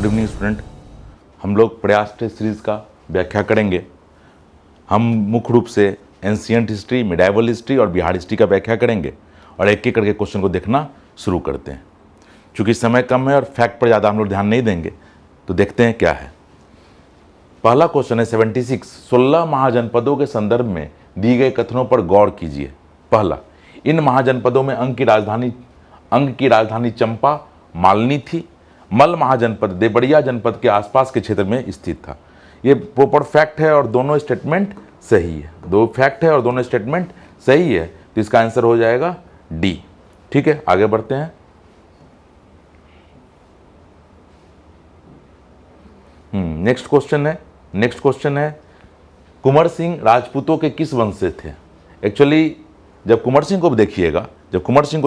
Evening student. हम लोग प्रयास टेस्ट सीरीज़ का व्याख्या करेंगे। हम मुख्य रूप से एंशियंट हिस्ट्री, मिडाइवल हिस्ट्री और बिहार हिस्ट्री का व्याख्या करेंगे और एक एक करके क्वेश्चन को देखना शुरू करते हैं। चूँकि समय कम है और फैक्ट पर ज़्यादा हम लोग ध्यान नहीं देंगे, तो देखते हैं क्या है। पहला क्वेश्चन है 76। 16 महाजनपदों के संदर्भ में दी गए कथनों पर गौर कीजिए। पहला, इन महाजनपदों में अंग की राजधानी चंपा मालनी थी। मल महाजनपद देवरिया जनपद के आसपास के क्षेत्र में स्थित था। ये प्रॉपर फैक्ट है और दोनों स्टेटमेंट सही है। दो फैक्ट है और दोनों स्टेटमेंट सही है, तो इसका आंसर हो जाएगा डी। ठीक है, आगे बढ़ते हैं। नेक्स्ट क्वेश्चन है कुंवर सिंह राजपूतों के किस वंश से थे। एक्चुअली जब कुंवर सिंह को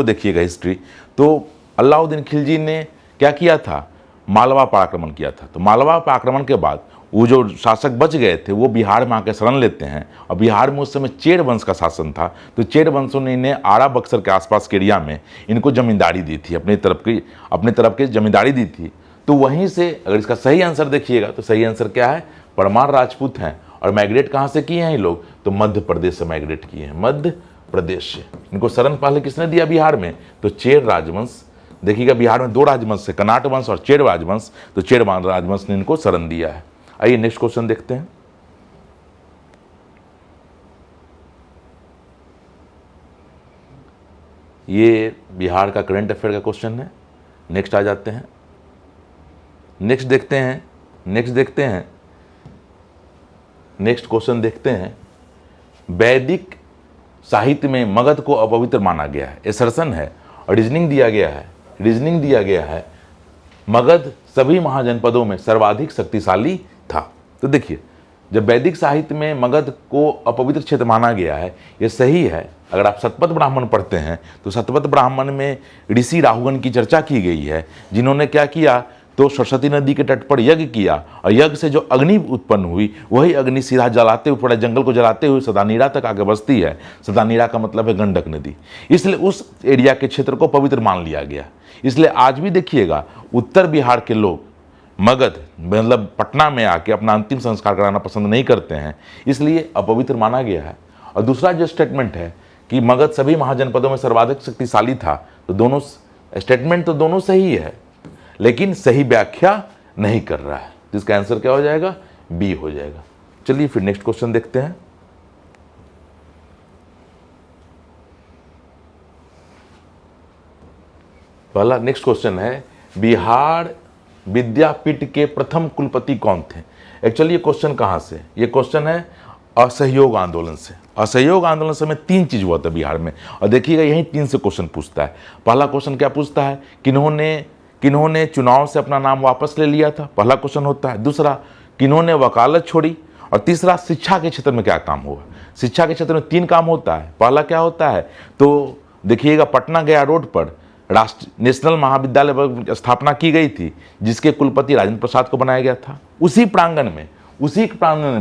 देखिएगा हिस्ट्री, तो अलाउद्दीन खिलजी ने क्या किया था, मालवा पर आक्रमण किया था। तो मालवा पर आक्रमण के बाद वो जो शासक बच गए थे वो बिहार में आकर शरण लेते हैं, और बिहार में उस समय चेर वंश का शासन था। तो चेर वंशों ने इन्हें आरा बक्सर के आसपास के एरिया में इनको जमींदारी दी थी, अपने तरफ की जमींदारी दी थी। तो वहीं से अगर इसका सही आंसर देखिएगा तो सही आंसर क्या है, परमार राजपूत हैं। और माइग्रेट कहाँ से किए हैं ये लोग, तो मध्य प्रदेश से माइग्रेट किए हैं, मध्य प्रदेश से। इनको शरण पहले किसने दिया बिहार में, तो चेर राजवंश। देखिएगा बिहार में दो राजवंश है, कनाट वंश और चेर राजवंश। तो चेर राजवंश ने इनको शरण दिया है। आइए नेक्स्ट क्वेश्चन देखते हैं। ये बिहार का करंट अफेयर का क्वेश्चन है। नेक्स्ट आ जाते हैं, नेक्स्ट क्वेश्चन देखते हैं। वैदिक साहित्य में मगध को अपवित्र माना गया है, एसर्शन है। और रीजनिंग दिया गया है मगध सभी महाजनपदों में सर्वाधिक शक्तिशाली था। तो देखिए, जब वैदिक साहित्य में मगध को अपवित्र क्षेत्र माना गया है, ये सही है। अगर आप शतपथ ब्राह्मण पढ़ते हैं तो शतपथ ब्राह्मण में ऋषि राहुगण की चर्चा की गई है, जिन्होंने क्या किया, तो सरस्वती नदी के तट पर यज्ञ किया, और यज्ञ से जो अग्नि उत्पन्न हुई वही अग्नि सीधा जलाते हुए, पूरा जंगल को जलाते हुए सदानीरा तक आगे बसती है। सदानीरा का मतलब है गंडक नदी, इसलिए उस एरिया के क्षेत्र को पवित्र मान लिया गया। इसलिए आज भी देखिएगा उत्तर बिहार के लोग मगध मतलब पटना में आके अपना अंतिम संस्कार कराना पसंद नहीं करते हैं, इसलिए अपवित्र माना गया है। और दूसरा जो स्टेटमेंट है कि मगध सभी महाजनपदों में सर्वाधिक शक्तिशाली था, तो दोनों स्टेटमेंट तो दोनों सही है, लेकिन सही व्याख्या नहीं कर रहा है। जिसका आंसर क्या हो जाएगा, बी हो जाएगा। चलिए फिर नेक्स्ट क्वेश्चन देखते हैं। पहला नेक्स्ट क्वेश्चन है, बिहार विद्यापीठ के प्रथम कुलपति कौन थे। एक्चुअली ये क्वेश्चन कहां से, ये क्वेश्चन है असहयोग आंदोलन से। असहयोग आंदोलन से में 3 चीज हुआ था बिहार में, और देखिएगा यही 3 से क्वेश्चन पूछता है। पहला क्वेश्चन क्या पूछता है, किन्होंने चुनाव से अपना नाम वापस ले लिया था, पहला क्वेश्चन होता है। दूसरा, किन्होंने वकालत छोड़ी। और तीसरा, शिक्षा के क्षेत्र में क्या काम हुआ। शिक्षा के क्षेत्र में 3 काम होता है। पहला क्या होता है, तो देखिएगा पटना गया रोड पर नेशनल महाविद्यालय की स्थापना की गई थी, जिसके कुलपति राजेंद्र प्रसाद को बनाया गया था। उसी प्रांगण में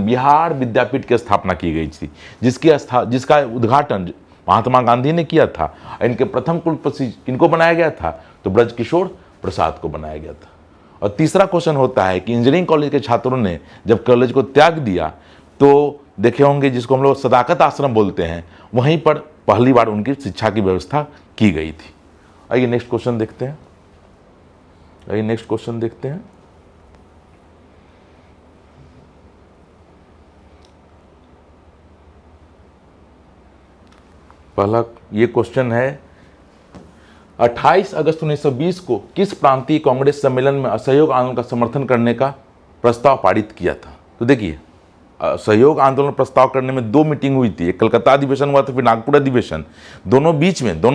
बिहार विद्यापीठ की स्थापना की गई थी, जिसका उद्घाटन महात्मा गांधी ने किया था। इनके प्रथम कुलपति किनको बनाया गया था, तो ब्रजकिशोर प्रसाद को बनाया गया था। और तीसरा क्वेश्चन होता है कि इंजीनियरिंग कॉलेज के छात्रों ने जब कॉलेज को त्याग दिया, तो देखे होंगे जिसको हम लोग सदाकत आश्रम बोलते हैं, वहीं पर पहली बार उनकी शिक्षा की व्यवस्था की गई थी। आइए नेक्स्ट क्वेश्चन देखते हैं। पहला ये क्वेश्चन है, 28 अगस्त 1920 को किस प्रांतीय कांग्रेस सम्मेलन में असहयोग आंदोलन का समर्थन करने का प्रस्ताव पारित किया था। तो देखिए, असहयोग आंदोलन प्रस्ताव करने में 2 मीटिंग हुई थी। एक कलकत्ता अधिवेशन हुआ था, फिर नागपुर अधिवेशन। दोनों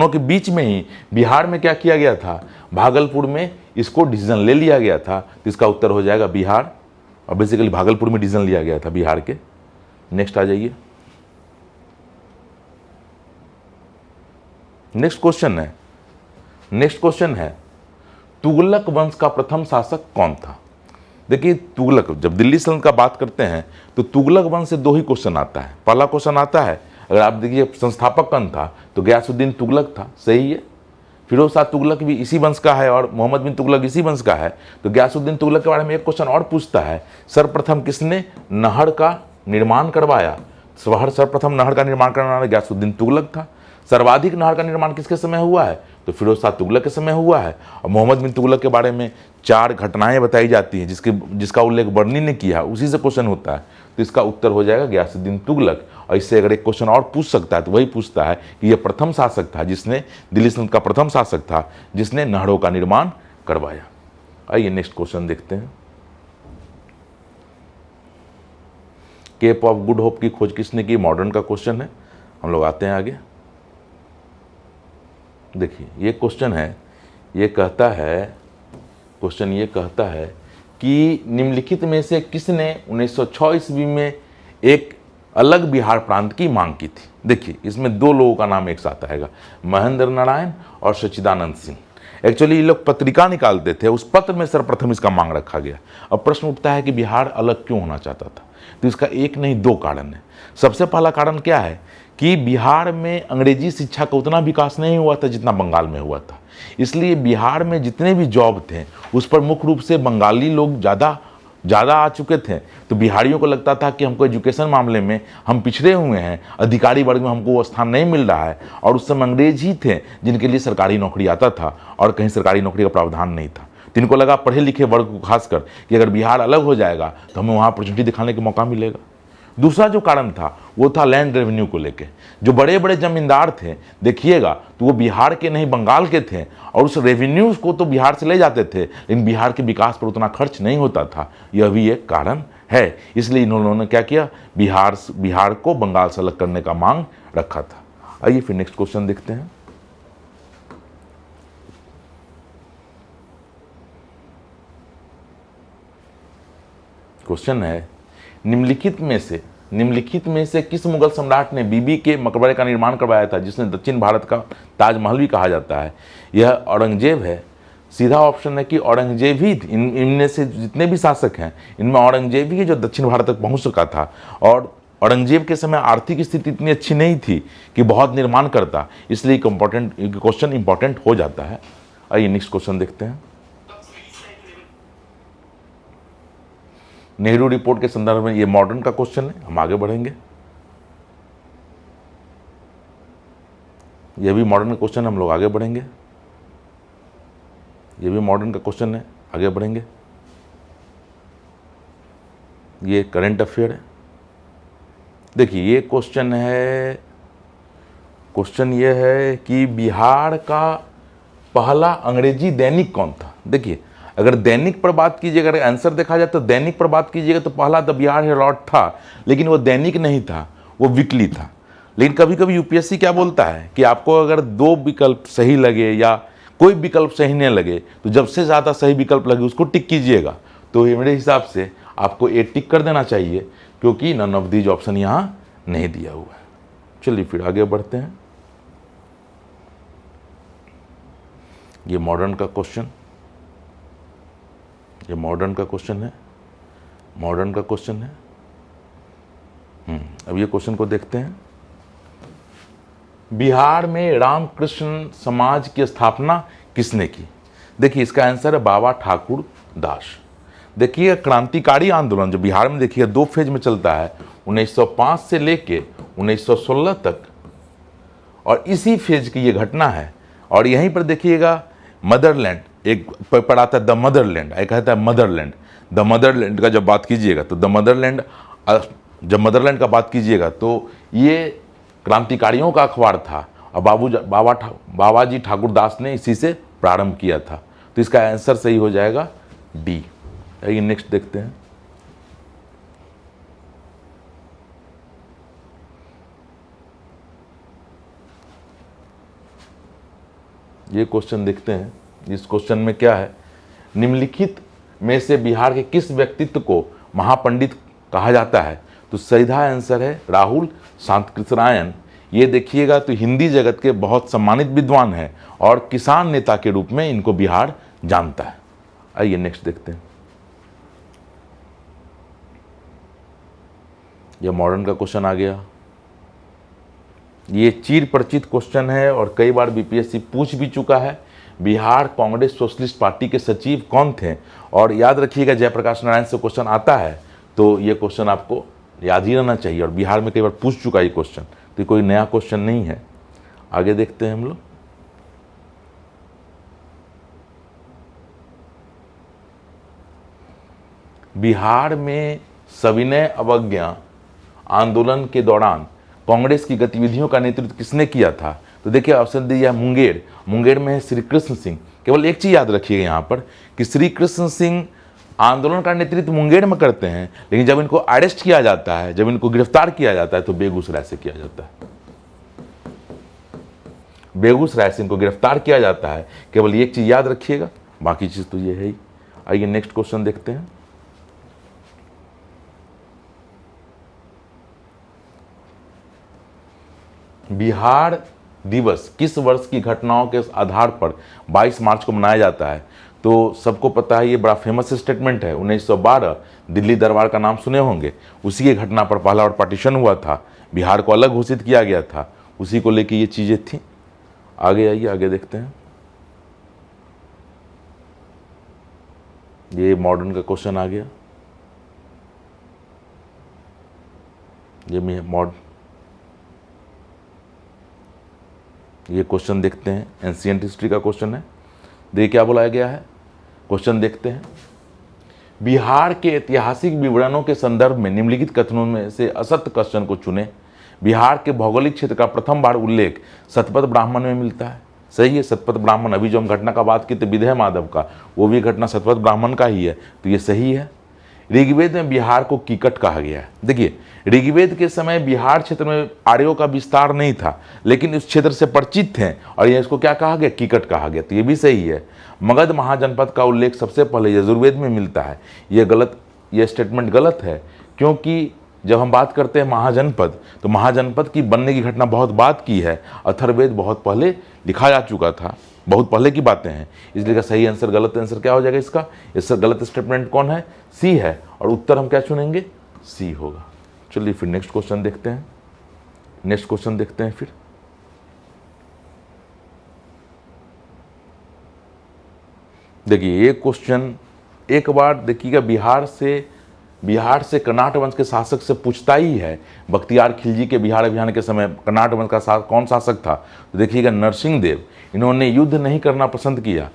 के बीच में ही बिहार में क्या किया गया था, भागलपुर में इसको डिसीजन ले लिया गया था। तो इसका उत्तर हो जाएगा बिहार, और बेसिकली भागलपुर में डिसीजन लिया गया था बिहार के। नेक्स्ट आ जाइए। नेक्स्ट क्वेश्चन है तुगलक वंश का प्रथम शासक कौन था। देखिए, तुगलक, जब दिल्ली सल्तनत का बात करते हैं तो तुगलक वंश से 2 ही क्वेश्चन आता है। पहला क्वेश्चन आता है, अगर आप देखिए संस्थापक कौन था, तो गयासुद्दीन तुगलक था, सही है। फिरोज शाह तुगलक भी इसी वंश का है और मोहम्मद बिन तुगलक इसी वंश का है। तो गयासुद्दीन तुगलक के बारे में एक क्वेश्चन और पूछता है, सर्वप्रथम किसने नहर का निर्माण करवाया? सर्वप्रथम नहर का निर्माण करने वाला गयासुद्दीन तुगलक था। सर्वाधिक नहर का निर्माण किसके समय हुआ है? तो फिरोज शाह तुगलक के समय हुआ है। और मोहम्मद बिन तुगलक के बारे में 4 घटनाएं बताई जाती हैं जिसका उल्लेख बर्नी ने किया, उसी से क्वेश्चन होता है। तो इसका उत्तर हो जाएगा गयासुद्दीन तुगलक। और इससे अगर एक क्वेश्चन और पूछ सकता है तो वही पूछता है कि यह प्रथम शासक था जिसने, दिल्ली सल्तनत का प्रथम शासक था जिसने नहरों का निर्माण करवाया। आइए नेक्स्ट क्वेश्चन देखते हैं। केप ऑफ गुड होप की खोज किसने की? मॉडर्न का क्वेश्चन है। हम लोग आते हैं आगे। देखिए ये क्वेश्चन है, ये कहता है कि निम्नलिखित में से किसने 1906 ईस्वी में एक अलग बिहार प्रांत की मांग की थी? देखिए इसमें 2 लोगों का नाम एक साथ आएगा, महेंद्र नारायण और सच्चिदानंद सिंह। एक्चुअली ये लोग पत्रिका निकालते थे, उस पत्र में सर्वप्रथम इसका मांग रखा गया। अब प्रश्न उठता है कि बिहार अलग क्यों होना चाहता था? तो इसका एक नहीं 2 कारण है। सबसे पहला कारण क्या है कि बिहार में अंग्रेजी शिक्षा का उतना विकास नहीं हुआ था जितना बंगाल में हुआ था। इसलिए बिहार में जितने भी जॉब थे उस पर मुख्य रूप से बंगाली लोग ज़्यादा आ चुके थे। तो बिहारियों को लगता था कि हमको एजुकेशन मामले में हम पिछड़े हुए हैं, अधिकारी वर्ग में हमको वो स्थान नहीं मिल रहा है। और उस समय अंग्रेज ही थे जिनके लिए सरकारी नौकरी आता था और कहीं सरकारी नौकरी का प्रावधान नहीं था। तो इनको लगा पढ़े लिखे वर्ग को खासकर कि अगर बिहार अलग हो जाएगा तो हमें वहाँ अपॉर्चुनिटी दिखाने का मौका मिलेगा। दूसरा जो कारण था वो था लैंड रेवेन्यू को लेके। जो बड़े बड़े जमींदार थे देखिएगा तो वो बिहार के नहीं बंगाल के थे और उस रेवेन्यूज को तो बिहार से ले जाते थे, लेकिन बिहार के विकास पर उतना खर्च नहीं होता था। यह भी एक कारण है। इसलिए इन्होंने क्या किया, बिहार को बंगाल से अलग करने का मांग रखा था। आइए फिर नेक्स्ट क्वेश्चन देखते हैं। क्वेश्चन है, निम्नलिखित में से किस मुगल सम्राट ने बीबी के मकबरे का निर्माण करवाया था जिसने दक्षिण भारत का ताजमहल भी कहा जाता है? यह औरंगजेब है। सीधा ऑप्शन है कि औरंगजेब ही, इनमें से जितने भी शासक हैं इनमें औरंगजेब ही जो दक्षिण भारत तक पहुंच सका था। और औरंगजेब के समय आर्थिक स्थिति इतनी अच्छी नहीं थी कि बहुत निर्माण करता, इसलिए क्वेश्चन इंपॉर्टेंट हो जाता है। आइए नेक्स्ट क्वेश्चन देखते हैं। नेहरू रिपोर्ट के संदर्भ में ये मॉडर्न का क्वेश्चन है, हम आगे बढ़ेंगे। ये भी मॉडर्न का क्वेश्चन है, हम लोग आगे बढ़ेंगे। ये भी मॉडर्न का क्वेश्चन है, आगे बढ़ेंगे। ये करंट अफेयर है। देखिए ये क्वेश्चन ये है कि बिहार का पहला अंग्रेजी दैनिक कौन था? देखिए अगर दैनिक पर बात कीजिएगा, अगर आंसर देखा जाए तो दैनिक पर बात कीजिएगा तो पहला द बिहार हेराल्ड था, लेकिन वो दैनिक नहीं था, वो वीकली था। लेकिन कभी कभी यूपीएससी क्या बोलता है कि आपको अगर 2 विकल्प सही लगे या कोई विकल्प सही नहीं लगे तो जब से ज़्यादा सही विकल्प लगे उसको टिक कीजिएगा। तो मेरे हिसाब से आपको ए टिक कर देना चाहिए क्योंकि नन ऑफ दीज ऑप्शन यहाँ नहीं दिया हुआ है। चलिए फिर आगे बढ़ते हैं। ये मॉडर्न का क्वेश्चन, ये मॉडर्न का क्वेश्चन है। अब ये क्वेश्चन को देखते हैं। बिहार में रामकृष्ण समाज की स्थापना किसने की? देखिए इसका आंसर है बाबा ठाकुर दास। देखिए क्रांतिकारी आंदोलन जो बिहार में देखिए 2 फेज में चलता है, 1905 से लेके 1916 तक, और इसी फेज की ये घटना है। और यहीं पर देखिएगा मदरलैंड, एक पढ़ आता है द मदरलैंड, एक कहता है मदरलैंड। द मदरलैंड का जब बात कीजिएगा तो जब मदरलैंड का बात कीजिएगा तो ये क्रांतिकारियों का अखबार था और बाबाजी ठाकुरदास ने इसी से प्रारंभ किया था। तो इसका आंसर सही हो जाएगा डी। आइए नेक्स्ट देखते हैं। ये क्वेश्चन देखते हैं। इस क्वेश्चन में क्या है, निम्नलिखित में से बिहार के किस व्यक्तित्व को महापंडित कहा जाता है? तो सीधा आंसर है राहुल शांतकृष्णायन। ये देखिएगा तो हिंदी जगत के बहुत सम्मानित विद्वान हैं और किसान नेता के रूप में इनको बिहार जानता है। आइए नेक्स्ट देखते हैं। यह मॉडर्न का क्वेश्चन आ गया। ये चिर परिचित क्वेश्चन है और कई बार बीपीएससी पूछ भी चुका है। बिहार कांग्रेस सोशलिस्ट पार्टी के सचिव कौन थे? और याद रखिएगा जयप्रकाश नारायण से क्वेश्चन आता है तो ये क्वेश्चन आपको याद ही रहना चाहिए, और बिहार में कई बार पूछ चुका ये क्वेश्चन, तो ये कोई नया क्वेश्चन नहीं है। आगे देखते हैं हम लोग। बिहार में सविनय अवज्ञा आंदोलन के दौरान कांग्रेस की गतिविधियों का नेतृत्व किसने किया था? तो देखिए ऑप्शन दिया है मुंगेर। मुंगेर में है श्री कृष्ण सिंह। केवल एक चीज याद रखिएगा यहाँ पर कि श्री कृष्ण सिंह आंदोलन का नेतृत्व मुंगेर में करते हैं, लेकिन जब इनको अरेस्ट किया जाता है, जब इनको गिरफ्तार किया जाता है तो बेगूसराय से किया जाता है। बेगूसराय से इनको गिरफ्तार किया जाता है। केवल एक चीज याद रखिएगा, बाकी चीज तो ये है ही। आइए नेक्स्ट क्वेश्चन देखते हैं। बिहार दिवस किस वर्ष की घटनाओं के आधार पर 22 मार्च को मनाया जाता है? तो सबको पता है, ये बड़ा फेमस स्टेटमेंट है। 1912 दिल्ली दरबार का नाम सुने होंगे, उसी की घटना पर पहला और पार्टीशन हुआ था, बिहार को अलग घोषित किया गया था, उसी को लेके ये चीजें थी। आगे आइए, आगे देखते हैं। ये मॉडर्न का क्वेश्चन आ गया। ये मॉडर्न, ये क्वेश्चन देखते हैं, एंशिएंट हिस्ट्री का क्वेश्चन है। देखिए क्या बुलाया गया है, क्वेश्चन देखते हैं। बिहार के ऐतिहासिक विवरणों के संदर्भ में निम्नलिखित कथनों में से असत्य कथन को चुनें। बिहार के भौगोलिक क्षेत्र का प्रथम बार उल्लेख सतपथ ब्राह्मण में मिलता है। सही है, सतपथ ब्राह्मण। अभी जो हम घटना का बात की थी विधेय माधव का, वो भी घटना सतपथ ब्राह्मण का ही है, तो ये सही है। ऋग्वेद में बिहार को कीकट कहा गया है। देखिए ऋग्वेद के समय बिहार क्षेत्र में आर्यों का विस्तार नहीं था, लेकिन इस क्षेत्र से परिचित थे और ये इसको क्या कहा गया, कीकट कहा गया, तो ये भी सही है। मगध महाजनपद का उल्लेख सबसे पहले यजुर्वेद में मिलता है। ये गलत, ये स्टेटमेंट गलत है, क्योंकि जब हम बात करते हैं महाजनपद, तो महाजनपद की बनने की घटना बहुत बाद की है। अथर्ववेद बहुत पहले लिखा जा चुका था, बहुत पहले की बातें हैं, इसलिए का सही आंसर, गलत आंसर क्या हो जाएगा इसका? इसका गलत स्टेटमेंट कौन है? सी है, और उत्तर हम क्या चुनेंगे? सी होगा। चलिए फिर नेक्स्ट क्वेश्चन देखते हैं। नेक्स्ट क्वेश्चन देखते हैं फिर। देखिए ये क्वेश्चन एक बार देखिएगा, बिहार से कर्नाट वंश के शासक से पूछता ही है। बख्तियार खिलजी के बिहार अभियान के समय कर्नाट वंश का कौन शासक था? तो देखिएगा नरसिंह देव। इन्होंने युद्ध नहीं करना पसंद किया,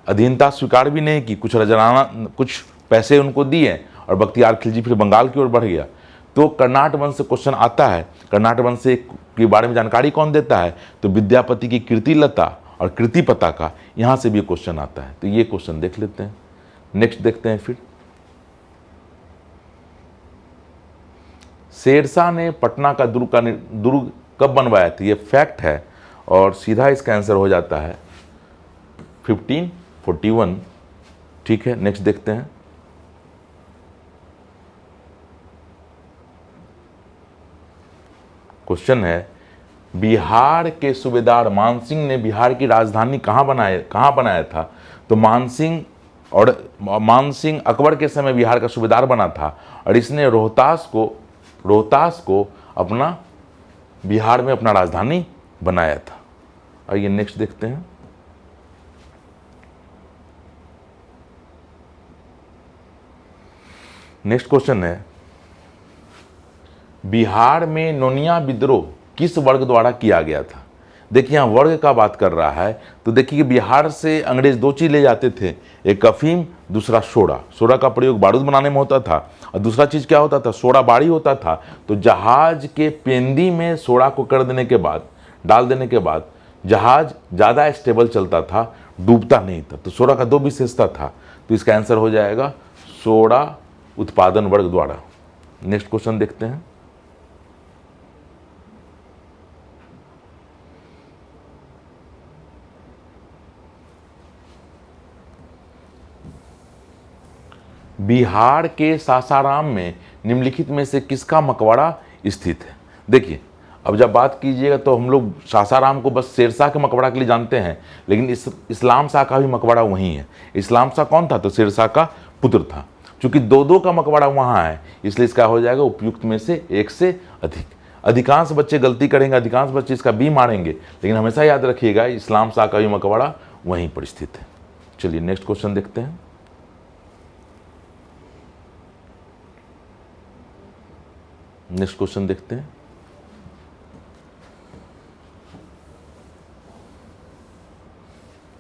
अधीनता स्वीकार भी नहीं की, कुछ रजराना, कुछ पैसे उनको दिए, और बख्तियार खिलजी फिर बंगाल की ओर बढ़ गया। तो कर्नाट वंश से क्वेश्चन आता है, कर्नाट वंश के बारे में जानकारी कौन देता है? तो विद्यापति की कीर्तिलता और कीर्तिपता का, यहाँ से भी क्वेश्चन आता है, तो ये क्वेश्चन देख लेते हैं। नेक्स्ट देखते हैं फिर। शेरशाह ने पटना का दुर्ग कब बनवाया था? ये फैक्ट है, और सीधा इसका आंसर हो जाता है 1541। ठीक है, नेक्स्ट देखते हैं। क्वेश्चन है, बिहार के सूबेदार मानसिंह ने बिहार की राजधानी कहाँ बनाया था? तो मानसिंह अकबर के समय बिहार का सूबेदार बना था, और इसने रोहतास को अपना बिहार में अपना राजधानी बनाया था। आइए नेक्स्ट देखते हैं। नेक्स्ट क्वेश्चन है, बिहार में नोनिया विद्रोह किस वर्ग द्वारा किया गया था? देखिए यहाँ वर्ग का बात कर रहा है, तो देखिए बिहार से अंग्रेज दो चीज ले जाते थे, एक अफीम, दूसरा सोडा। सोडा का प्रयोग बारूद बनाने में होता था, और दूसरा चीज क्या होता था? सोडा बाड़ी होता था। तो जहाज के पेंदी में सोडा को डाल देने के बाद जहाज ज्यादा स्टेबल चलता था, डूबता नहीं था। तो सोडा का दो विशेषता था, तो इसका आंसर हो जाएगा सोडा उत्पादन वर्ग द्वारा। नेक्स्ट क्वेश्चन देखते हैं। बिहार के सासाराम में निम्नलिखित में से किसका मकबरा स्थित है? देखिए अब जब बात कीजिएगा तो हम लोग सासाराम को बस शेरशाह के मकबरा के लिए जानते हैं, लेकिन इस्लाम शाह का भी मकबरा वहीं है। इस्लाम शाह कौन था? तो शेरशाह का पुत्र था। चूंकि दो का मकबरा वहाँ है, इसलिए इसका हो जाएगा उपयुक्त में से एक से अधिक। अधिकांश बच्चे गलती करेंगे, अधिकांश बच्चे इसका बी मारेंगे, लेकिन हमेशा याद रखिएगा इस्लाम शाह का भी मकबरा वहीं पर स्थित है। चलिए नेक्स्ट क्वेश्चन देखते हैं। नेक्स्ट क्वेश्चन देखते हैं।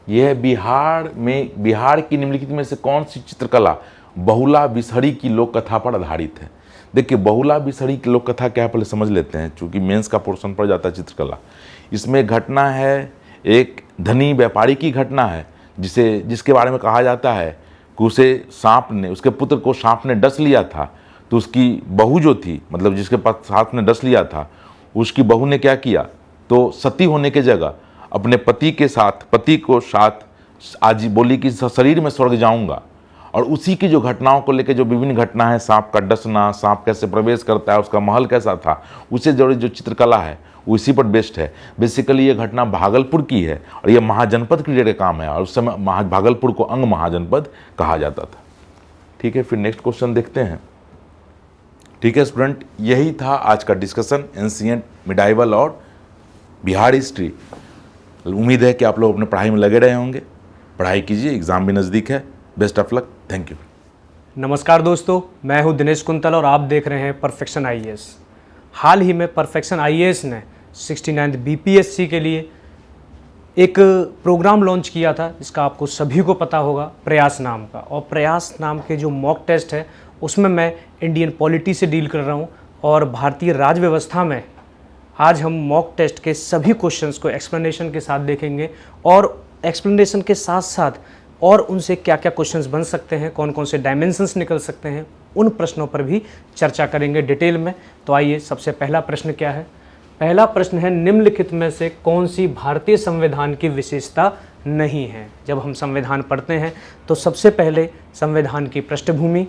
यह बिहार की निम्नलिखित में से कौन सी चित्रकला बहुला बिसहरी की लोक कथा पर आधारित है? देखिए, बहुला बिसहरी की लोक कथा क्या है पहले समझ लेते हैं, चूंकि मेंस का पोर्शन पड़ जाता है चित्रकला। इसमें घटना है, एक धनी व्यापारी की घटना है जिसके बारे में कहा जाता है कि उसके पुत्र को सांप ने डस लिया था। तो उसकी बहू जो थी, मतलब जिसके पास सांप ने डस लिया था, उसकी बहू ने क्या किया, तो सती होने के जगह अपने पति को साथ आज बोली कि शरीर में स्वर्ग जाऊंगा। और उसी की जो घटनाओं को लेकर जो विभिन्न घटना है, सांप का डसना, सांप कैसे प्रवेश करता है, उसका महल कैसा था, उससे जुड़ी जो चित्रकला है वो इसी पर बेस्ड है। बेसिकली ये घटना भागलपुर की है और ये महाजनपद के लिए काम है, और उस समय भागलपुर को अंग महाजनपद कहा जाता था। ठीक है, फिर नेक्स्ट क्वेश्चन देखते हैं। ठीक है स्टूडेंट, यही था आज का डिस्कशन, एंशिएंट, मिडाइवल और बिहार हिस्ट्री। उम्मीद है कि आप लोग अपने पढ़ाई में लगे रहे होंगे। पढ़ाई कीजिए, एग्जाम भी नज़दीक है। Best of luck, thank you. नमस्कार दोस्तों, मैं हूं दिनेश कुंतल और आप देख रहे हैं परफेक्शन आईएएस। हाल ही में परफेक्शन आईएएस ने 69th बीपीएससी के लिए एक प्रोग्राम लॉन्च किया था, इसका आपको सभी को पता होगा, प्रयास नाम का। और प्रयास नाम के जो मॉक टेस्ट है उसमें मैं इंडियन पॉलिटी से डील कर रहा हूं और भारतीय राज व्यवस्था में आज हम मॉक टेस्ट के सभी क्वेश्चंस को एक्सप्लेनेशन के साथ देखेंगे, और एक्सप्लेनेशन के साथ साथ और उनसे क्या क्या क्वेश्चंस बन सकते हैं, कौन कौन से डायमेंशंस निकल सकते हैं, उन प्रश्नों पर भी चर्चा करेंगे डिटेल में। तो आइए, सबसे पहला प्रश्न क्या है? पहला प्रश्न है, निम्नलिखित में से कौन सी भारतीय संविधान की विशेषता नहीं है? जब हम संविधान पढ़ते हैं तो सबसे पहले संविधान की पृष्ठभूमि,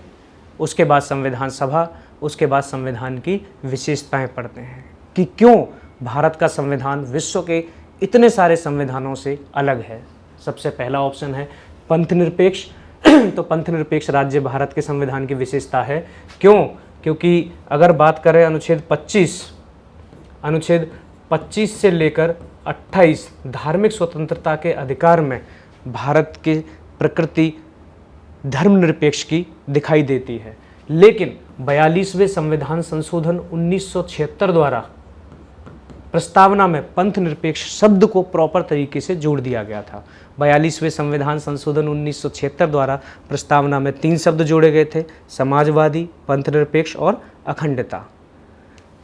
उसके बाद संविधान सभा, उसके बाद संविधान की विशेषताएं पढ़ते हैं कि क्यों भारत का संविधान विश्व के इतने सारे संविधानों से अलग है। सबसे पहला ऑप्शन है पंथ निरपेक्ष। तो पंथ निरपेक्ष राज्य भारत के संविधान की विशेषता है। क्यों? क्योंकि अगर बात करें अनुच्छेद 25 से लेकर 28 धार्मिक स्वतंत्रता के अधिकार में भारत की प्रकृति धर्मनिरपेक्ष की दिखाई देती है, लेकिन 42वें संविधान संशोधन 1976 द्वारा प्रस्तावना में पंथ निरपेक्ष शब्द को प्रॉपर तरीके से जोड़ दिया गया था। 42वें संविधान संशोधन 1976 द्वारा प्रस्तावना में 3 शब्द जोड़े गए थे, समाजवादी, पंथ निरपेक्ष और अखंडता।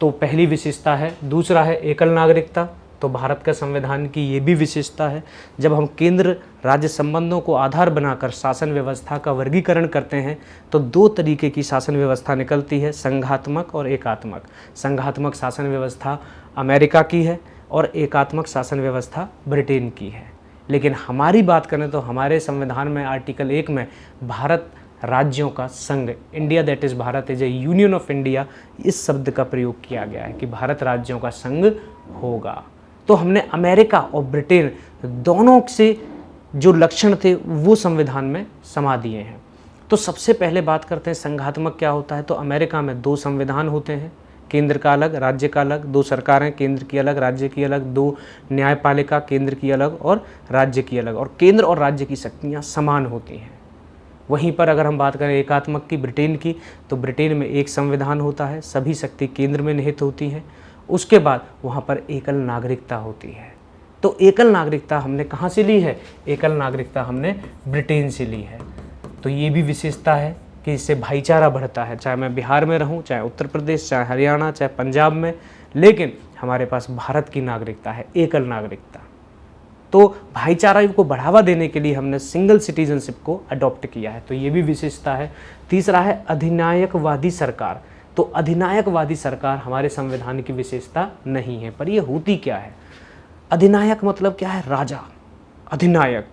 तो पहली विशेषता है। दूसरा है एकल नागरिकता। तो भारत का संविधान की ये भी विशेषता है। जब हम केंद्र राज्य संबंधों को आधार बनाकर शासन व्यवस्था का वर्गीकरण करते हैं तो 2 तरीके की शासन व्यवस्था निकलती है, संघात्मक और एकात्मक। संघात्मक शासन व्यवस्था अमेरिका की है और एकात्मक शासन व्यवस्था ब्रिटेन की है। लेकिन हमारी बात करें तो हमारे संविधान में आर्टिकल 1 में भारत राज्यों का संघ, India that is Bharat is A union of India, इस शब्द का प्रयोग किया गया है कि भारत राज्यों का संघ होगा। तो हमने अमेरिका और ब्रिटेन दोनों से जो लक्षण थे वो संविधान में समा दिए हैं। तो सबसे पहले बात करते हैं संघात्मक क्या होता है। तो अमेरिका में 2 संविधान होते हैं, केंद्र का अलग, राज्य का अलग, 2 सरकारें, केंद्र की अलग, राज्य की अलग, 2 न्यायपालिका, केंद्र की अलग और राज्य की अलग, और केंद्र और राज्य की शक्तियाँ समान होती हैं। वहीं पर अगर हम बात करें एकात्मक की, ब्रिटेन की, तो ब्रिटेन में एक संविधान होता है, सभी शक्ति केंद्र में निहित होती है। उसके बाद वहाँ पर एकल नागरिकता होती है। तो एकल नागरिकता हमने कहाँ से ली है? एकल नागरिकता हमने ब्रिटेन से ली है। तो ये भी विशेषता है कि इससे भाईचारा बढ़ता है, चाहे मैं बिहार में रहूँ, चाहे उत्तर प्रदेश, चाहे हरियाणा, चाहे पंजाब में, लेकिन हमारे पास भारत की नागरिकता है, एकल नागरिकता। तो भाईचारा को बढ़ावा देने के लिए हमने सिंगल सिटीजनशिप को अडॉप्ट किया है। तो ये भी विशेषता है। तीसरा है अधिनायकवादी सरकार। तो अधिनायकवादी सरकार हमारे संविधान की विशेषता नहीं है। पर ये होती क्या है? अधिनायक मतलब क्या है? राजा, अधिनायक,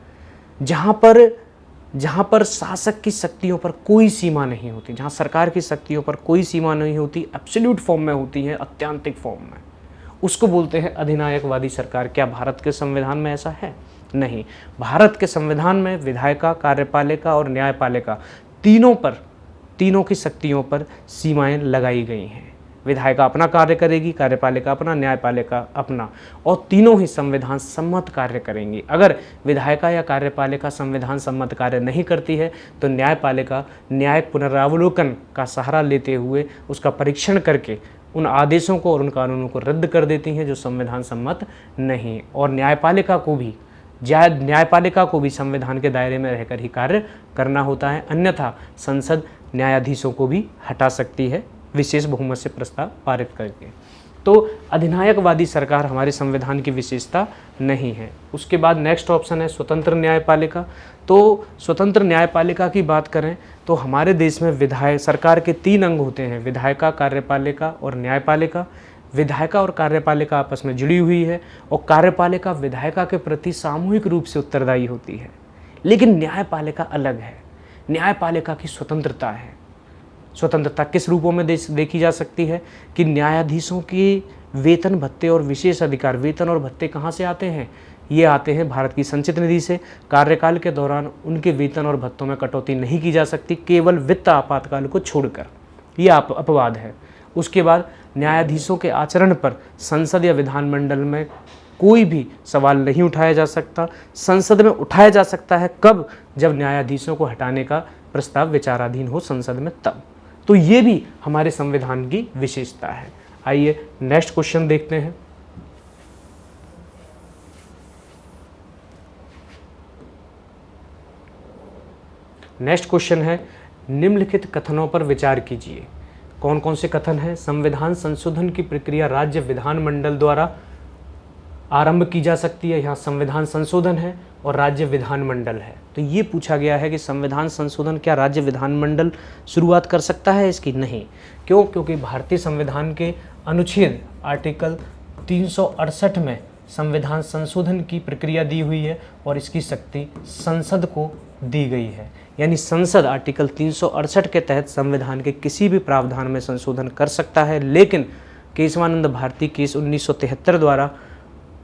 जहाँ पर शासक की शक्तियों पर कोई सीमा नहीं होती, जहाँ सरकार की शक्तियों पर कोई सीमा नहीं होती, एब्सोल्यूट फॉर्म में होती है, अत्यंतिक फॉर्म में, उसको बोलते हैं अधिनायकवादी सरकार। क्या भारत के संविधान में ऐसा है? नहीं। भारत के संविधान में विधायिका, कार्यपालिका और न्यायपालिका तीनों की शक्तियों पर सीमाएं लगाई गई हैं। विधायिका अपना कार्य करेगी, कार्यपालिका अपना, न्यायपालिका अपना, और तीनों ही संविधान सम्मत कार्य करेंगी। अगर विधायिका या कार्यपालिका संविधान सम्मत कार्य नहीं करती है तो न्यायपालिका न्यायिक पुनरावलोकन का सहारा लेते हुए उसका परीक्षण करके उन आदेशों को और उन कानूनों को रद्द कर देती हैं जो संविधान सम्मत नहीं। और न्यायपालिका को भी संविधान के दायरे में रहकर ही कार्य करना होता है, अन्यथा संसद न्यायाधीशों को भी हटा सकती है विशेष बहुमत से प्रस्ताव पारित करके। तो अधिनायकवादी सरकार हमारे संविधान की विशेषता नहीं है। उसके बाद नेक्स्ट ऑप्शन है स्वतंत्र न्यायपालिका। तो स्वतंत्र न्यायपालिका की बात करें तो हमारे देश में सरकार के 3 अंग होते हैं, विधायिका, कार्यपालिका और न्यायपालिका। विधायिका और कार्यपालिका आपस में जुड़ी हुई है और कार्यपालिका विधायिका के प्रति सामूहिक रूप से उत्तरदायी होती है, लेकिन न्यायपालिका अलग है। न्यायपालिका की स्वतंत्रता है। स्वतंत्रता किस रूपों में देखी जा सकती है कि न्यायाधीशों की वेतन भत्ते और विशेष अधिकार, वेतन और भत्ते कहाँ से आते हैं? ये आते हैं भारत की संचित निधि से। कार्यकाल के दौरान उनके वेतन और भत्तों में कटौती नहीं की जा सकती, केवल वित्त आपातकाल को छोड़कर। ये अपवाद है। उसके बाद न्यायाधीशों के आचरण पर संसद या विधानमंडल में कोई भी सवाल नहीं उठाया जा सकता। संसद में उठाया जा सकता है कब? जब न्यायाधीशों को हटाने का प्रस्ताव विचाराधीन हो संसद में, तब। तो ये भी हमारे संविधान की विशेषता है। आइए नेक्स्ट क्वेश्चन देखते हैं। नेक्स्ट क्वेश्चन है, निम्नलिखित कथनों पर विचार कीजिए। कौन कौन से कथन हैं? संविधान संशोधन की प्रक्रिया राज्य विधानमंडल द्वारा आरंभ की जा सकती है। यहाँ संविधान संशोधन है और राज्य विधानमंडल है। तो ये पूछा गया है कि संविधान संशोधन क्या राज्य विधानमंडल शुरुआत कर सकता है इसकी? नहीं। क्यों? क्योंकि भारतीय संविधान के अनुच्छेद आर्टिकल 368 में संविधान संशोधन की प्रक्रिया दी हुई है और इसकी शक्ति संसद को दी गई है। यानी संसद आर्टिकल 368 के तहत संविधान के किसी भी प्रावधान में संशोधन कर सकता है, लेकिन केशवानंद भारती केस 1973 द्वारा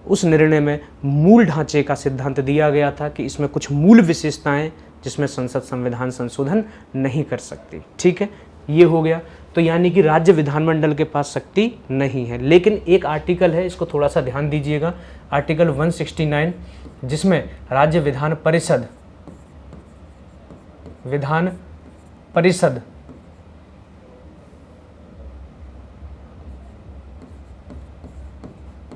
उस निर्णय में मूल ढांचे का सिद्धांत दिया गया था कि इसमें कुछ मूल विशेषताएं जिसमें संसद संविधान संशोधन नहीं कर सकती। ठीक है, ये हो गया। तो यानी कि राज्य विधानमंडल के पास शक्ति नहीं है। लेकिन एक आर्टिकल है, इसको थोड़ा सा ध्यान दीजिएगा, आर्टिकल 169, जिसमें राज्य विधान परिषद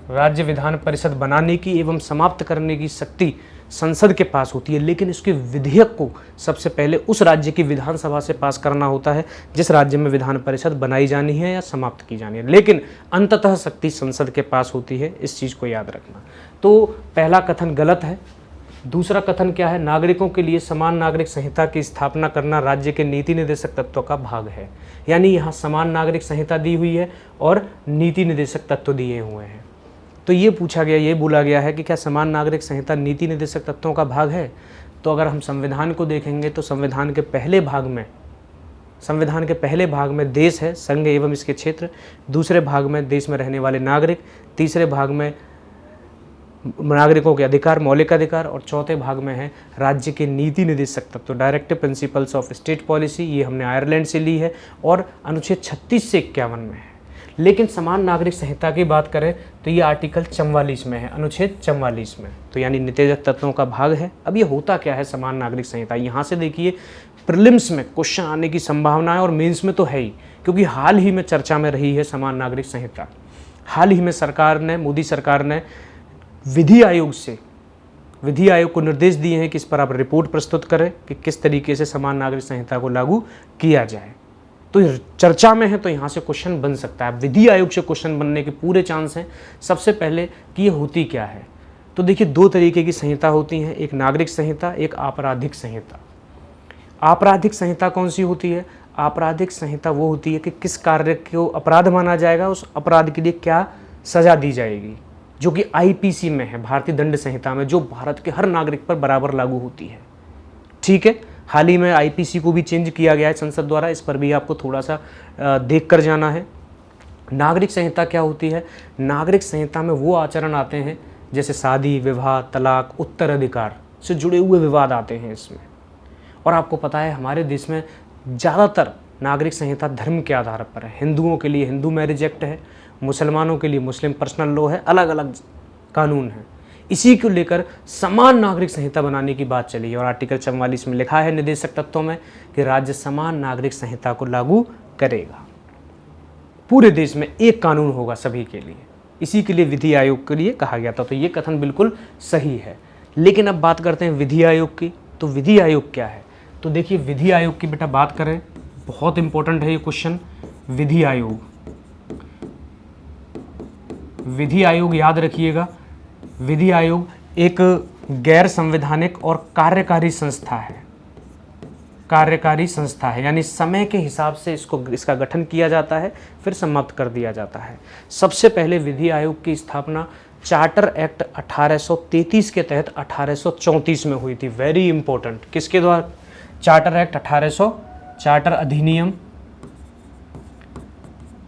राज्य विधान परिषद बनाने की एवं समाप्त करने की शक्ति संसद के पास होती है, लेकिन इसके विधेयक को सबसे पहले उस राज्य की विधानसभा से पास करना होता है जिस राज्य में विधान परिषद बनाई जानी है या समाप्त की जानी है। लेकिन अंततः शक्ति संसद के पास होती है, इस चीज़ को याद रखना। तो पहला कथन गलत है। दूसरा कथन क्या है? नागरिकों के लिए समान नागरिक संहिता की स्थापना करना राज्य के नीति निर्देशक तत्व का भाग है। यानी यहाँ समान नागरिक संहिता दी हुई है और नीति निर्देशक तत्व दिए हुए हैं। तो ये पूछा गया, ये बोला गया है कि क्या समान नागरिक संहिता नीति निर्देशक तत्वों का भाग है? तो अगर हम संविधान को देखेंगे तो संविधान के पहले भाग में देश है, संघ एवं इसके क्षेत्र, दूसरे भाग में देश में रहने वाले नागरिक, तीसरे भाग में नागरिकों के अधिकार, मौलिक अधिकार, और चौथे भाग में है राज्य के नीति निर्देशक तत्व, directive principles of state policy. ये हमने आयरलैंड से ली है और अनुच्छेद 36 से 51 में है। लेकिन समान नागरिक संहिता की बात करें तो ये आर्टिकल 44 में है, अनुच्छेद 44 में, तो यानी निर्देशक तत्वों का भाग है। अब ये होता क्या है समान नागरिक संहिता? यहाँ से देखिए, प्रीलिम्स में क्वेश्चन आने की संभावना है और मेंस में तो है ही, क्योंकि हाल ही में चर्चा में रही है समान नागरिक संहिता। हाल ही में मोदी सरकार ने विधि आयोग को निर्देश दिए हैं कि इस पर आप रिपोर्ट प्रस्तुत करें कि किस तरीके से समान नागरिक संहिता को लागू किया जाए। तो चर्चा में है तो यहाँ से क्वेश्चन बन सकता है। विधि आयोग से क्वेश्चन बनने के पूरे चांस हैं। सबसे पहले कि ये होती क्या है, तो देखिए 2 तरीके की संहिता होती हैं, एक नागरिक संहिता, एक आपराधिक संहिता। आपराधिक संहिता कौन सी होती है? आपराधिक संहिता वो होती है कि किस कार्य को अपराध माना जाएगा, उस अपराध के लिए क्या सजा दी जाएगी, जो कि आईपीसी में है, भारतीय दंड संहिता में, जो भारत के हर नागरिक पर बराबर लागू होती है। ठीक है, हाल ही में आईपीसी को भी चेंज किया गया है संसद द्वारा, इस पर भी आपको थोड़ा सा देख कर जाना है। नागरिक संहिता क्या होती है? नागरिक संहिता में वो आचरण आते हैं जैसे शादी, विवाह, तलाक, उत्तराधिकार से जुड़े हुए विवाद आते हैं इसमें। और आपको पता है हमारे देश में ज़्यादातर नागरिक संहिता धर्म के आधार पर है। हिंदुओं के लिए हिंदू मैरिज एक्ट है, मुसलमानों के लिए मुस्लिम पर्सनल लॉ है, अलग अलग कानून हैं। इसी को लेकर समान नागरिक संहिता बनाने की बात चली है और आर्टिकल 44 में लिखा है निर्देशक तत्वों में कि राज्य समान नागरिक संहिता को लागू करेगा। पूरे देश में एक कानून होगा सभी के लिए। इसी के लिए विधि आयोग के लिए कहा गया था। तो ये कथन बिल्कुल सही है। लेकिन अब बात करते हैं विधि आयोग की। तो विधि आयोग क्या है? तो देखिए, विधि आयोग की बेटा बात करें, बहुत इंपॉर्टेंट है ये क्वेश्चन। विधि आयोग, विधि आयोग याद रखिएगा, विधि आयोग एक गैर संवैधानिक और कार्यकारी संस्था है। कार्यकारी संस्था है, यानी समय के हिसाब से इसका गठन किया जाता है, फिर समाप्त कर दिया जाता है। सबसे पहले विधि आयोग की स्थापना चार्टर एक्ट 1833 के तहत 1834 में हुई थी। Very important. किसके द्वारा? चार्टर एक्ट 1800, चार्टर अधिनियम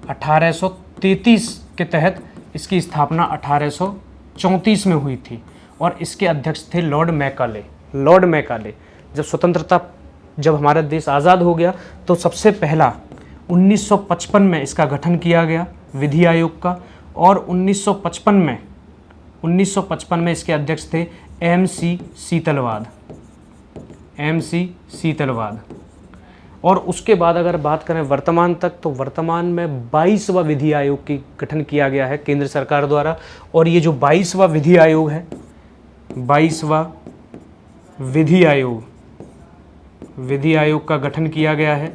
1833 के तहत इसकी स्थापना 1834 में हुई थी और इसके अध्यक्ष थे लॉर्ड मैकाले। लॉर्ड मैकाले जब हमारा देश आज़ाद हो गया तो सबसे पहला 1955 में इसका गठन किया गया विधि आयोग का, और 1955 में इसके अध्यक्ष थे MC सीतलवाद। और उसके बाद अगर बात करें वर्तमान तक, तो वर्तमान में 22वां विधि आयोग की गठन किया गया है केंद्र सरकार द्वारा। और ये जो 22वां विधि आयोग है, 22वां विधि आयोग का गठन किया गया है।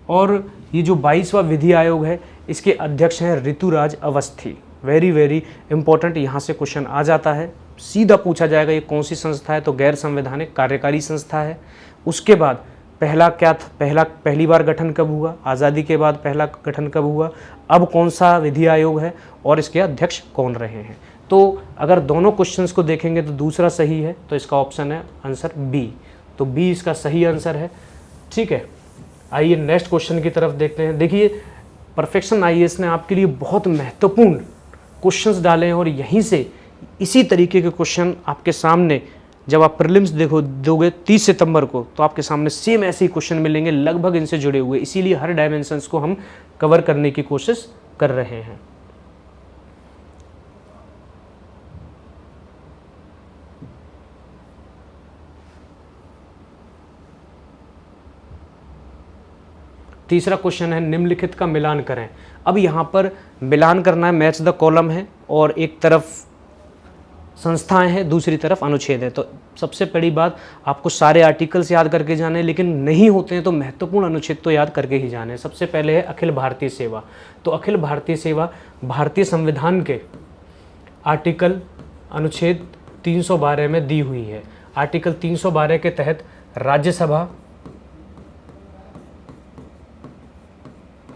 और ये जो 22वां विधि आयोग है, इसके अध्यक्ष हैं Rituraj Awasthi. Very very important, यहाँ से क्वेश्चन आ जाता है, सीधा पूछा जाएगा ये कौन सी संस्था है, तो गैर संवैधानिक कार्यकारी संस्था है। उसके बाद पहली बार गठन कब हुआ? आज़ादी के बाद पहला गठन कब हुआ? अब कौन सा विधि आयोग है और इसके अध्यक्ष कौन रहे हैं? तो अगर दोनों क्वेश्चंस को देखेंगे तो दूसरा सही है, तो इसका ऑप्शन है आंसर बी। तो बी इसका सही आंसर है। ठीक है, आइए नेक्स्ट क्वेश्चन की तरफ देखते हैं। देखिए, परफेक्शन IAS ने आपके लिए बहुत महत्वपूर्ण क्वेश्चंस डाले हैं और यहीं से इसी तरीके के क्वेश्चन आपके सामने जब आप प्रीलिम्स दोगे 30 सितंबर को, तो आपके सामने सेम ऐसे ही क्वेश्चन मिलेंगे, लगभग इनसे जुड़े हुए। इसीलिए हर डायमेंशंस को हम कवर करने की कोशिश कर रहे हैं। तीसरा क्वेश्चन है निम्नलिखित का मिलान करें। अब यहाँ पर मिलान करना है, मैच द कॉलम है, और एक तरफ संस्थाएं हैं, दूसरी तरफ अनुच्छेद है। तो सबसे बड़ी बात, आपको सारे आर्टिकल्स याद करके जाने, लेकिन नहीं होते हैं तो महत्वपूर्ण अनुच्छेद तो याद करके ही जाने। सबसे पहले है अखिल भारतीय सेवा। तो अखिल भारतीय सेवा भारतीय संविधान के आर्टिकल अनुच्छेद 312 में दी हुई है। आर्टिकल 312 के तहत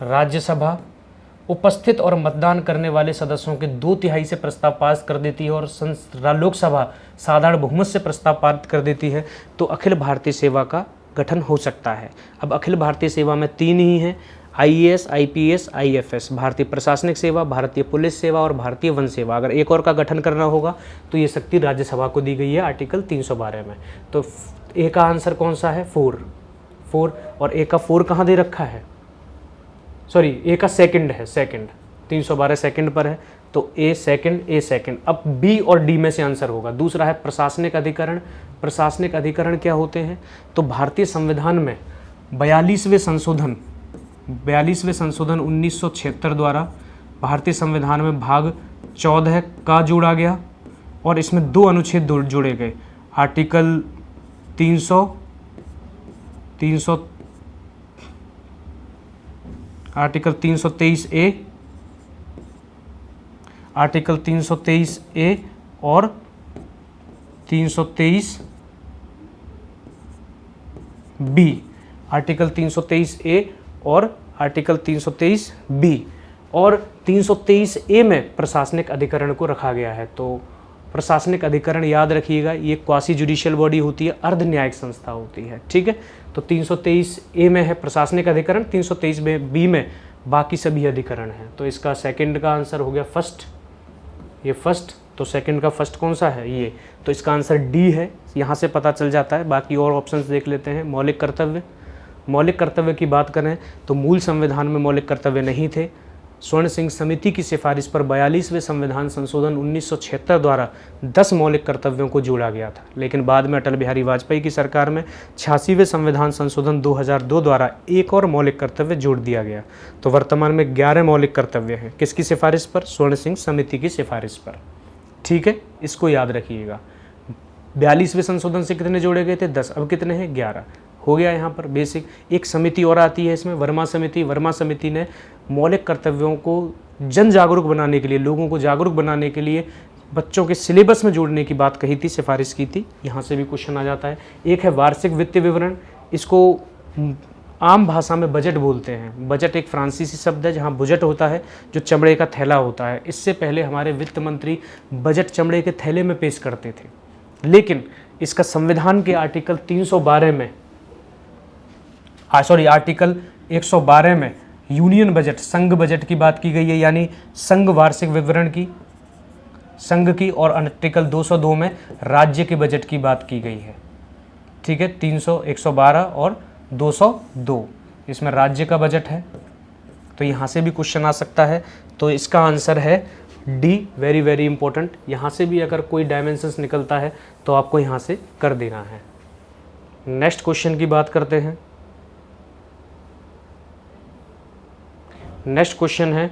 राज्यसभा उपस्थित और मतदान करने वाले सदस्यों के 2/3 से प्रस्ताव पास कर देती है और लोकसभा साधारण बहुमत से प्रस्ताव पारित कर देती है। तो अखिल भारतीय सेवा का गठन हो सकता है। अब अखिल भारतीय सेवा में 3 ही हैं, IAS, IPS, IFS, भारतीय प्रशासनिक सेवा, भारतीय पुलिस सेवा और भारतीय वन सेवा। अगर एक और का गठन करना होगा तो ये शक्ति राज्यसभा को दी गई है आर्टिकल 312 में। तो ए का आंसर कौन सा है? 4। और ए का 4 कहाँ दे रखा है? सॉरी, ए का सेकंड है, सेकंड 312 सेकंड पर है, तो ए सेकंड। अब बी और डी में से आंसर होगा। दूसरा है प्रशासनिक अधिकरण। प्रशासनिक अधिकरण क्या होते हैं? तो भारतीय संविधान में 42वें संशोधन 1976 द्वारा भारतीय संविधान में भाग 14 का जोड़ा गया और इसमें 2 अनुच्छेद जोड़े गए। आर्टिकल 323A, आर्टिकल 323A और 323B। आर्टिकल 323A और आर्टिकल 323B और 323A में प्रशासनिक अधिकरण को रखा गया है। तो प्रशासनिक अधिकरण याद रखिएगा, ये क्वासी जुडिशियल बॉडी होती है, अर्ध न्यायिक संस्था होती है। ठीक है, तो 323A में है प्रशासनिक अधिकरण, 323B में बाकी सभी अधिकरण हैं। तो इसका सेकंड का आंसर हो गया फर्स्ट, ये फर्स्ट। तो सेकंड का फर्स्ट कौन सा है? ये। तो इसका आंसर डी है, यहाँ से पता चल जाता है। बाकी और ऑप्शंस देख लेते हैं। मौलिक कर्तव्य, मौलिक कर्तव्य की बात करें तो मूल संविधान में मौलिक कर्तव्य नहीं थे। स्वर्ण सिंह समिति की सिफारिश पर 42वें संविधान संशोधन 1976 द्वारा 10 मौलिक कर्तव्यों को जोड़ा गया था, लेकिन बाद में अटल बिहारी वाजपेयी की सरकार में 86वें संविधान संशोधन 2002 द्वारा एक और मौलिक कर्तव्य जोड़ दिया गया। तो वर्तमान में 11 मौलिक कर्तव्य हैं। किसकी सिफारिश पर? स्वर्ण सिंह समिति की सिफारिश पर। ठीक है, इसको याद रखिएगा। 42वें संशोधन से कितने जोड़े गए थे? 10। अब कितने हैं? 11 हो गया यहाँ पर बेसिक। एक समिति और आती है इसमें, वर्मा समिति। वर्मा समिति ने मौलिक कर्तव्यों को जन जागरूक बनाने के लिए, लोगों को जागरूक बनाने के लिए बच्चों के सिलेबस में जोड़ने की बात कही थी, सिफारिश की थी। यहाँ से भी क्वेश्चन आ जाता है। एक है वार्षिक वित्तीय विवरण, इसको आम भाषा में बजट बोलते हैं। बजट एक फ्रांसीसी शब्द है जहाँ बुजट होता है, जो चमड़े का थैला होता है। इससे पहले हमारे वित्त मंत्री बजट चमड़े के थैले में पेश करते थे, लेकिन इसका संविधान के आर्टिकल 312 में आर्टिकल 112 में यूनियन बजट, संघ बजट की बात की गई है, यानी संघ वार्षिक विवरण की, संघ की, और आर्टिकल 202 में राज्य के बजट की बात की गई है। ठीक है, 112 और 202 इसमें राज्य का बजट है। तो यहाँ से भी क्वेश्चन आ सकता है। तो इसका आंसर है डी, वेरी वेरी इंपॉर्टेंट। यहाँ से भी अगर कोई डायमेंशंस निकलता है तो आपको यहाँ से कर देना है। नेक्स्ट क्वेश्चन की बात करते हैं। नेक्स्ट क्वेश्चन है,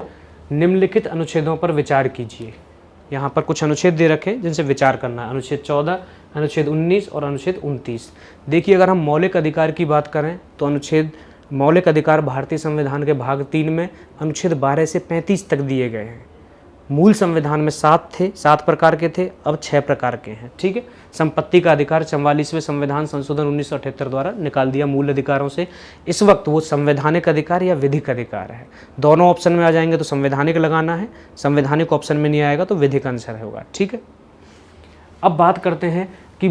निम्नलिखित अनुच्छेदों पर विचार कीजिए। यहाँ पर कुछ अनुच्छेद दे रखे हैं जिनसे विचार करना है। अनुच्छेद 14, अनुच्छेद 19 और अनुच्छेद 29। देखिए, अगर हम मौलिक अधिकार की बात करें तो अनुच्छेद मौलिक अधिकार भारतीय संविधान के भाग 3 में अनुच्छेद 12 से 35 तक दिए गए हैं। मूल संविधान में 7 प्रकार के थे, अब 6 प्रकार के हैं। ठीक है, संपत्ति का अधिकार 44वें संविधान संशोधन 1978 द्वारा निकाल दिया मूल अधिकारों से। इस वक्त वो संवैधानिक अधिकार या विधिक अधिकार है। दोनों ऑप्शन में आ जाएंगे तो संवैधानिक लगाना है, संवैधानिक ऑप्शन में नहीं आएगा तो विधिक आंसर होगा। ठीक है, अब बात करते हैं कि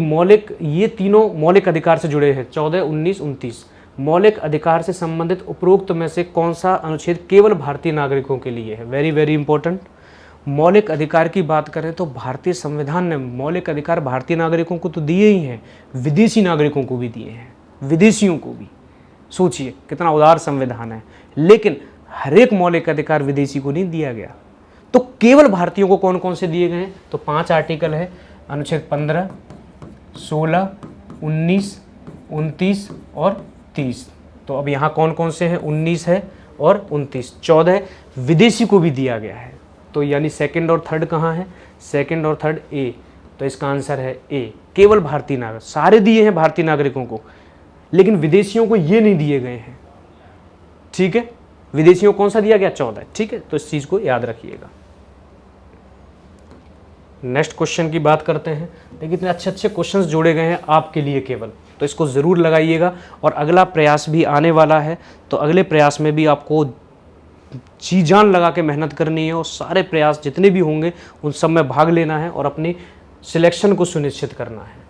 ये तीनों मौलिक अधिकार से जुड़े हैं। 14, 19, 29 मौलिक अधिकार से संबंधित उपरोक्त में से कौन सा अनुच्छेद केवल भारतीय नागरिकों के लिए है? Very very important. मौलिक अधिकार की बात करें तो भारतीय संविधान ने मौलिक अधिकार भारतीय नागरिकों को तो दिए ही हैं, विदेशी नागरिकों को भी दिए हैं, विदेशियों को भी। सोचिए कितना उदार संविधान है, लेकिन हर एक मौलिक अधिकार विदेशी को नहीं दिया गया। तो केवल भारतीयों को कौन कौन से दिए गए हैं? तो 5 आर्टिकल है, अनुच्छेद 15, 16, 19, 29 और 30। तो अब यहाँ कौन कौन से हैं? 19 है और 29। 14 विदेशी को भी दिया गया है। तो यानी सेकंड और थर्ड कहाँ है? सेकंड और थर्ड ए। तो इसका आंसर है ए, केवल भारतीय नागरिक। सारे दिए हैं भारतीय नागरिकों को, लेकिन विदेशियों को ये नहीं दिए गए हैं। ठीक है, विदेशियों को कौन सा दिया गया? 14। ठीक है, तो इस चीज को याद रखिएगा। नेक्स्ट क्वेश्चन की बात करते हैं। देखिए, इतने अच्छे अच्छे क्वेश्चंस जोड़े गए हैं आपके लिए केवल, तो इसको जरूर लगाइएगा। और अगला प्रयास भी आने वाला है, तो अगले प्रयास में भी आपको जी जान लगा के मेहनत करनी है, और सारे प्रयास जितने भी होंगे उन सब में भाग लेना है और अपनी सिलेक्शन को सुनिश्चित करना है।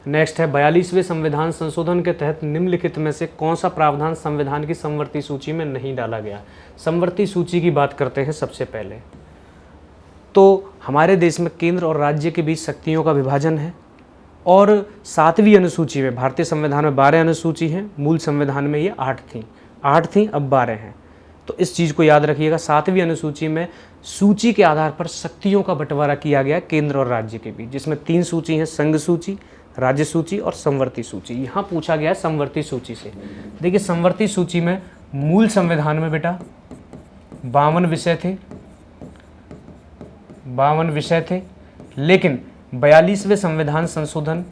नेक्स्ट है, 42वें संविधान संशोधन के तहत निम्नलिखित में से कौन सा प्रावधान संविधान की समवर्ती सूची में नहीं डाला गया? समवर्ती सूची की बात करते हैं सबसे पहले। तो हमारे देश में केंद्र और राज्य के बीच शक्तियों का विभाजन है, और 7वीं अनुसूची में, भारतीय संविधान में 12 अनुसूची हैं, मूल संविधान में ये 8 थी, अब 12 हैं। तो इस चीज़ को याद रखिएगा। 7वीं अनुसूची में सूची के आधार पर शक्तियों का बंटवारा किया गया केंद्र और राज्य के बीच, जिसमें 3 सूची हैं, संघ सूची, राज्य सूची और समवर्ती सूची। यहाँ पूछा गया है समवर्ती सूची से। देखिए, समवर्ती सूची में मूल संविधान में बेटा 52 विषय थे, लेकिन 42वें संविधान संशोधन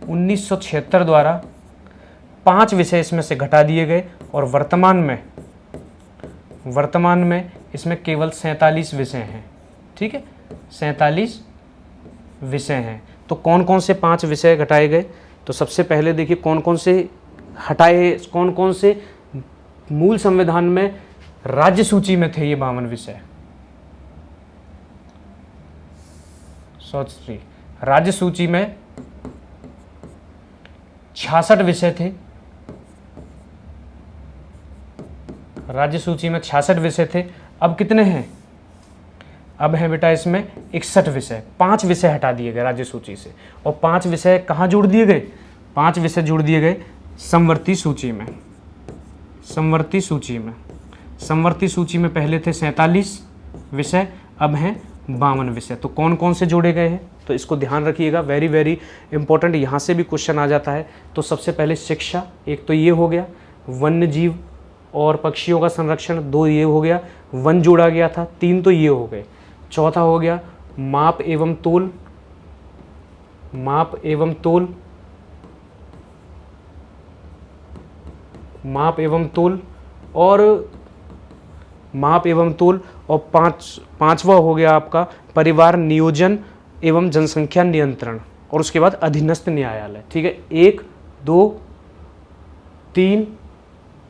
1976 द्वारा 5 विषय इसमें से घटा दिए गए, और वर्तमान में इसमें केवल 47 विषय हैं। ठीक है, 47 विषय हैं। तो कौन कौन से 5 विषय घटाए गए? तो सबसे पहले देखिए कौन कौन से हटाए, कौन कौन से मूल संविधान में राज्य सूची में थे ये 52 विषय। राज्य सूची में 66 विषय थे। राज्य सूची में 66 विषय थे। अब कितने हैं? अब हैं बेटा इसमें 61 विषय। 5 विषय हटा दिए गए राज्य सूची से, और 5 विषय कहाँ जोड़ दिए गए? 5 विषय जोड़ दिए गए समवर्ती सूची में। समवर्ती सूची में। समवर्ती सूची में पहले थे 47 विषय, अब हैं 52 विषय। तो कौन कौन से जोड़े गए हैं, तो इसको ध्यान रखिएगा, वेरी वेरी इंपॉर्टेंट, यहाँ से भी क्वेश्चन आ जाता है। तो सबसे पहले शिक्षा, एक तो ये हो गया, वन्य जीव और पक्षियों का संरक्षण, 2 ये हो गया, वन जोड़ा गया था, 3 तो ये हो गए। चौथा हो गया माप एवं तोल, माप एवं तोल, माप एवं तोल और माप एवं तोल, और पांचवा हो गया आपका परिवार नियोजन एवं जनसंख्या नियंत्रण, और उसके बाद अधीनस्थ न्यायालय। ठीक है, 1 2 3,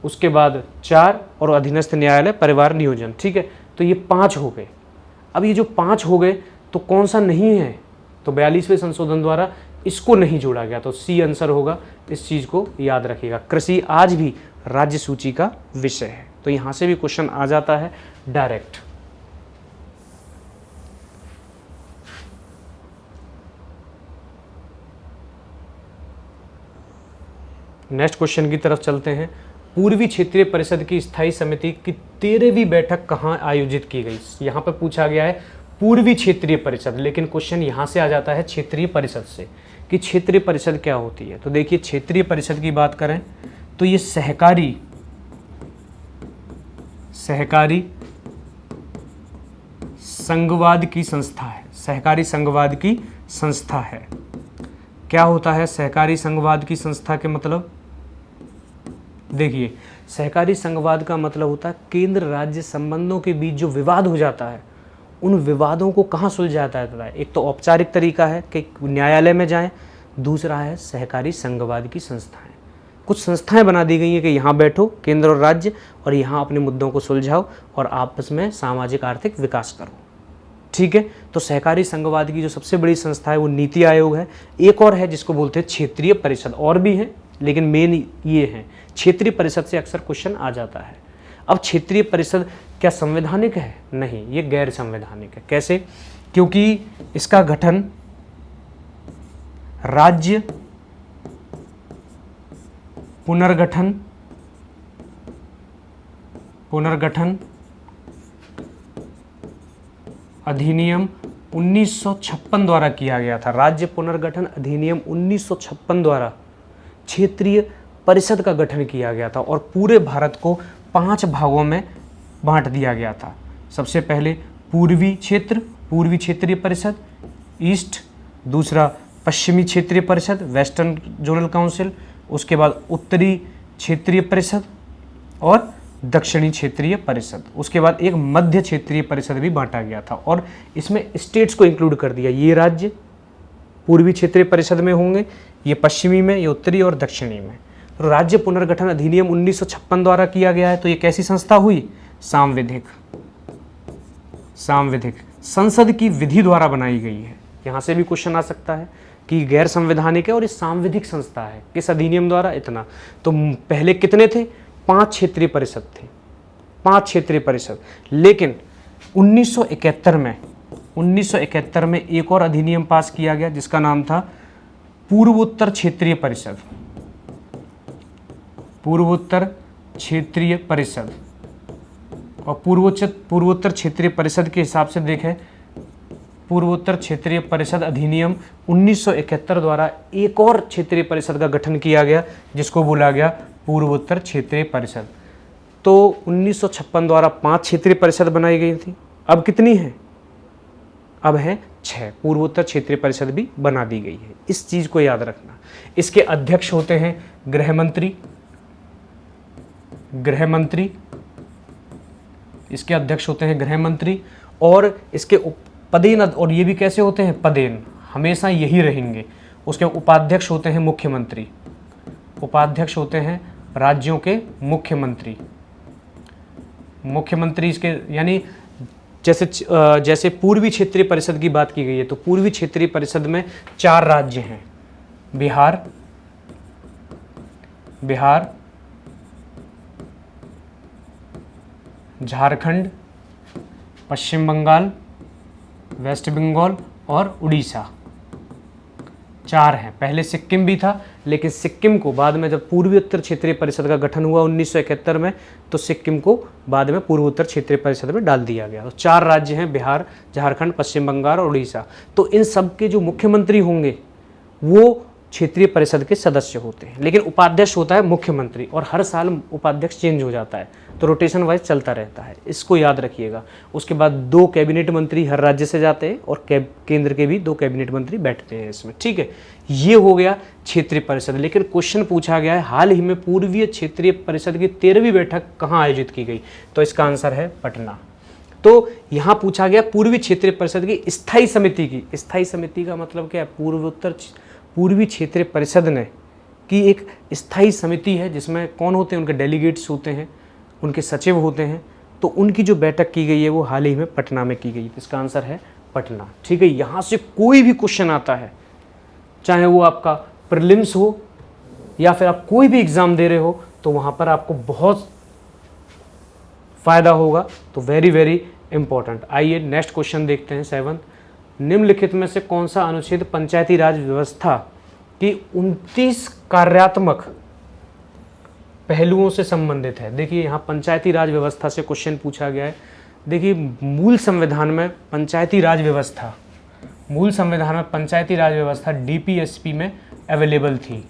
उसके बाद 4 और अधीनस्थ न्यायालय परिवार नियोजन। ठीक है, तो ये 5 हो गए। अब ये जो 5 हो गए तो कौन सा नहीं है, तो 42वें संशोधन द्वारा इसको नहीं जोड़ा गया, तो सी आंसर होगा। इस चीज को याद रखिएगा। कृषि आज भी राज्य सूची का विषय है, तो यहां से भी क्वेश्चन आ जाता है डायरेक्ट। नेक्स्ट क्वेश्चन की तरफ चलते हैं। पूर्वी क्षेत्रीय परिषद की स्थायी समिति की 13वीं बैठक कहाँ आयोजित की गई। यहाँ पर पूछा गया है पूर्वी क्षेत्रीय परिषद, लेकिन क्वेश्चन यहाँ से आ जाता है क्षेत्रीय परिषद से कि क्षेत्रीय परिषद क्या होती है। तो देखिए, क्षेत्रीय परिषद की बात करें तो ये सहकारी संघवाद की संस्था है। सहकारी संघवाद की संस्था है। क्या होता है सहकारी संघवाद की संस्था के मतलब, देखिए सहकारी संघवाद का मतलब होता है केंद्र राज्य संबंधों के बीच जो विवाद हो जाता है उन विवादों को कहाँ सुलझाता है। एक तो औपचारिक तरीका है कि न्यायालय में जाएं, दूसरा है सहकारी संघवाद की संस्थाएं। कुछ संस्थाएं बना दी गई हैं कि यहाँ बैठो केंद्र और राज्य और यहाँ अपने मुद्दों को सुलझाओ और आपस में सामाजिक आर्थिक विकास करो। ठीक है, तो सहकारी संघवाद की जो सबसे बड़ी संस्था है वो नीति आयोग है। एक और है जिसको बोलते हैं क्षेत्रीय परिषद, और भी हैं लेकिन मेन ये है। क्षेत्रीय परिषद से अक्सर क्वेश्चन आ जाता है। अब क्षेत्रीय परिषद क्या संवैधानिक है? नहीं, ये गैर संवैधानिक है। कैसे? क्योंकि इसका गठन राज्य पुनर्गठन अधिनियम 1956 द्वारा किया गया था। राज्य पुनर्गठन अधिनियम 1956 द्वारा क्षेत्रीय परिषद का गठन किया गया था और पूरे भारत को 5 भागों में बांट दिया गया था। सबसे पहले पूर्वी क्षेत्रीय परिषद ईस्ट, दूसरा पश्चिमी क्षेत्रीय परिषद वेस्टर्न जोनल काउंसिल, उसके बाद उत्तरी क्षेत्रीय परिषद और दक्षिणी क्षेत्रीय परिषद, उसके बाद एक मध्य क्षेत्रीय परिषद भी बांटा गया था और इसमें स्टेट्स को इंक्लूड कर दिया। ये राज्य पूर्वी क्षेत्रीय परिषद में होंगे, ये पश्चिमी में, ये उत्तरी और दक्षिणी में। तो राज्य पुनर्गठन अधिनियम 1956 द्वारा किया गया है। तो ये कैसी संस्था हुई? सांविधिक संसद की विधि द्वारा बनाई गई है। यहाँ से भी क्वेश्चन आ सकता है कि गैर संवैधानिक है और ये सांविधिक संस्था है। किस अधिनियम द्वारा? इतना। तो पहले कितने थे? 5 क्षेत्रीय परिषद थे, 5 क्षेत्रीय परिषद। लेकिन 1971 में एक और अधिनियम पास किया गया जिसका नाम था पूर्वोत्तर क्षेत्रीय परिषद। पूर्वोत्तर क्षेत्रीय परिषद और पूर्वोत्तर क्षेत्रीय परिषद के हिसाब से देखें, पूर्वोत्तर क्षेत्रीय परिषद अधिनियम 1971 द्वारा एक और क्षेत्रीय परिषद का गठन किया गया जिसको बोला गया पूर्वोत्तर क्षेत्रीय परिषद। तो 1956 द्वारा 5 क्षेत्रीय परिषद बनाई गई थी। अब कितनी है? अब है 6। पूर्वोत्तर क्षेत्रीय परिषद भी बना दी गई है। इस चीज को याद रखना। इसके अध्यक्ष होते हैं गृह मंत्री, इसके अध्यक्ष होते हैं गृह मंत्री और इसके पदेन, और ये भी कैसे होते हैं? पदेन, हमेशा यही रहेंगे। उसके उपाध्यक्ष होते हैं मुख्यमंत्री, उपाध्यक्ष होते हैं राज्यों के मुख्यमंत्री इसके, यानी जैसे पूर्वी क्षेत्रीय परिषद की बात की गई है तो पूर्वी क्षेत्रीय परिषद में 4 राज्य हैं, बिहार, झारखंड, पश्चिम बंगाल, वेस्ट बंगाल और उड़ीसा। 4 हैं। पहले सिक्किम भी था, लेकिन सिक्किम को बाद में जब पूर्वी उत्तर क्षेत्रीय परिषद का गठन हुआ 1971 में, तो सिक्किम को बाद में पूर्व उत्तर क्षेत्रीय परिषद में डाल दिया गया। तो 4 राज्य हैं, बिहार, झारखंड, पश्चिम बंगाल और उड़ीसा। तो इन सब के जो मुख्यमंत्री होंगे वो क्षेत्रीय परिषद के सदस्य होते हैं, लेकिन उपाध्यक्ष होता है मुख्यमंत्री, और हर साल उपाध्यक्ष चेंज हो जाता है, तो रोटेशन वाइज चलता रहता है, इसको याद रखिएगा। उसके बाद 2 कैबिनेट मंत्री हर राज्य से जाते हैं, और केंद्र के भी 2 कैबिनेट मंत्री बैठते हैं इसमें, ठीक है। ये हो गया क्षेत्रीय परिषद। लेकिन क्वेश्चन पूछा गया है हाल ही में पूर्वीय क्षेत्रीय परिषद की 13वीं बैठक कहाँ आयोजित की गई, तो इसका आंसर है पटना। तो यहाँ पूछा गया पूर्वी क्षेत्रीय परिषद की स्थायी समिति की, स्थायी समिति का मतलब क्या है, पूर्वी क्षेत्रीय परिषद ने की एक स्थायी समिति है, जिसमें कौन होते हैं, उनके डेलीगेट्स होते हैं, उनके सचिव होते हैं। तो उनकी जो बैठक की गई है वो हाल ही में पटना में की गई, तो इसका आंसर है पटना, ठीक है। यहाँ से कोई भी क्वेश्चन आता है, चाहे वो आपका प्रीलिम्स हो या फिर आप कोई भी एग्जाम दे रहे हो, तो वहाँ पर आपको बहुत फायदा होगा, तो वेरी वेरी इंपॉर्टेंट। आइए नेक्स्ट क्वेश्चन देखते हैं 7। निम्नलिखित में से कौन सा अनुच्छेद पंचायती राज व्यवस्था की 29 कार्यात्मक पहलुओं से संबंधित है। देखिए यहाँ पंचायती राज व्यवस्था से क्वेश्चन पूछा गया है। देखिए मूल संविधान में पंचायती राज व्यवस्था, डीपीएसपी में अवेलेबल थी।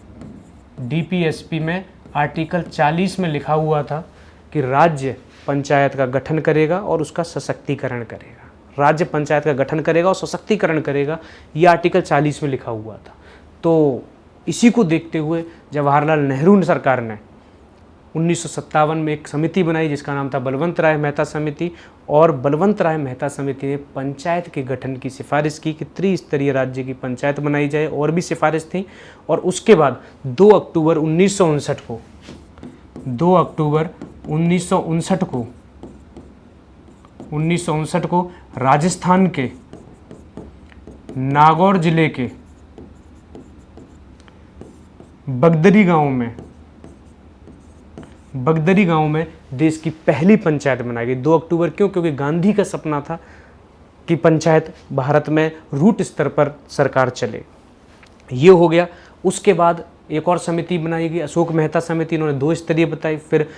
डीपीएसपी में आर्टिकल 40 में लिखा हुआ था कि राज्य पंचायत का गठन करेगा और उसका सशक्तिकरण करेगा। राज्य पंचायत का गठन करेगा और सशक्तिकरण करेगा, ये आर्टिकल 40 में लिखा हुआ था। तो इसी को देखते हुए जवाहरलाल नेहरू सरकार ने 1957 में एक समिति बनाई जिसका नाम था बलवंत राय मेहता समिति, और बलवंत राय मेहता समिति ने पंचायत के गठन की सिफारिश की कि त्रिस्तरीय राज्य की पंचायत बनाई जाए, और भी सिफारिश थी। और उसके बाद 2 अक्टूबर 1959 को राजस्थान के नागौर जिले के बगदरी गांव में देश की पहली पंचायत बनाई गई। 2 अक्टूबर क्यों? क्योंकि गांधी का सपना था कि पंचायत भारत में रूट स्तर पर सरकार चले। ये हो गया। उसके बाद एक और समिति बनाई गई, अशोक मेहता समिति, इन्होंने 2 स्तरीय बताई। फिर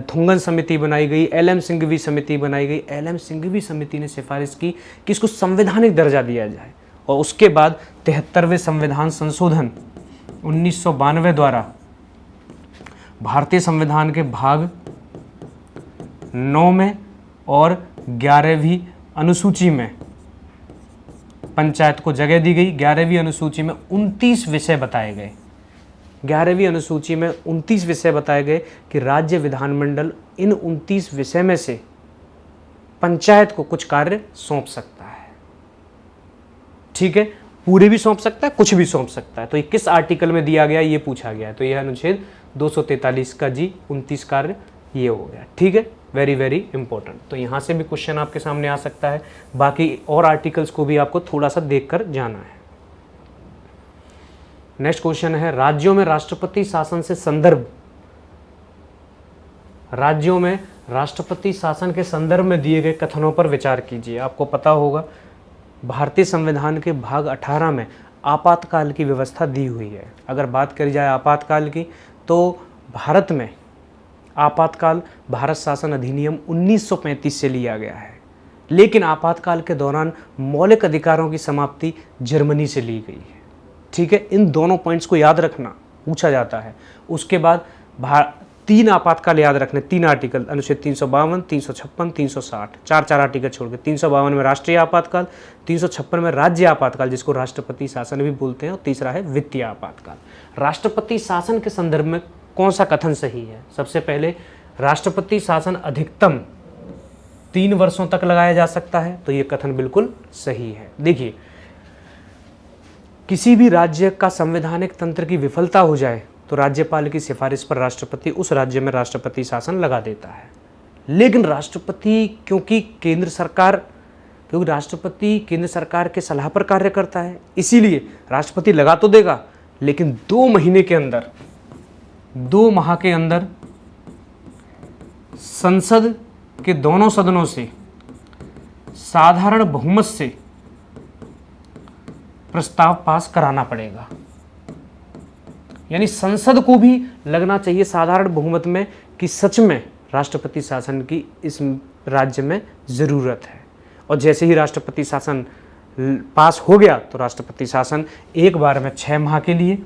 धुंगन समिति बनाई गई, एलएम सिंघवी समिति बनाई गई। एलएम सिंघवी समिति ने सिफारिश की कि इसको संवैधानिक दर्जा दिया जाए। और उसके बाद 73वें संविधान संशोधन 1992 द्वारा भारतीय संविधान के भाग 9 में और 11वीं अनुसूची में पंचायत को जगह दी गई। 11वीं अनुसूची में 29 विषय बताए गए। 11वीं अनुसूची में 29 विषय बताए गए कि राज्य विधानमंडल इन 29 विषय में से पंचायत को कुछ कार्य सौंप सकता है। ठीक है, पूरे भी सौंप सकता है, कुछ भी सौंप सकता है। तो ये किस आर्टिकल में दिया गया, ये पूछा गया है। तो यह अनुच्छेद 243 का जी 29 कार्य ये हो गया। ठीक है, वेरी वेरी इंपॉर्टेंट। तो यहाँ से भी क्वेश्चन आपके सामने आ सकता है। बाकी और आर्टिकल्स को भी आपको थोड़ा सा देखकर जाना है। नेक्स्ट क्वेश्चन है, राज्यों में राष्ट्रपति शासन से संदर्भ। राज्यों में राष्ट्रपति शासन के संदर्भ में दिए गए कथनों पर विचार कीजिए। आपको पता होगा भारतीय संविधान के भाग 18 में आपातकाल की व्यवस्था दी हुई है। अगर बात करी जाए आपातकाल की, तो भारत में आपातकाल भारत शासन अधिनियम 1935 से लिया गया है, लेकिन आपातकाल के दौरान मौलिक अधिकारों की समाप्ति जर्मनी से ली गई है। ठीक है, इन दोनों पॉइंट्स को याद रखना, पूछा जाता है। उसके बाद 3 आपातकाल याद रखने, 3 आर्टिकल, अनुच्छेद 352, 356, 360, 4 आर्टिकल छोड़ के। 352 में राष्ट्रीय आपातकाल, 356 में राज्य आपातकाल जिसको राष्ट्रपति शासन भी बोलते हैं, और तीसरा है वित्तीय आपातकाल। राष्ट्रपति शासन के संदर्भ में कौन सा कथन सही है? सबसे पहले, राष्ट्रपति शासन अधिकतम 3 वर्षों तक लगाया जा सकता है, तो ये कथन बिल्कुल सही है। देखिए, किसी भी राज्य का संवैधानिक तंत्र की विफलता हो जाए तो राज्यपाल की सिफारिश पर राष्ट्रपति उस राज्य में राष्ट्रपति शासन लगा देता है। लेकिन राष्ट्रपति क्योंकि राष्ट्रपति केंद्र सरकार के सलाह पर कार्य करता है, इसीलिए राष्ट्रपति लगा तो देगा, लेकिन 2 माह के अंदर संसद के दोनों सदनों से साधारण बहुमत से प्रस्ताव पास कराना पड़ेगा। यानी संसद को भी लगना चाहिए साधारण बहुमत में कि सच में राष्ट्रपति शासन की इस राज्य में ज़रूरत है। और जैसे ही राष्ट्रपति शासन पास हो गया तो राष्ट्रपति शासन एक बार में 6 माह के लिए,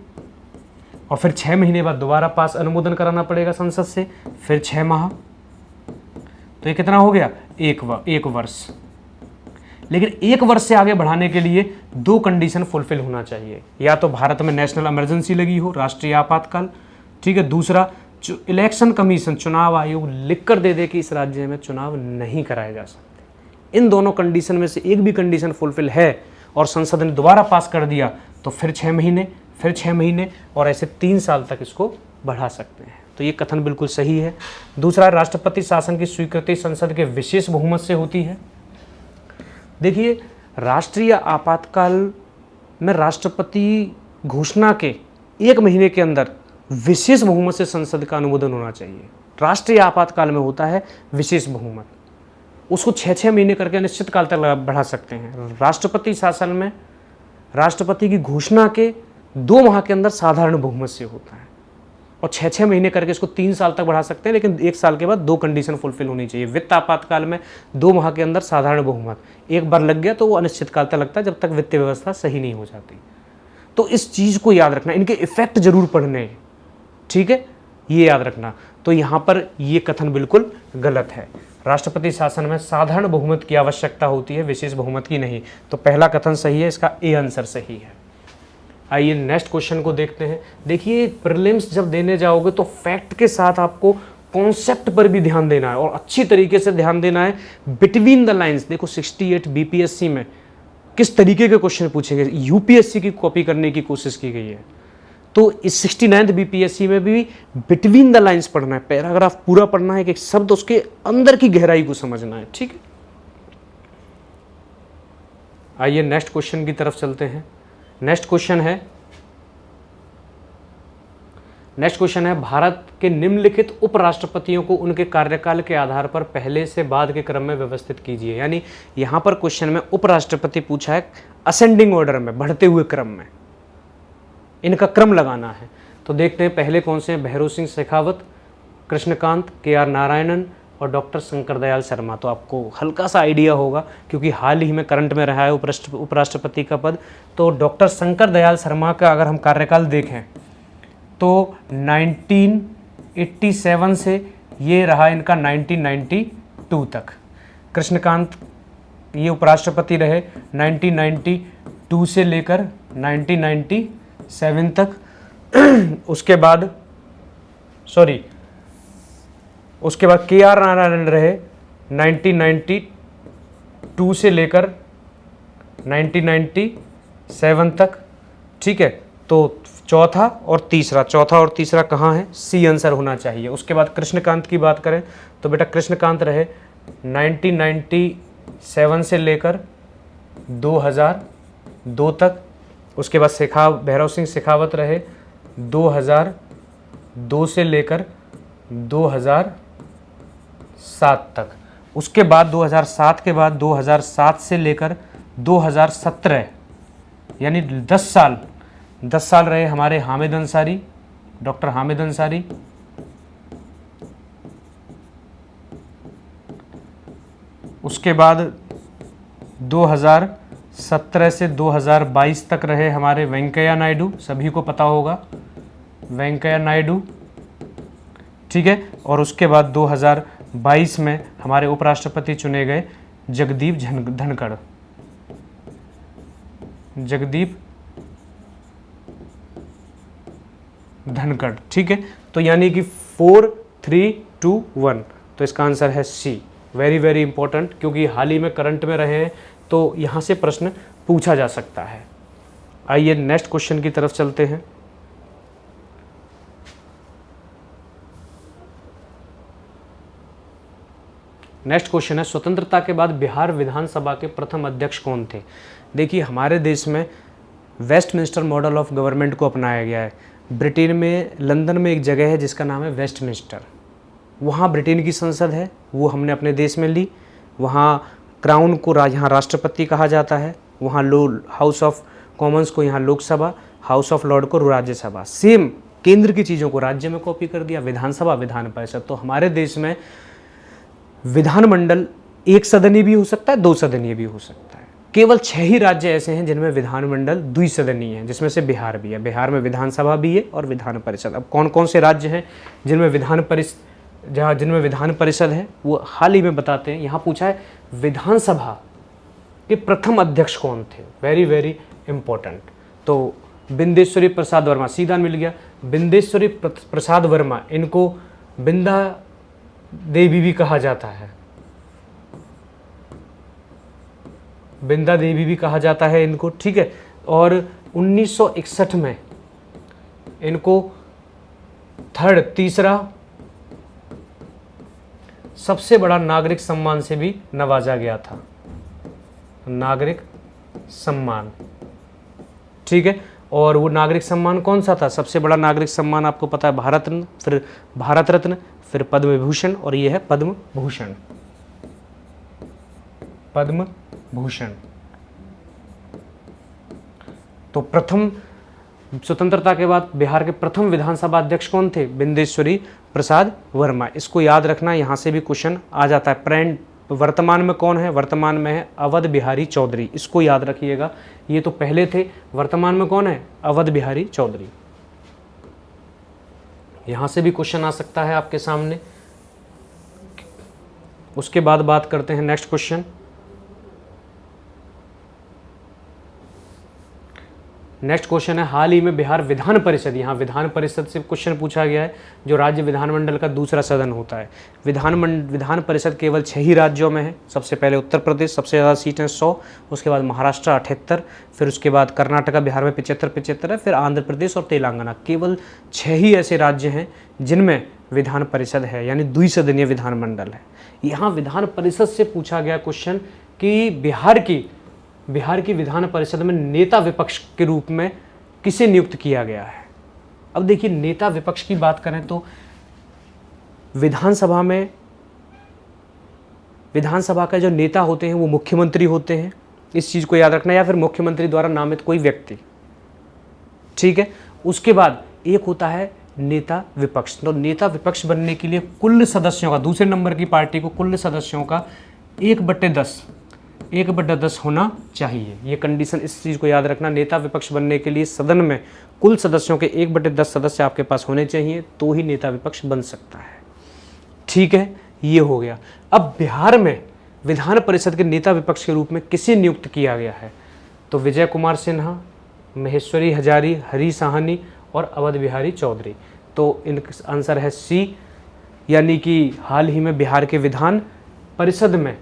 और फिर 6 महीने बाद दोबारा पास अनुमोदन कराना पड़ेगा संसद से, फिर 6 माह, तो ये कितना हो गया, एक वर्ष। लेकिन 1 वर्ष से आगे बढ़ाने के लिए 2 कंडीशन फुलफिल होना चाहिए। या तो भारत में नेशनल इमरजेंसी लगी हो, राष्ट्रीय आपातकाल, ठीक है। दूसरा, इलेक्शन कमीशन, चुनाव आयोग लिख कर दे कि इस राज्य में चुनाव नहीं कराए जा सकते। इन दोनों कंडीशन में से एक भी कंडीशन फुलफिल है और संसद ने दोबारा पास कर दिया तो फिर 6 महीने, फिर 6 महीने, और ऐसे 3 साल तक इसको बढ़ा सकते हैं। तो ये कथन बिल्कुल सही है। दूसरा, राष्ट्रपति शासन की स्वीकृति संसद के विशेष बहुमत से होती है। देखिए, राष्ट्रीय आपातकाल में राष्ट्रपति घोषणा के 1 महीने के अंदर विशेष बहुमत से संसद का अनुमोदन होना चाहिए। राष्ट्रीय आपातकाल में होता है विशेष बहुमत, उसको 6-6 महीने करके अनिश्चित काल तक बढ़ा सकते हैं। राष्ट्रपति शासन में राष्ट्रपति की घोषणा के 2 माह के अंदर साधारण बहुमत से होता है, और 6-6 महीने करके इसको 3 साल तक बढ़ा सकते हैं। लेकिन 1 साल के बाद 2 कंडीशन फुलफिल होनी चाहिए। वित्त आपातकाल में 2 माह के अंदर साधारण बहुमत, एक बार लग गया तो वो अनिश्चित काल तक लगता है जब तक वित्तीय व्यवस्था सही नहीं हो जाती। तो इस चीज़ को याद रखना, इनके इफेक्ट जरूर पढ़ने हैं, ठीक है, ये याद रखना। तो यहाँ पर ये कथन बिल्कुल गलत है। राष्ट्रपति शासन में साधारण बहुमत की आवश्यकता होती है, विशेष बहुमत की नहीं। तो पहला कथन सही है, इसका ए आंसर सही है। आइए नेक्स्ट क्वेश्चन को देखते हैं। देखिए, प्रीलिम्स जब देने जाओगे तो फैक्ट के साथ आपको कॉन्सेप्ट पर भी ध्यान देना है, और अच्छी तरीके से ध्यान देना है। बिटवीन द लाइंस, देखो 68 बीपीएससी में किस तरीके के क्वेश्चन पूछे गए, यूपीएससी की कॉपी करने की कोशिश की गई है। तो इस 69th बीपीएससी में भी बिटवीन द लाइंस पढ़ना है, पैराग्राफ पूरा पढ़ना है, कि शब्द उसके अंदर की गहराई को समझना है, ठीक है। आइए नेक्स्ट क्वेश्चन की तरफ चलते हैं। नेक्स्ट क्वेश्चन है भारत के निम्नलिखित उपराष्ट्रपतियों को उनके कार्यकाल के आधार पर पहले से बाद के क्रम में व्यवस्थित कीजिए। यानी यहां पर क्वेश्चन में उपराष्ट्रपति पूछा है असेंडिंग ऑर्डर में, बढ़ते हुए क्रम में, इनका क्रम लगाना है। तो देखते हैं पहले कौन से हैं। भैरों सिंह शेखावत, कृष्णकांत, के.आर. नारायणन और डॉक्टर शंकर दयाल शर्मा। तो आपको हल्का सा आइडिया होगा क्योंकि हाल ही में करंट में रहा है उपराष्ट्रपति का पद। तो डॉक्टर शंकर दयाल शर्मा का अगर हम कार्यकाल देखें तो 1987 से ये रहा इनका 1992 तक। कृष्णकांत ये उपराष्ट्रपति रहे 1992 से लेकर 1997 तक। उसके बाद के.आर. नारायणन रहे 1992 से लेकर 1997 तक, ठीक है। तो चौथा और तीसरा कहाँ है, सी आंसर होना चाहिए। उसके बाद कृष्णकांत की बात करें तो बेटा कृष्णकांत रहे 1997 से लेकर 2002 तक। उसके बाद भैरव सिंह शेखावत रहे 2002 से लेकर 2007 तक। उसके बाद 2007 के बाद 2007 से लेकर 2017 यानी 10 साल रहे हमारे हामिद अंसारी, डॉक्टर हामिद अंसारी। उसके बाद 2017 से 2022 तक रहे हमारे वेंकैया नायडू, सभी को पता होगा वेंकैया नायडू, ठीक है। और उसके बाद 2022 में हमारे उपराष्ट्रपति चुने गए जगदीप धनखड़, ठीक है। तो यानी कि 4, 3, 2, 1, तो इसका आंसर है सी। वेरी वेरी इंपॉर्टेंट, क्योंकि हाल ही में करंट में रहे हैं तो यहाँ से प्रश्न पूछा जा सकता है। आइए नेक्स्ट क्वेश्चन की तरफ चलते हैं। नेक्स्ट क्वेश्चन है स्वतंत्रता के बाद बिहार विधानसभा के प्रथम अध्यक्ष कौन थे। देखिए, हमारे देश में वेस्टमिंस्टर मॉडल ऑफ गवर्नमेंट को अपनाया गया है। ब्रिटेन में लंदन में एक जगह है जिसका नाम है वेस्टमिंस्टर, वहाँ ब्रिटेन की संसद है, वो हमने अपने देश में ली। वहाँ क्राउन को यहाँ राष्ट्रपति कहा जाता है, वहाँ हाउस ऑफ कॉमन्स को यहाँ लोकसभा, हाउस ऑफ लॉर्ड को राज्यसभा, सेम केंद्र की चीज़ों को राज्य में कॉपी कर दिया, विधानसभा, विधान परिषद। तो हमारे देश में विधानमंडल एक सदनीय भी हो सकता है, दो सदनीय भी हो सकता है। केवल 6 ही राज्य ऐसे हैं जिनमें विधानमंडल द्विसदनीय है, जिसमें से बिहार भी है। बिहार में विधानसभा भी है और विधान परिषद। अब कौन कौन से राज्य हैं जिनमें विधान परिषद है, वो हाल ही में बताते हैं। यहाँ पूछा है विधानसभा के प्रथम अध्यक्ष कौन थे, वेरी वेरी इंपॉर्टेंट। तो बिंदेश्वरी प्रसाद वर्मा, सीधा मिल गया, बिंदेश्वरी प्रसाद वर्मा, इनको बिंदा देवी भी कहा जाता है, बिंदा देवी भी कहा जाता है इनको, ठीक है। और 1961 में इनको तीसरा सबसे बड़ा नागरिक सम्मान से भी नवाजा गया था, नागरिक सम्मान, ठीक है। और वो नागरिक सम्मान कौन सा था? सबसे बड़ा नागरिक सम्मान आपको पता है भारत रत्न, फिर भारत रत्न, फिर पद्म विभूषण, और ये है पद्म भूषण, पद्म भूषण। तो प्रथम स्वतंत्रता के बाद बिहार के प्रथम विधानसभा अध्यक्ष कौन थे? बिंदेश्वरी प्रसाद वर्मा। इसको याद रखना, यहाँ से भी क्वेश्चन आ जाता है। वर्तमान में कौन है? वर्तमान में है अवध बिहारी चौधरी, इसको याद रखिएगा। ये तो पहले थे, वर्तमान में कौन है? अवध बिहारी चौधरी। यहाँ से भी क्वेश्चन आ सकता है आपके सामने। उसके बाद बात करते हैं नेक्स्ट क्वेश्चन। नेक्स्ट क्वेश्चन है हाल ही में बिहार विधान परिषद, यहाँ विधान परिषद से क्वेश्चन पूछा गया है, जो राज्य विधानमंडल का दूसरा सदन होता है। विधान परिषद केवल 6 ही राज्यों में है। सबसे पहले उत्तर प्रदेश, सबसे ज़्यादा सीटें 100, उसके बाद महाराष्ट्र 78, फिर उसके बाद कर्नाटका, बिहार में 75 है, फिर आंध्र प्रदेश और तेलंगाना। केवल 6 ही ऐसे राज्य हैं जिनमें विधान परिषद है, यानी द्विसदनीय विधानमंडल है। यहाँ विधान परिषद से पूछा गया क्वेश्चन कि बिहार की विधान परिषद में नेता विपक्ष के रूप में किसे नियुक्त किया गया है। अब देखिए, नेता विपक्ष की बात करें तो विधानसभा का जो नेता होते हैं वो मुख्यमंत्री होते हैं, इस चीज़ को याद रखना, या फिर मुख्यमंत्री द्वारा नामित कोई व्यक्ति, ठीक है। उसके बाद एक होता है नेता विपक्ष। तो नेता विपक्ष बनने के लिए कुल सदस्यों का, दूसरे नंबर की पार्टी को कुल सदस्यों का 1/10 होना चाहिए। ये कंडीशन, इस चीज़ को याद रखना। नेता विपक्ष बनने के लिए सदन में कुल सदस्यों के 1/10 सदस्य आपके पास होने चाहिए, तो ही नेता विपक्ष बन सकता है, ठीक है। ये हो गया। अब बिहार में विधान परिषद के नेता विपक्ष के रूप में किसे नियुक्त किया गया है? तो विजय कुमार सिन्हा, महेश्वरी हजारी, हरी साहनी और अवध बिहारी चौधरी। तो इनका आंसर है सी, यानी कि हाल ही में बिहार के विधान परिषद में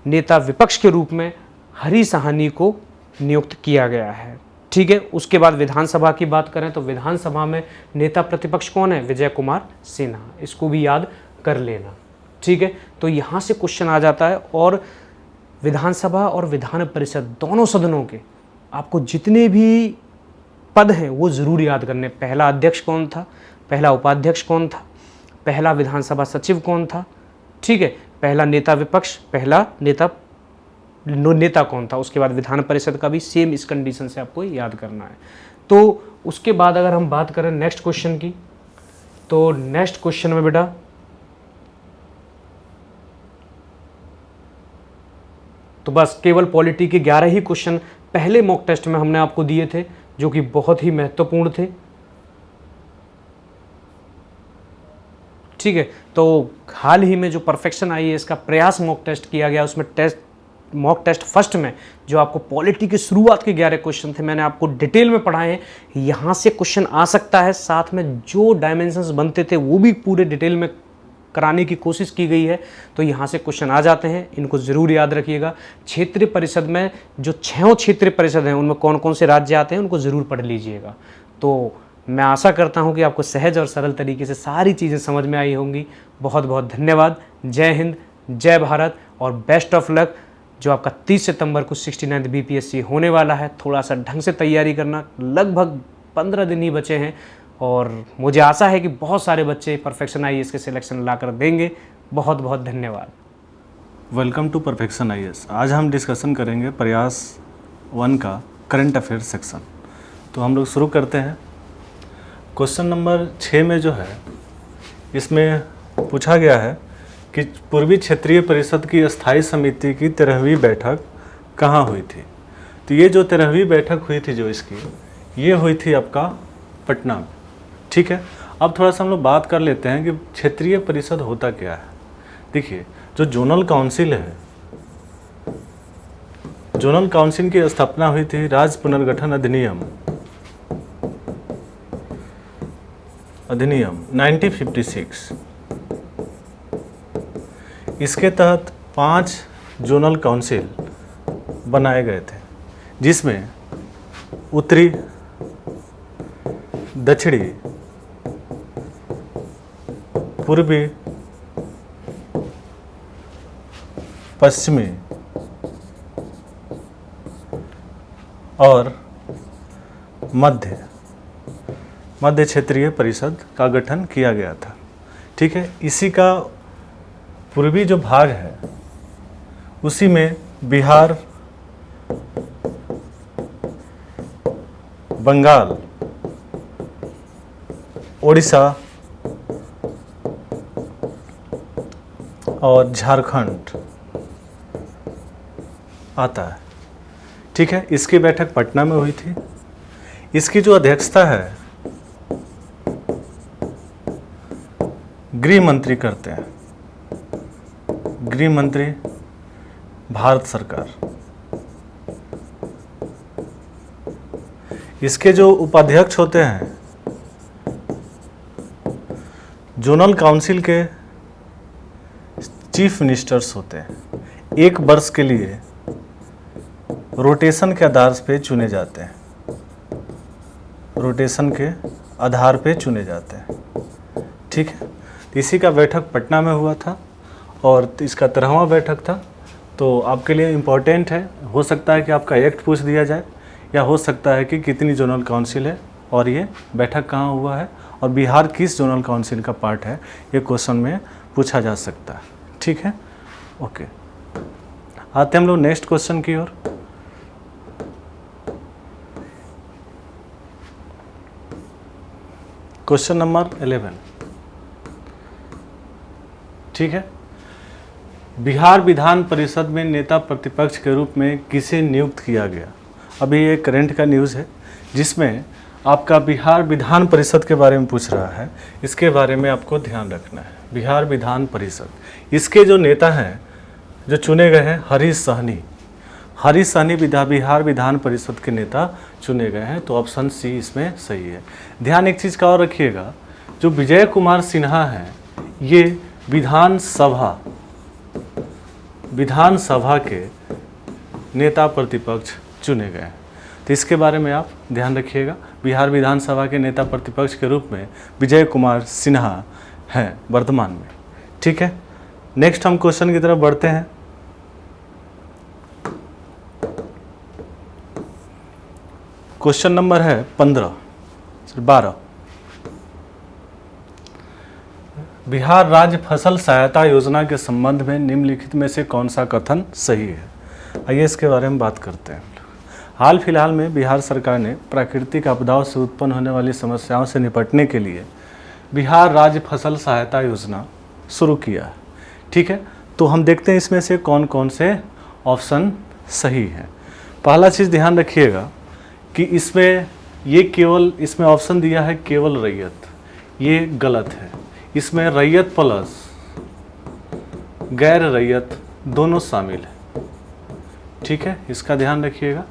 नेता विपक्ष के रूप में हरी साहनी को नियुक्त किया गया है, ठीक है। उसके बाद विधानसभा की बात करें तो विधानसभा में नेता प्रतिपक्ष कौन है? विजय कुमार सिन्हा, इसको भी याद कर लेना, ठीक है। तो यहाँ से क्वेश्चन आ जाता है। और विधानसभा और विधान परिषद दोनों सदनों के आपको जितने भी पद हैं वो ज़रूर याद करने। पहला अध्यक्ष कौन था, पहला उपाध्यक्ष कौन था, पहला विधानसभा सचिव कौन था, ठीक है, पहला नेता विपक्ष, पहला नेता कौन था। उसके बाद विधान परिषद का भी सेम इस कंडीशन से आपको याद करना है। तो उसके बाद अगर हम बात करें नेक्स्ट क्वेश्चन की, तो नेक्स्ट क्वेश्चन में बेटा तो बस केवल पॉलिटी के 11 ही क्वेश्चन पहले मॉक टेस्ट में हमने आपको दिए थे, जो कि बहुत ही महत्वपूर्ण थे, ठीक है। तो हाल ही में जो परफेक्शन आई है इसका प्रयास मॉक टेस्ट किया गया, उसमें मॉक टेस्ट फर्स्ट में जो आपको पॉलिटी के शुरुआत के 11 क्वेश्चन थे मैंने आपको डिटेल में पढ़ाए हैं। यहाँ से क्वेश्चन आ सकता है, साथ में जो डायमेंशंस बनते थे वो भी पूरे डिटेल में कराने की कोशिश की गई है। तो यहाँ से क्वेश्चन आ जाते हैं, इनको ज़रूर याद रखिएगा। क्षेत्रीय परिषद में जो 6 क्षेत्रीय परिषद हैं उनमें कौन कौन से राज्य आते हैं उनको ज़रूर पढ़ लीजिएगा। तो मैं आशा करता हूँ कि आपको सहज और सरल तरीके से सारी चीज़ें समझ में आई होंगी। बहुत बहुत धन्यवाद। जय हिंद, जय भारत और बेस्ट ऑफ लक। जो आपका 30 सितंबर को 69th BPSC होने वाला है, थोड़ा सा ढंग से तैयारी करना। लगभग 15 दिन ही बचे हैं और मुझे आशा है कि बहुत सारे बच्चे परफेक्शन IAS के सिलेक्शन ला कर देंगे। बहुत बहुत धन्यवाद। Welcome to perfection IAS। आज हम डिस्कशन करेंगे प्रयास 1 का करंट अफेयर सेक्शन। तो हम लोग शुरू करते हैं। क्वेश्चन नंबर 6 में जो है इसमें पूछा गया है कि पूर्वी क्षेत्रीय परिषद की स्थायी समिति की 13वीं बैठक कहाँ हुई थी। तो ये जो 13वीं बैठक हुई थी जो इसकी, ये हुई थी आपका पटना में। ठीक है, अब थोड़ा सा हम लोग बात कर लेते हैं कि क्षेत्रीय परिषद होता क्या है। देखिए, जो जोनल काउंसिल है, जोनल काउंसिल की स्थापना हुई थी राज्य पुनर्गठन अधिनियम 1956। इसके तहत 5 जोनल काउंसिल बनाए गए थे, जिसमें उत्तरी, दक्षिणी, पूर्वी, पश्चिमी और मध्य क्षेत्रीय परिषद का गठन किया गया था। ठीक है, इसी का पूर्वी जो भाग है उसी में बिहार, बंगाल, उड़ीसा और झारखंड आता है। ठीक है, इसकी बैठक पटना में हुई थी। इसकी जो अध्यक्षता है गृह मंत्री करते हैं, गृह मंत्री भारत सरकार। इसके जो उपाध्यक्ष होते हैं जोनल काउंसिल के चीफ मिनिस्टर्स होते हैं। 1 वर्ष के लिए रोटेशन के आधार पे चुने जाते हैं, रोटेशन के आधार पे चुने जाते हैं। ठीक है, तो इसी का बैठक पटना में हुआ था और इसका 13वां बैठक था। तो आपके लिए इम्पोर्टेंट है, हो सकता है कि आपका एक्ट पूछ दिया जाए, या हो सकता है कि कितनी जोनल काउंसिल है और ये बैठक कहाँ हुआ है और बिहार किस जोनल काउंसिल का पार्ट है, ये क्वेश्चन में पूछा जा सकता है। ठीक है, ओके, आते हम लोग नेक्स्ट क्वेश्चन की ओर। Question number 11। ठीक है, बिहार विधान परिषद में नेता प्रतिपक्ष के रूप में किसे नियुक्त किया गया। अभी ये करंट का न्यूज़ है जिसमें आपका बिहार विधान परिषद के बारे में पूछ रहा है। इसके बारे में आपको ध्यान रखना है। बिहार विधान परिषद, इसके जो नेता हैं जो चुने गए हैं, हरीश सहनी बिहार विधान परिषद के नेता चुने गए हैं। तो ऑप्शन सी इसमें सही है। ध्यान एक चीज़ का और रखिएगा, जो विजय कुमार सिन्हा हैं ये विधानसभा के नेता प्रतिपक्ष चुने गए हैं। तो इसके बारे में आप ध्यान रखिएगा। बिहार विधानसभा के नेता प्रतिपक्ष के रूप में विजय कुमार सिन्हा हैं वर्तमान में। ठीक है, नेक्स्ट हम क्वेश्चन की तरफ बढ़ते हैं। क्वेश्चन नंबर है 12। बिहार राज्य फसल सहायता योजना के संबंध में निम्नलिखित में से कौन सा कथन सही है। आइए इसके बारे में बात करते हैं। हाल फिलहाल में बिहार सरकार ने प्राकृतिक आपदाओं से उत्पन्न होने वाली समस्याओं से निपटने के लिए बिहार राज्य फसल सहायता योजना शुरू किया है। ठीक है, तो हम देखते हैं इसमें से कौन कौन से ऑप्शन सही हैं। पहला चीज़ ध्यान रखिएगा कि इसमें ऑप्शन दिया है केवल रैयत, ये गलत है। इसमें रैयत प्लस गैर रैयत दोनों शामिल है। ठीक है, इसका ध्यान रखिएगा।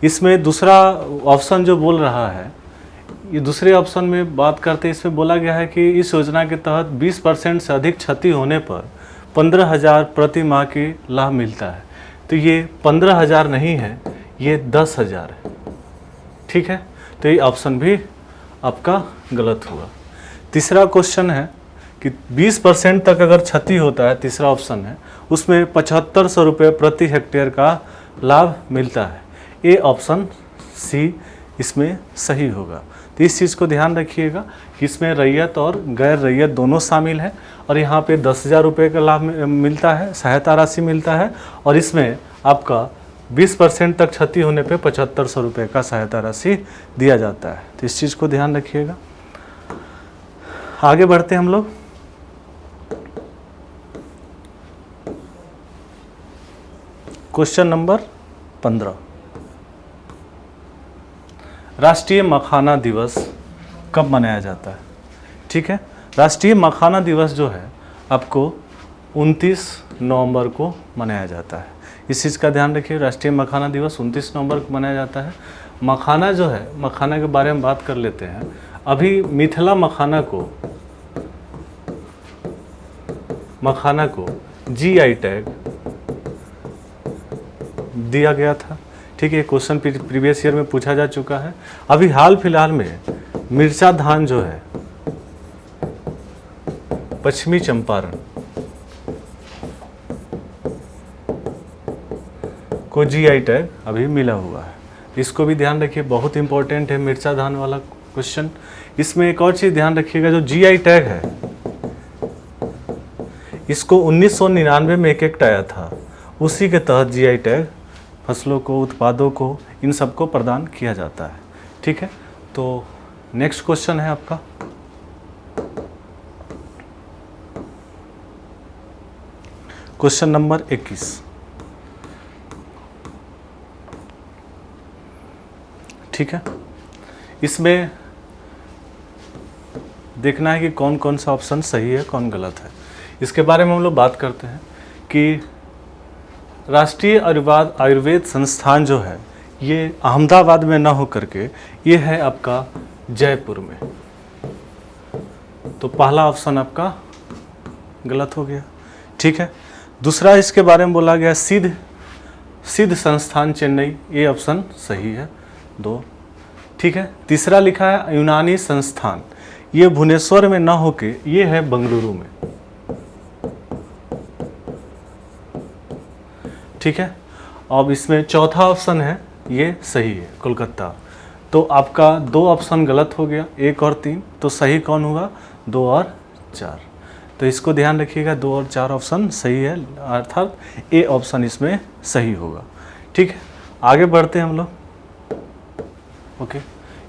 इसमें दूसरा ऑप्शन जो बोल रहा है, ये दूसरे ऑप्शन में बात करते हैं, इसमें बोला गया है कि इस योजना के तहत 20% से अधिक क्षति होने पर 15,000 प्रति माह की लाभ मिलता है। तो ये 15,000 नहीं है, ये 10,000 है। ठीक है, तो ये ऑप्शन भी आपका गलत हुआ। तीसरा क्वेश्चन है कि 20% तक अगर क्षति होता है, तीसरा ऑप्शन है, उसमें 7500 रुपये प्रति हेक्टेयर का लाभ मिलता है। ये ऑप्शन सी इसमें सही होगा। तो इस चीज़ को ध्यान रखिएगा कि इसमें रैयत और गैर रैयत दोनों शामिल है और यहाँ पे 10,000 रुपये का लाभ मिलता है, सहायता राशि मिलता है, और इसमें आपका 20% तक क्षति होने पे 7500 रुपये का सहायता राशि दिया जाता है। तो इस चीज़ को ध्यान रखिएगा। आगे बढ़ते हैं हम लोग। क्वेश्चन नंबर 15, राष्ट्रीय मखाना दिवस कब मनाया जाता है? ठीक है, राष्ट्रीय मखाना दिवस जो है आपको 29 नवंबर को मनाया जाता है। इस चीज़ का ध्यान रखिए, राष्ट्रीय मखाना दिवस 29 नवंबर को मनाया जाता है। मखाना जो है, मखाना के बारे में बात कर लेते हैं। अभी मिथिला मखाना को GI टैग दिया गया था। ठीक है, क्वेश्चन प्रीवियस ईयर में पूछा जा चुका है। अभी हाल फिलहाल में मिर्चा धान जो है पश्चिमी चंपारण को GI टैग अभी मिला हुआ है। इसको भी ध्यान रखिए, बहुत इंपॉर्टेंट है मिर्चा धान वाला क्वेश्चन। इसमें एक और चीज़ ध्यान रखिएगा, जो GI टैग है इसको 1999 में एक एक्ट आया था, उसी के तहत GI टैग फसलों को, उत्पादों को, इन सबको प्रदान किया जाता है। ठीक है, तो नेक्स्ट क्वेश्चन है आपका क्वेश्चन नंबर 21। ठीक है, इसमें देखना है कि कौन कौन सा ऑप्शन सही है, कौन गलत है। इसके बारे में हम लोग बात करते हैं कि राष्ट्रीय आयुर्वेद संस्थान जो है ये अहमदाबाद में ना हो करके ये है आपका जयपुर में। तो पहला ऑप्शन आपका गलत हो गया। ठीक है, दूसरा इसके बारे में बोला गया सिद्ध संस्थान चेन्नई, ये ऑप्शन सही है 2। ठीक है, तीसरा लिखा है यूनानी संस्थान, ये भुवनेश्वर में ना होके ये है बेंगलुरु में। ठीक है, अब इसमें चौथा ऑप्शन है ये सही है कोलकाता। तो आपका 2 ऑप्शन गलत हो गया, 1 और 3। तो सही कौन होगा? 2 और 4। तो इसको ध्यान रखिएगा, 2 और 4 ऑप्शन सही है, अर्थात ए ऑप्शन इसमें सही होगा। ठीक है, आगे बढ़ते हैं हम लोग। ओके,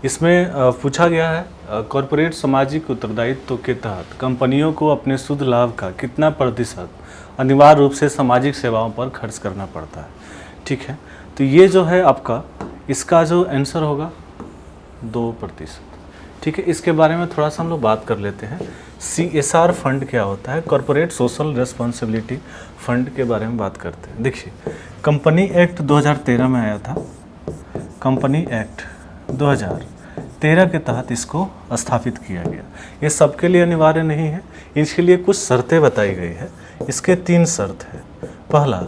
इसमें पूछा गया है कॉरपोरेट सामाजिक उत्तरदायित्व के तहत कंपनियों को अपने शुद्ध लाभ का कितना प्रतिशत अनिवार्य रूप से सामाजिक सेवाओं पर खर्च करना पड़ता है। ठीक है, तो ये जो है आपका, इसका जो आंसर होगा 2%। ठीक है, इसके बारे में थोड़ा सा हम लोग बात कर लेते हैं। CSR फंड क्या होता है? कॉरपोरेट सोशल रिस्पॉन्सिबिलिटी फंड के बारे में बात करते हैं। देखिए, कंपनी एक्ट 2013 में आया था। कंपनी एक्ट 2013 के तहत इसको स्थापित किया गया। ये सबके लिए अनिवार्य नहीं है, इसके लिए कुछ शर्तें बताई गई है। इसके 3 शर्त है। पहला,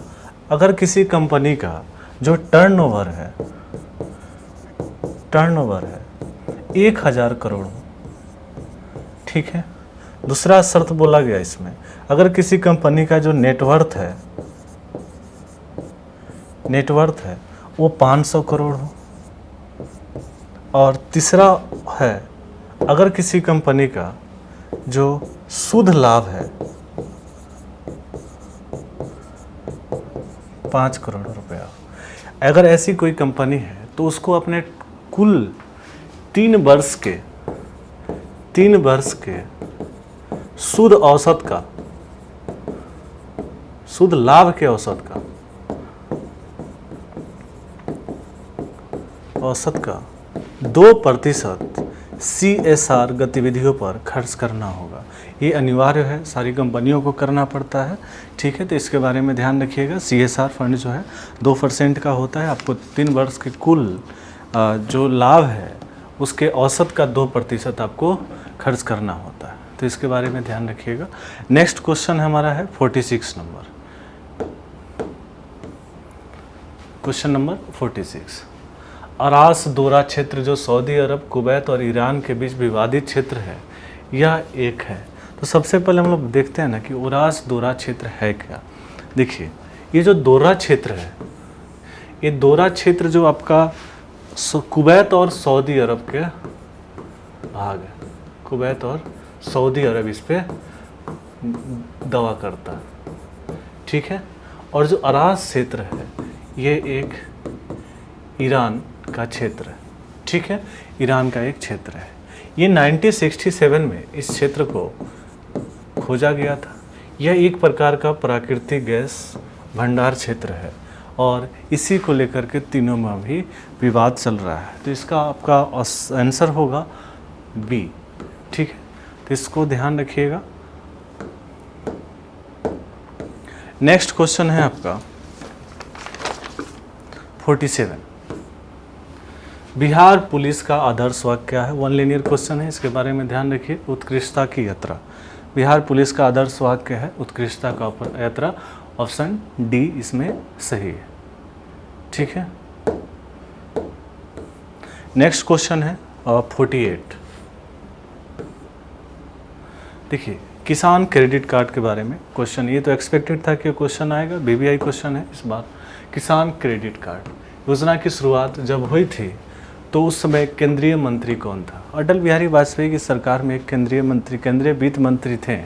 अगर किसी कंपनी का जो टर्नओवर है 1000 करोड़ हो। ठीक है, दूसरा शर्त बोला गया इसमें, अगर किसी कंपनी का जो नेटवर्थ है वो 500 करोड़ हो। और तीसरा है, अगर किसी कंपनी का जो शुद्ध लाभ है 5 करोड़ रुपया। अगर ऐसी कोई कंपनी है तो उसको अपने कुल 3 वर्ष के शुद्ध औसत का, शुद्ध लाभ के औसत का 2% CSR गतिविधियों पर खर्च करना होगा। ये अनिवार्य है, सारी कंपनियों को करना पड़ता है। ठीक है, तो इसके बारे में ध्यान रखिएगा। CSR फंड जो है 2% का होता है। आपको 3 वर्ष के कुल जो लाभ है उसके औसत का 2% आपको खर्च करना होता है। तो इसके बारे में ध्यान रखिएगा। नेक्स्ट क्वेश्चन हमारा है 46 नंबर। क्वेश्चन नंबर 46, अरास दोरा क्षेत्र जो सऊदी अरब, कुवैत और ईरान के बीच विवादित क्षेत्र है, यह एक है। तो सबसे पहले हम लोग देखते हैं ना कि उरास दोरा क्षेत्र है क्या। देखिए, ये जो दोरा क्षेत्र है, ये दोरा क्षेत्र जो आपका कुवैत और सऊदी अरब के भाग है। कुवैत और सऊदी अरब इस पे दवा करता है। ठीक है, और जो अरास क्षेत्र है ये एक ईरान का क्षेत्र है, ठीक है, ईरान का एक क्षेत्र है। ये 1967 में इस क्षेत्र को खोजा गया था। यह एक प्रकार का प्राकृतिक गैस भंडार क्षेत्र है और इसी को लेकर के तीनों में भी विवाद चल रहा है। तो इसका आपका आंसर होगा बी, ठीक है, तो इसको ध्यान रखिएगा। नेक्स्ट क्वेश्चन है आपका 47। बिहार पुलिस का आदर्श वाक्य क्या है? वन लिनियर क्वेश्चन है, इसके बारे में ध्यान रखिए। उत्कृष्टता की यात्रा, बिहार पुलिस का आदर्श वाक्य है उत्कृष्टता का यात्रा। ऑप्शन डी इसमें सही है, ठीक है। नेक्स्ट क्वेश्चन है 48। देखिए, किसान क्रेडिट कार्ड के बारे में क्वेश्चन, ये तो एक्सपेक्टेड था कि क्वेश्चन आएगा, बीबीआई क्वेश्चन है इस बार। किसान क्रेडिट कार्ड योजना की शुरुआत जब हुई थी तो उस समय केंद्रीय मंत्री कौन था? अटल बिहारी वाजपेयी की सरकार में एक केंद्रीय वित्त मंत्री थे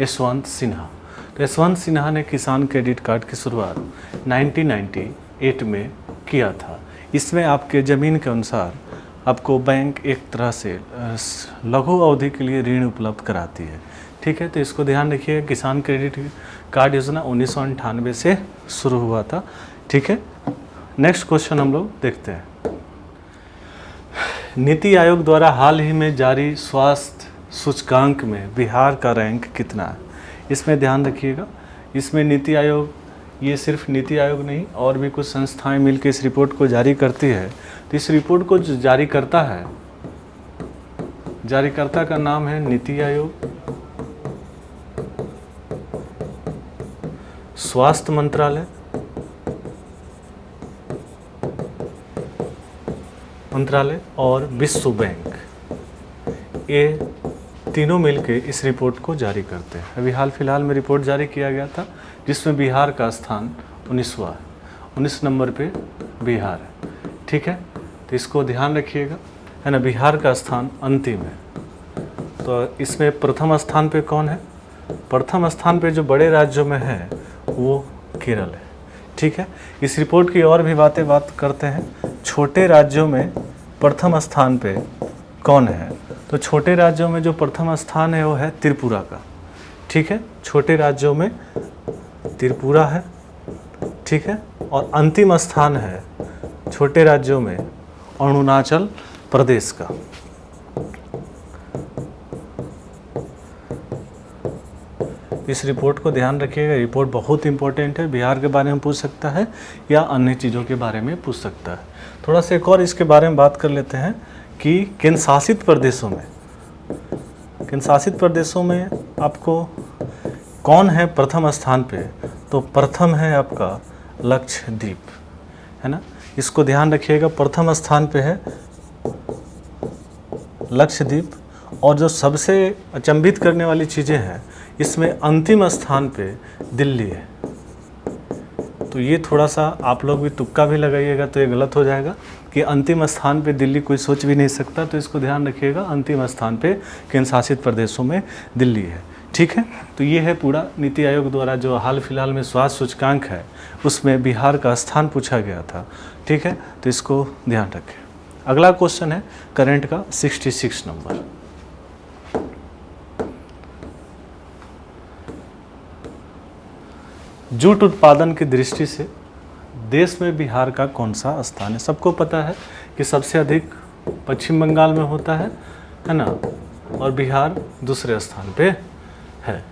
यशवंत सिन्हा। तो यशवंत सिन्हा ने किसान क्रेडिट कार्ड की शुरुआत 1998 में किया था। इसमें आपके ज़मीन के अनुसार आपको बैंक एक तरह से लघु अवधि के लिए ऋण उपलब्ध कराती है, ठीक है। तो इसको ध्यान रखिए, किसान क्रेडिट कार्ड योजना 1998 से शुरू हुआ था, ठीक है। नेक्स्ट क्वेश्चन हम लोग देखते हैं। नीति आयोग द्वारा हाल ही में जारी स्वास्थ्य सूचकांक में बिहार का रैंक कितना है? इसमें ध्यान रखिएगा। इसमें नीति आयोग, ये सिर्फ नीति आयोग नहीं और भी कुछ संस्थाएं मिलकर इस रिपोर्ट को जारी करती है। तो इस रिपोर्ट को जो जारी करता है, जारीकर्ता का नाम है नीति आयोग, स्वास्थ्य मंत्रालय और विश्व बैंक, ये तीनों मिलके इस रिपोर्ट को जारी करते हैं। अभी हाल फिलहाल में रिपोर्ट जारी किया गया था जिसमें बिहार का स्थान 19वां है, 19 नंबर पे बिहार है, ठीक है। तो इसको ध्यान रखिएगा, है ना, बिहार का स्थान अंतिम है। तो इसमें प्रथम स्थान पे कौन है? प्रथम स्थान पे जो बड़े राज्यों में है वो केरल है, ठीक है। इस रिपोर्ट की और भी बात करते हैं। छोटे राज्यों में प्रथम स्थान पे कौन है? तो छोटे राज्यों में जो प्रथम स्थान है वो है त्रिपुरा का, ठीक है। छोटे राज्यों में त्रिपुरा है, ठीक है। और अंतिम स्थान है छोटे राज्यों में अरुणाचल प्रदेश का। इस रिपोर्ट को ध्यान रखिएगा, रिपोर्ट बहुत इंपॉर्टेंट है। बिहार के बारे में पूछ सकता है या अन्य चीज़ों के बारे में पूछ सकता है। थोड़ा सा एक और इसके बारे में बात कर लेते हैं कि केंद्र शासित प्रदेशों में आपको कौन है प्रथम स्थान पे? तो प्रथम है आपका लक्षद्वीप, है ना। इसको ध्यान रखिएगा, प्रथम स्थान पे है लक्षद्वीप। और जो सबसे अचंभित करने वाली चीज़ें हैं, इसमें अंतिम स्थान पे दिल्ली है। तो ये थोड़ा सा आप लोग भी तुक्का भी लगाइएगा तो ये गलत हो जाएगा कि अंतिम स्थान पे दिल्ली कोई सोच भी नहीं सकता। तो इसको ध्यान रखिएगा, अंतिम स्थान पे केंद्र शासित प्रदेशों में दिल्ली है, ठीक है। तो ये है पूरा नीति आयोग द्वारा जो हाल फिलहाल में स्वास्थ्य सूचकांक है उसमें बिहार का स्थान पूछा गया था, ठीक है। तो इसको ध्यान रखें। अगला क्वेश्चन है करंट का 66 नंबर। जूट उत्पादन की दृष्टि से देश में बिहार का कौन सा स्थान है? सबको पता है कि सबसे अधिक पश्चिम बंगाल में होता है ना, और बिहार दूसरे स्थान पे है।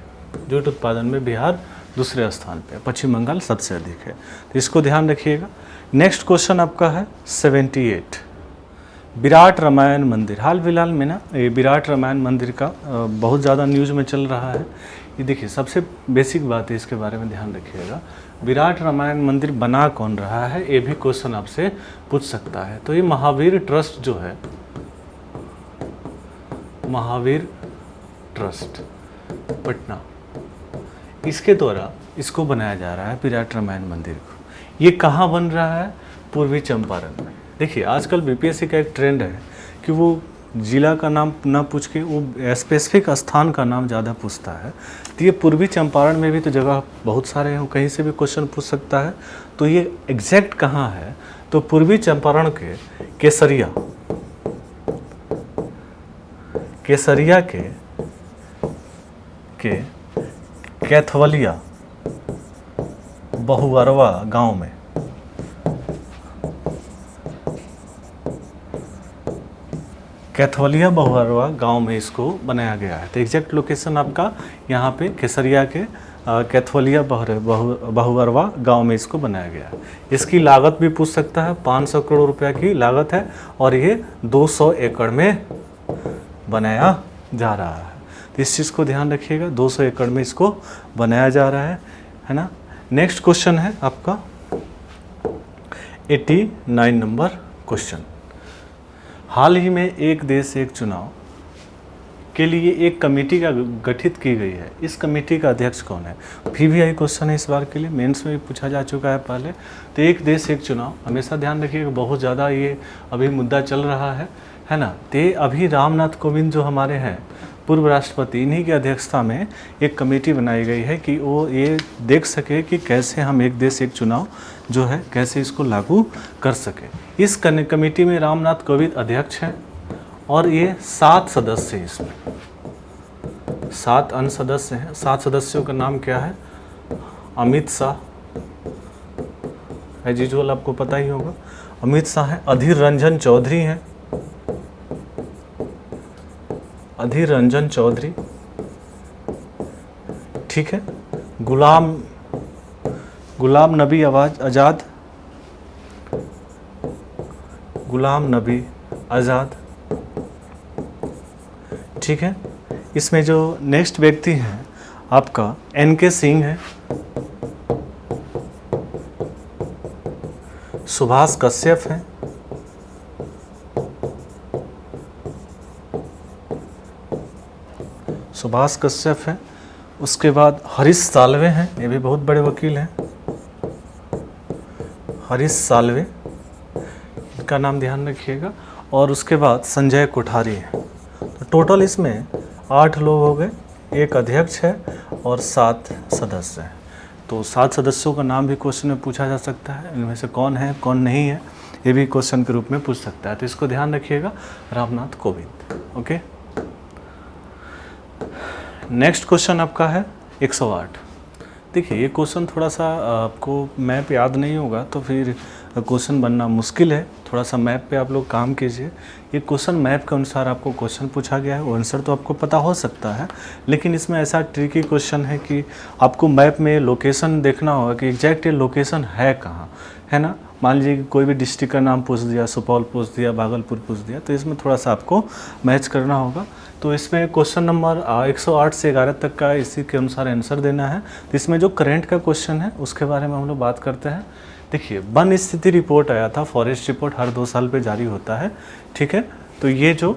जूट उत्पादन में बिहार दूसरे स्थान पे, पश्चिम बंगाल सबसे अधिक है। तो इसको ध्यान रखिएगा। नेक्स्ट क्वेश्चन आपका है 78। विराट रामायण मंदिर, हाल फिलहाल में ना ये विराट रामायण मंदिर का बहुत ज़्यादा न्यूज़ में चल रहा है। ये देखिए, सबसे बेसिक बात है, इसके बारे में ध्यान रखिएगा। विराट रामायण मंदिर बना कौन रहा है, ये भी क्वेश्चन आपसे पूछ सकता है। तो ये महावीर ट्रस्ट जो है, महावीर ट्रस्ट पटना, इसके द्वारा इसको बनाया जा रहा है विराट रामायण मंदिर को। ये कहाँ बन रहा है? पूर्वी चंपारण में। देखिए, आजकल बीपीएससी का एक ट्रेंड है कि वो जिला का नाम ना पूछ के वो स्पेसिफिक स्थान का नाम ज़्यादा पूछता है। तो ये पूर्वी चंपारण में भी तो जगह बहुत सारे हैं, कहीं से भी क्वेश्चन पूछ सकता है। तो ये एग्जैक्ट कहाँ है, तो पूर्वी चंपारण के केसरिया के कैथवलिया बहुअरवा गांव में, कैथवलिया बहुअरवा गांव में इसको बनाया गया है। तो एग्जैक्ट लोकेशन आपका यहाँ पे केसरिया के कैथवलिया बहुअरवा गांव में इसको बनाया गया है। इसकी लागत भी पूछ सकता है, 500 करोड़ रुपया की लागत है और ये 200 एकड़ में बनाया जा रहा है। तो इस चीज़ को ध्यान रखिएगा, 200 एकड़ में इसको बनाया जा रहा है ना। नेक्स्ट क्वेश्चन है आपका 89 नंबर क्वेश्चन। हाल ही में एक देश एक चुनाव के लिए एक कमेटी का गठित की गई है। इस कमेटी का अध्यक्ष कौन है? PBI क्वेश्चन है इस बार के लिए, मेंस में भी पूछा जा चुका है पहले। तो एक देश एक चुनाव, हमेशा ध्यान रखिएगा, बहुत ज़्यादा ये अभी मुद्दा चल रहा है ना। तो अभी रामनाथ कोविंद जो हमारे हैं पूर्व राष्ट्रपति, इन्हीं की अध्यक्षता में एक कमेटी बनाई गई है कि वो ये देख सके कि कैसे हम एक देश एक चुनाव जो है कैसे इसको लागू कर सके। इस कमेटी में रामनाथ कोविंद अध्यक्ष हैं और ये 7 सदस्य हैं, इसमें 7 अन्य सदस्य हैं। 7 सदस्यों का नाम क्या है? अमित शाह, एज यूजुअल आपको पता ही होगा, अमित शाह है। अधीर रंजन चौधरी हैं, अधीर रंजन चौधरी, ठीक है। गुलाम नबी आज़ाद, गुलाम नबी आज़ाद, ठीक है। इसमें जो नेक्स्ट व्यक्ति हैं आपका NK सिंह है, सुभाष कश्यप हैं, सुभाष कश्यप हैं। उसके बाद हरीश साल्वे हैं, ये भी बहुत बड़े वकील हैं, हरीश साल्वे, इनका नाम ध्यान रखिएगा। और उसके बाद संजय कोठारी हैं। तो टोटल इसमें 8 लोग हो गए, एक अध्यक्ष है और 7 सदस्य हैं। तो 7 सदस्यों का नाम भी क्वेश्चन में पूछा जा सकता है, इनमें से कौन है कौन नहीं है, ये भी क्वेश्चन के रूप में पूछ सकता है। तो इसको ध्यान रखिएगा, Ramnath Kovind. Okay, next question आपका है 108। देखिए ये क्वेश्चन थोड़ा सा आपको मैप याद नहीं होगा तो फिर क्वेश्चन बनना मुश्किल है, थोड़ा सा मैप पे आप लोग काम कीजिए। ये क्वेश्चन मैप के अनुसार आपको क्वेश्चन पूछा गया है, वो आंसर तो आपको पता हो सकता है, लेकिन इसमें ऐसा ट्रिकी क्वेश्चन है कि आपको मैप में लोकेशन देखना होगा कि एग्जैक्ट ये लोकेशन है कहाँ, है ना। मान लीजिए कि कोई भी डिस्ट्रिक्ट का नाम पूछ दिया, सुपौल पूछ दिया, भागलपुर पूछ दिया, तो इसमें थोड़ा सा आपको मैच करना होगा। तो इसमें क्वेश्चन नंबर 108 से 11 तक का इसी के अनुसार आंसर देना है। तो इसमें जो करंट का क्वेश्चन है उसके बारे में हम लोग बात करते हैं। देखिए वन स्थिति रिपोर्ट आया था, फॉरेस्ट रिपोर्ट हर 2 साल पे जारी होता है, ठीक है। तो ये जो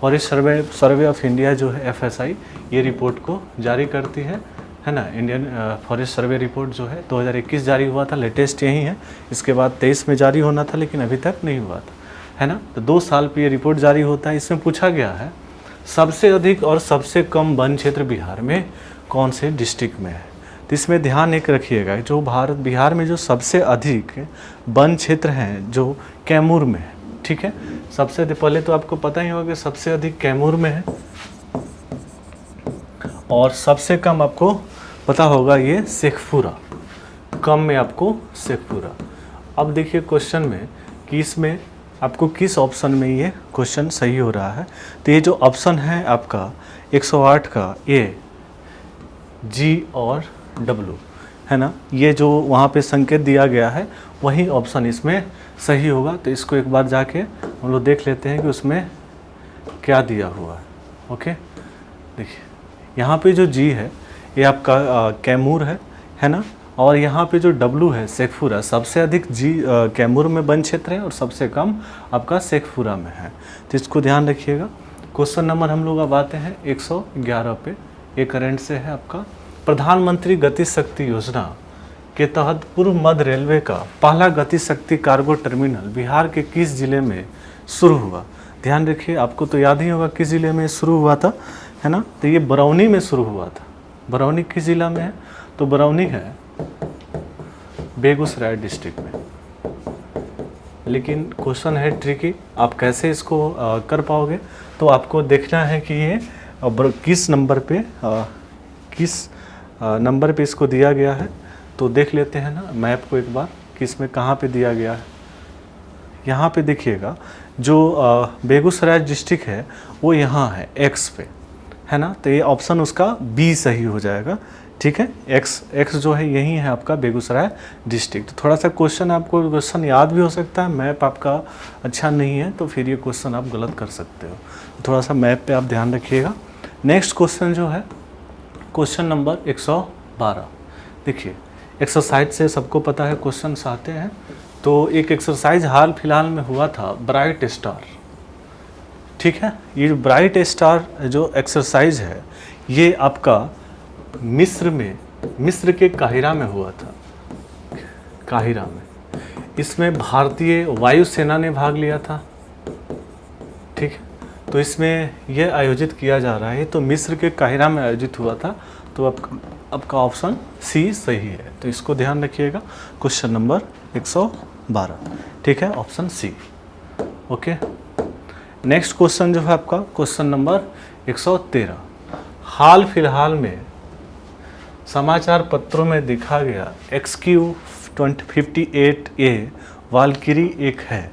फॉरेस्ट सर्वे ऑफ इंडिया जो है FSI, ये रिपोर्ट को जारी करती है ना। इंडियन फॉरेस्ट सर्वे रिपोर्ट जो है 2021 जारी हुआ था, लेटेस्ट यही है। इसके बाद 23 में जारी होना था लेकिन अभी तक नहीं हुआ था, है ना। तो 2 साल पे ये रिपोर्ट जारी होता है। इसमें पूछा गया है सबसे अधिक और सबसे कम वन क्षेत्र बिहार में कौन से डिस्ट्रिक्ट में है। तो इसमें ध्यान एक रखिएगा, जो बिहार में जो सबसे अधिक वन क्षेत्र हैं जो कैमूर में है, ठीक है। सबसे पहले तो आपको पता ही होगा कि सबसे अधिक कैमूर में है और सबसे कम आपको पता होगा ये शेखपुरा, कम में आपको शेखपुरा। अब देखिए क्वेश्चन में कि इसमें आपको किस ऑप्शन में ये क्वेश्चन सही हो रहा है। तो ये जो ऑप्शन है आपका 108 का A, G और W, है ना, ये जो वहाँ पे संकेत दिया गया है वही ऑप्शन इसमें सही होगा। तो इसको एक बार जाके हम लोग देख लेते हैं कि उसमें क्या दिया हुआ है। ओके, देखिए यहाँ पे जो G है ये आपका कैमूर है ना, और यहाँ पे जो W है शेखपुरा। सबसे अधिक कैमूर में वन क्षेत्र है और सबसे कम आपका शेखपुरा में है। तो इसको ध्यान रखिएगा। क्वेश्चन नंबर हम लोग अब आते हैं 111 पे। ये करंट से है आपका, प्रधानमंत्री गति शक्ति योजना के तहत पूर्व मध्य रेलवे का पहला गति शक्ति कार्गो टर्मिनल बिहार के किस जिले में शुरू हुआ। ध्यान रखिए, आपको तो याद ही होगा किस ज़िले में शुरू हुआ था, है ना। तो ये बरौनी में शुरू हुआ था। बरौनी किस ज़िला में है? तो बरौनी है बेगूसराय डिस्ट्रिक्ट में। लेकिन क्वेश्चन है ट्रिकी, आप कैसे इसको कर पाओगे? तो आपको देखना है कि ये किस नंबर पे इसको दिया गया है। तो देख लेते हैं ना मैप को एक बार, किस में कहाँ पे दिया गया है। यहाँ पे देखिएगा, जो बेगूसराय डिस्ट्रिक्ट है वो यहाँ है एक्स पे, है ना। तो ये ऑप्शन उसका बी सही हो जाएगा, ठीक है। एक्स जो है यही है आपका बेगूसराय डिस्ट्रिक्ट। तो थोड़ा सा क्वेश्चन क्वेश्चन याद भी हो सकता है, मैप आपका अच्छा नहीं है तो फिर ये क्वेश्चन आप गलत कर सकते हो। थोड़ा सा मैप पे आप ध्यान रखिएगा। नेक्स्ट क्वेश्चन जो है क्वेश्चन नंबर 112। देखिए, एक्सरसाइज से सबको पता है क्वेश्चन आते हैं। तो एक एक्सरसाइज हाल फिलहाल में हुआ था, ब्राइट स्टार, ठीक है। ये जो ब्राइट स्टार जो एक्सरसाइज है ये आपका मिस्र के काहिरा में हुआ था, काहिरा में। इसमें भारतीय वायुसेना ने भाग लिया था, ठीक है। तो इसमें यह आयोजित किया जा रहा है, तो मिस्र के काहिरा में आयोजित हुआ था। तो आपका ऑप्शन सी सही है। तो इसको ध्यान रखिएगा, क्वेश्चन नंबर 112, ठीक है, option C. Okay, next question जो है आपका क्वेश्चन नंबर 113। हाल फिलहाल में समाचार पत्रों में दिखा गया XQ-58A वाल्किरी एक है,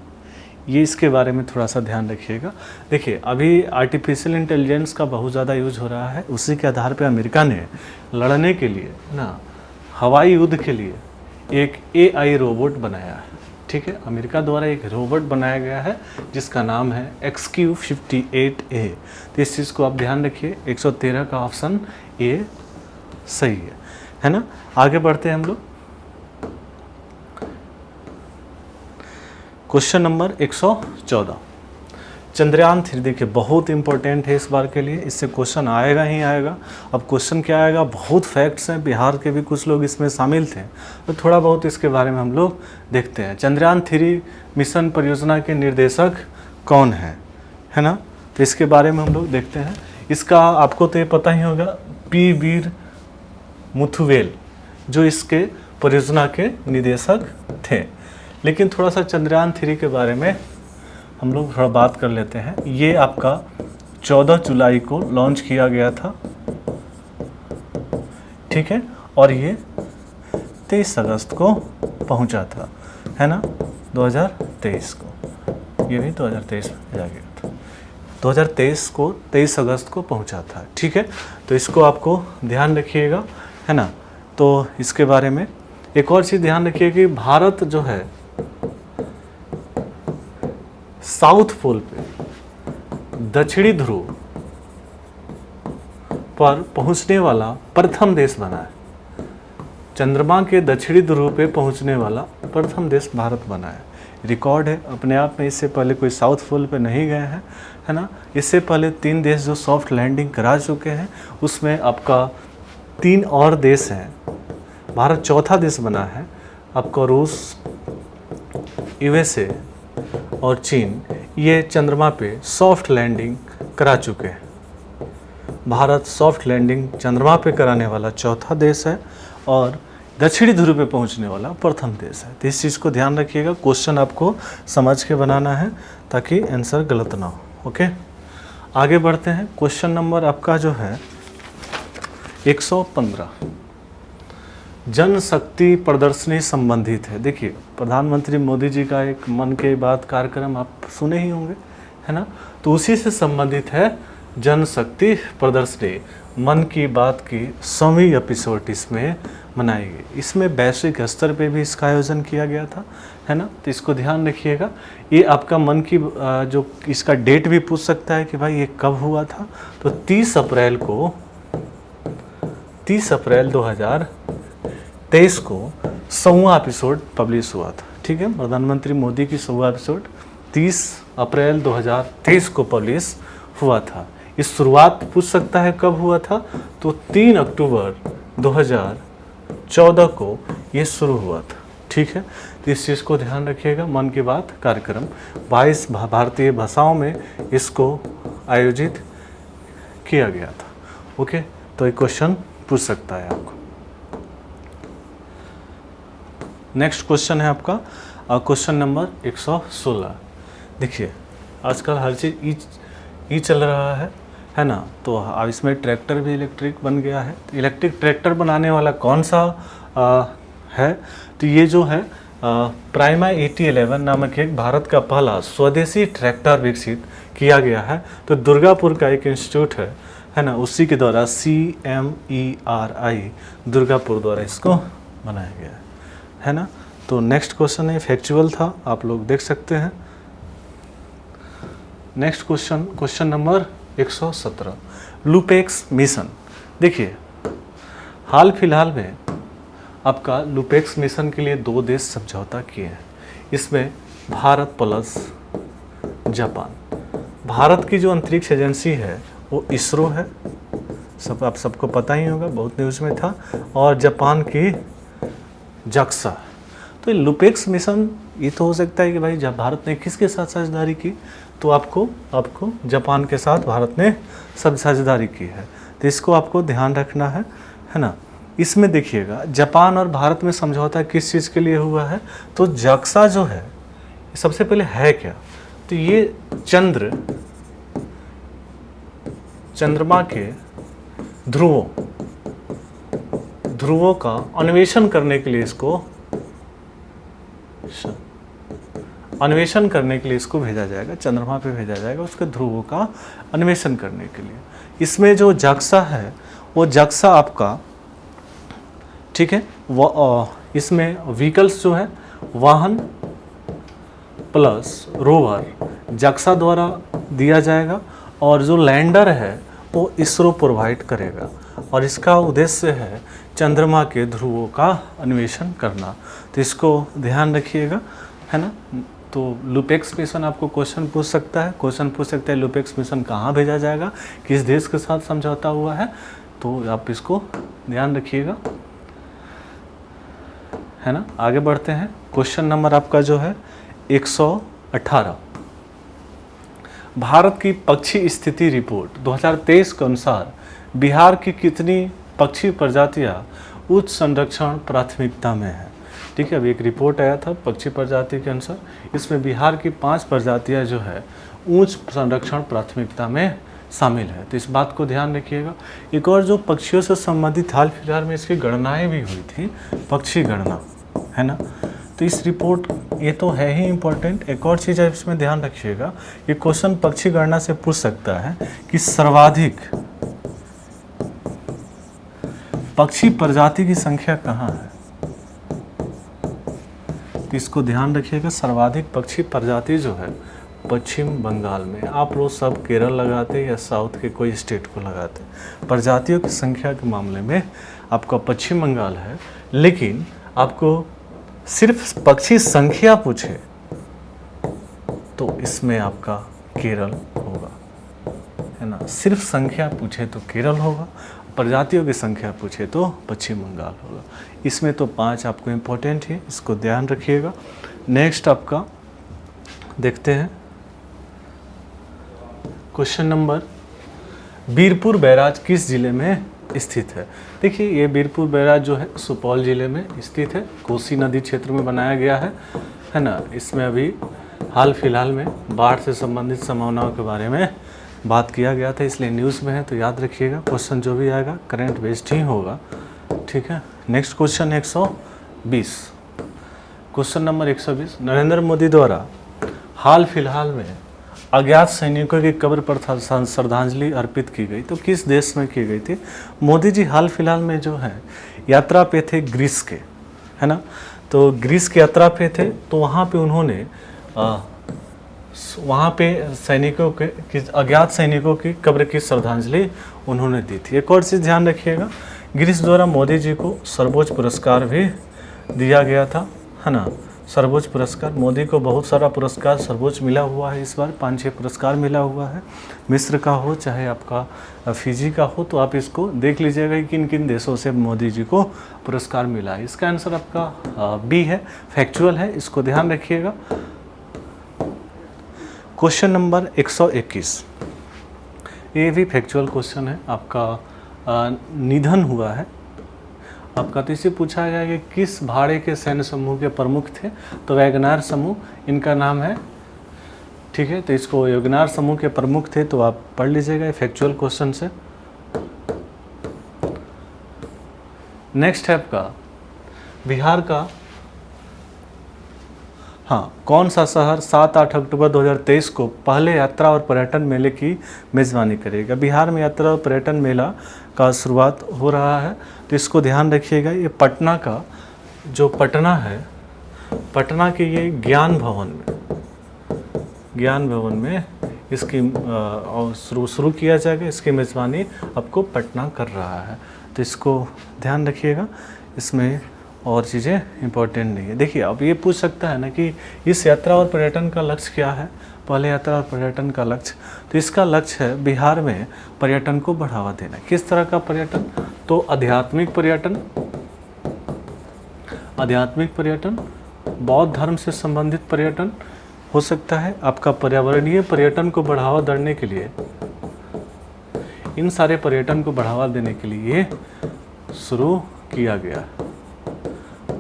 ये इसके बारे में थोड़ा सा ध्यान रखिएगा। देखिए, अभी आर्टिफिशियल इंटेलिजेंस का बहुत ज़्यादा यूज हो रहा है। उसी के आधार पे अमेरिका ने लड़ने के लिए ना हवाई युद्ध के लिए एक AI रोबोट बनाया है, ठीक है। अमेरिका द्वारा एक रोबोट बनाया गया है जिसका नाम है XQ-58A। तो इस चीज़ को आप ध्यान रखिए, 113 का ऑप्शन ए सही है ना। आगे बढ़ते हैं हम लोग, क्वेश्चन नंबर 114। चंद्रयान 3 देखिए बहुत इंपॉर्टेंट है इस बार के लिए, इससे क्वेश्चन आएगा ही आएगा। अब क्वेश्चन क्या आएगा, बहुत फैक्ट्स हैं, बिहार के भी कुछ लोग इसमें शामिल थे, तो थोड़ा बहुत इसके बारे में हम लोग देखते हैं। चंद्रयान 3 मिशन परियोजना के निर्देशक कौन है ना। तो इसके बारे में हम लोग देखते हैं। इसका आपको तो ये पता ही होगा, पी वीर मुथुवेल जो इसके परियोजना के निदेशक थे। लेकिन थोड़ा सा चंद्रयान 3 के बारे में हम लोग थोड़ा बात कर लेते हैं। ये आपका 14 जुलाई को लॉन्च किया गया था, ठीक है, और ये 23 अगस्त को पहुंचा था, है ना, 2023 को। ये भी 2023 में भेजा गया था, 2023 को 23 अगस्त को पहुंचा था, ठीक है। तो इसको आपको ध्यान रखिएगा, है ना। तो इसके बारे में एक और चीज़ ध्यान रखिए कि भारत जो है साउथ पोल पे, दक्षिणी ध्रुव पर पहुंचने वाला प्रथम देश बना है। चंद्रमा के दक्षिणी ध्रुव पे पहुंचने वाला प्रथम देश भारत बना है। रिकॉर्ड है अपने आप में, इससे पहले कोई साउथ पोल पे नहीं गए हैं, है ना। इससे पहले 3 देश जो सॉफ्ट लैंडिंग करा चुके हैं, उसमें आपका 3 और देश हैं। भारत चौथा देश बना है। आपका रूस, USA और चीन, ये चंद्रमा पे सॉफ्ट लैंडिंग करा चुके हैं। भारत सॉफ्ट लैंडिंग चंद्रमा पे कराने वाला चौथा देश है और दक्षिणी ध्रुव पे पहुंचने वाला प्रथम देश है। तो इस चीज़ को ध्यान रखिएगा, क्वेश्चन आपको समझ के बनाना है ताकि आंसर गलत ना हो। ओके, आगे बढ़ते हैं। क्वेश्चन नंबर आपका जो है 115 जनशक्ति प्रदर्शनी संबंधित है। देखिए, प्रधानमंत्री मोदी जी का एक मन की बात कार्यक्रम आप सुने ही होंगे, है ना। तो उसी से संबंधित है जनशक्ति प्रदर्शनी। मन की बात की 100वीं एपिसोड इसमें मनाई गई। इसमें वैश्विक स्तर पे भी इसका आयोजन किया गया था, है ना। तो इसको ध्यान रखिएगा। ये आपका मन की जो इसका डेट भी पूछ सकता है कि भाई ये कब हुआ था। तो 30 अप्रैल 2023 को 100वां एपिसोड पब्लिश हुआ था, ठीक है। प्रधानमंत्री मोदी की 100वां एपिसोड 30 अप्रैल 2023 को पब्लिश हुआ था। इस शुरुआत पूछ सकता है कब हुआ था, तो 3 अक्टूबर 2014 को ये शुरू हुआ था, ठीक है, तो इस चीज़ को ध्यान रखिएगा। मन की बात कार्यक्रम 22 भारतीय भाषाओं में इसको आयोजित किया गया था। ओके, तो एक क्वेश्चन पूछ सकता है आपको। नेक्स्ट क्वेश्चन है आपका क्वेश्चन नंबर 116। देखिए, आजकल हर चीज़ ई चल रहा है ना, तो अब इसमें ट्रैक्टर भी इलेक्ट्रिक बन गया है। तो इलेक्ट्रिक ट्रैक्टर बनाने वाला कौन सा है, तो ये जो है प्राइमा 8011 नामक एक भारत का पहला स्वदेशी ट्रैक्टर विकसित किया गया है। तो दुर्गापुर का एक इंस्टीट्यूट है ना, उसी के द्वारा CMERI दुर्गापुर द्वारा इसको बनाया गया है ना। तो नेक्स्ट क्वेश्चन है, फैक्चुअल था, आप लोग देख सकते हैं। Next question number 117, LUPEX mission. देखिए, हाल फिलहाल में आपका लुपेक्स मिशन के लिए 2 देश समझौता किए हैं। इसमें भारत प्लस जापान। भारत की जो अंतरिक्ष एजेंसी है वो इसरो है, आप सबको पता ही होगा, बहुत न्यूज़ में था। और जापान की JAXA। तो ये लुपेक्स मिशन, ये तो हो सकता है कि भाई जब भारत ने किसके साथ साझेदारी की, तो आपको जापान के साथ भारत ने सब साझेदारी की है। तो इसको आपको ध्यान रखना है ना। इसमें देखिएगा, जापान और भारत में समझौता किस चीज़ के लिए हुआ है, तो JAXA जो है सबसे पहले है क्या, तो ये चंद्रमा के ध्रुवों का अन्वेषण करने के लिए इसको भेजा जाएगा, चंद्रमा पे भेजा जाएगा, उसके ध्रुवों का अन्वेषण करने के लिए। इसमें जो JAXA है वो JAXA आपका, ठीक है, इसमें व्हीकल्स जो है वाहन प्लस रोवर JAXA द्वारा दिया जाएगा, और जो लैंडर है वो इसरो प्रोवाइड करेगा, और इसका उद्देश्य है चंद्रमा के ध्रुवों का अन्वेषण करना। तो इसको ध्यान रखिएगा, है ना। तो लुपेक्स मिशन आपको क्वेश्चन पूछ सकता है, लुपेक्स मिशन कहाँ भेजा जाएगा, किस देश के साथ समझौता हुआ है, तो आप इसको ध्यान रखिएगा, है ना। आगे बढ़ते हैं। क्वेश्चन नंबर आपका जो है 118, भारत की पक्षी स्थिति रिपोर्ट 2023 के अनुसार बिहार की कितनी पक्षी प्रजातियां उच्च संरक्षण प्राथमिकता में है। ठीक है, अभी एक रिपोर्ट आया था पक्षी प्रजाति के अनुसार, इसमें बिहार की 5 प्रजातियां जो है उच्च संरक्षण प्राथमिकता में शामिल है। तो इस बात को ध्यान रखिएगा। एक और जो पक्षियों से संबंधित हाल फिलहाल में इसकी गणनाएं भी हुई थी, पक्षी गणना, है ना। तो इस रिपोर्ट, ये तो है ही इम्पोर्टेंट। एक और चीज़ है इसमें ध्यान रखिएगा, ये क्वेश्चन पक्षी गणना से पूछ सकता है कि सर्वाधिक पक्षी प्रजाति की संख्या कहाँ है। तो इसको ध्यान रखिएगा, सर्वाधिक पक्षी प्रजाति जो है पश्चिम बंगाल में। आप लोग सब केरल लगाते या साउथ के कोई स्टेट को लगाते। प्रजातियों की संख्या के मामले में आपका पश्चिम बंगाल है, लेकिन आपको सिर्फ पक्षी संख्या पूछे तो इसमें आपका केरल होगा, है ना। सिर्फ संख्या पूछे तो केरल होगा, प्रजातियों की संख्या पूछे तो पश्चिम बंगाल होगा। इसमें तो 5 आपको इम्पोर्टेंट है, इसको ध्यान रखिएगा। नेक्स्ट आपका देखते हैं क्वेश्चन नंबर, बीरपुर बैराज किस जिले में स्थित है। देखिए, ये बीरपुर बैराज जो है सुपौल जिले में स्थित है, कोसी नदी क्षेत्र में बनाया गया है ना। इसमें अभी हाल फिलहाल में बाढ़ से संबंधित संभावनाओं के बारे में बात किया गया था, इसलिए न्यूज़ में है। तो याद रखिएगा, क्वेश्चन जो भी आएगा करंट बेस्ड ही होगा, ठीक है। Next question 120, question number 120, Narendra Modi द्वारा हाल फिलहाल में अज्ञात सैनिकों की कब्र पर श्रद्धांजलि अर्पित की गई, तो किस देश में की गई थी। मोदी जी हाल फिलहाल में जो है यात्रा पे थे ग्रीस के, है ना। तो ग्रीस की यात्रा पे थे, तो वहाँ पे उन्होंने वहाँ पे सैनिकों के अज्ञात सैनिकों की कब्र की श्रद्धांजलि उन्होंने दी थी। एक और चीज़ ध्यान रखिएगा, ग्रीस द्वारा मोदी जी को सर्वोच्च पुरस्कार भी दिया गया था, है ना। सर्वोच्च पुरस्कार, मोदी को बहुत सारा पुरस्कार सर्वोच्च मिला हुआ है, इस बार 5-6 पुरस्कार मिला हुआ है। मिस्र का हो चाहे आपका फिजी का हो, तो आप इसको देख लीजिएगा कि किन किन देशों से मोदी जी को पुरस्कार मिला है। इसका आंसर आपका बी है, फैक्चुअल है, इसको ध्यान रखिएगा। क्वेश्चन नंबर 121, ये भी फैक्चुअल क्वेश्चन है। आपका निधन हुआ है आपका, तो इससे पूछा गया कि किस भाड़े के सैन्य समूह के प्रमुख थे, तो वैगनार समूह इनका नाम है, ठीक है। तो इसको वैगनार समूह के प्रमुख थे, तो आप पढ़ लीजिएगा, फैक्चुअल क्वेश्चन से। नेक्स्ट है आपका बिहार का, हाँ, कौन सा शहर 7-8 अक्टूबर 2023 को पहले यात्रा और पर्यटन मेले की मेज़बानी करेगा। बिहार में यात्रा और पर्यटन मेला का शुरुआत हो रहा है, तो इसको ध्यान रखिएगा। ये पटना का, जो पटना है, पटना के ये ज्ञान भवन में इसकी शुरू किया जाएगा। इसकी मेज़बानी आपको पटना कर रहा है, तो इसको ध्यान रखिएगा। इसमें और चीज़ें इंपॉर्टेंट नहीं है। देखिए, अब ये पूछ सकता है ना कि इस यात्रा और पर्यटन का लक्ष्य क्या है, पहले यात्रा और पर्यटन का लक्ष्य, तो इसका लक्ष्य है बिहार में पर्यटन को बढ़ावा देना। किस तरह का पर्यटन, तो आध्यात्मिक पर्यटन, बौद्ध धर्म से संबंधित पर्यटन हो सकता है, आपका पर्यावरणीय पर्यटन को बढ़ावा देने के लिए, इन सारे पर्यटन को बढ़ावा देने के लिए शुरू किया गया।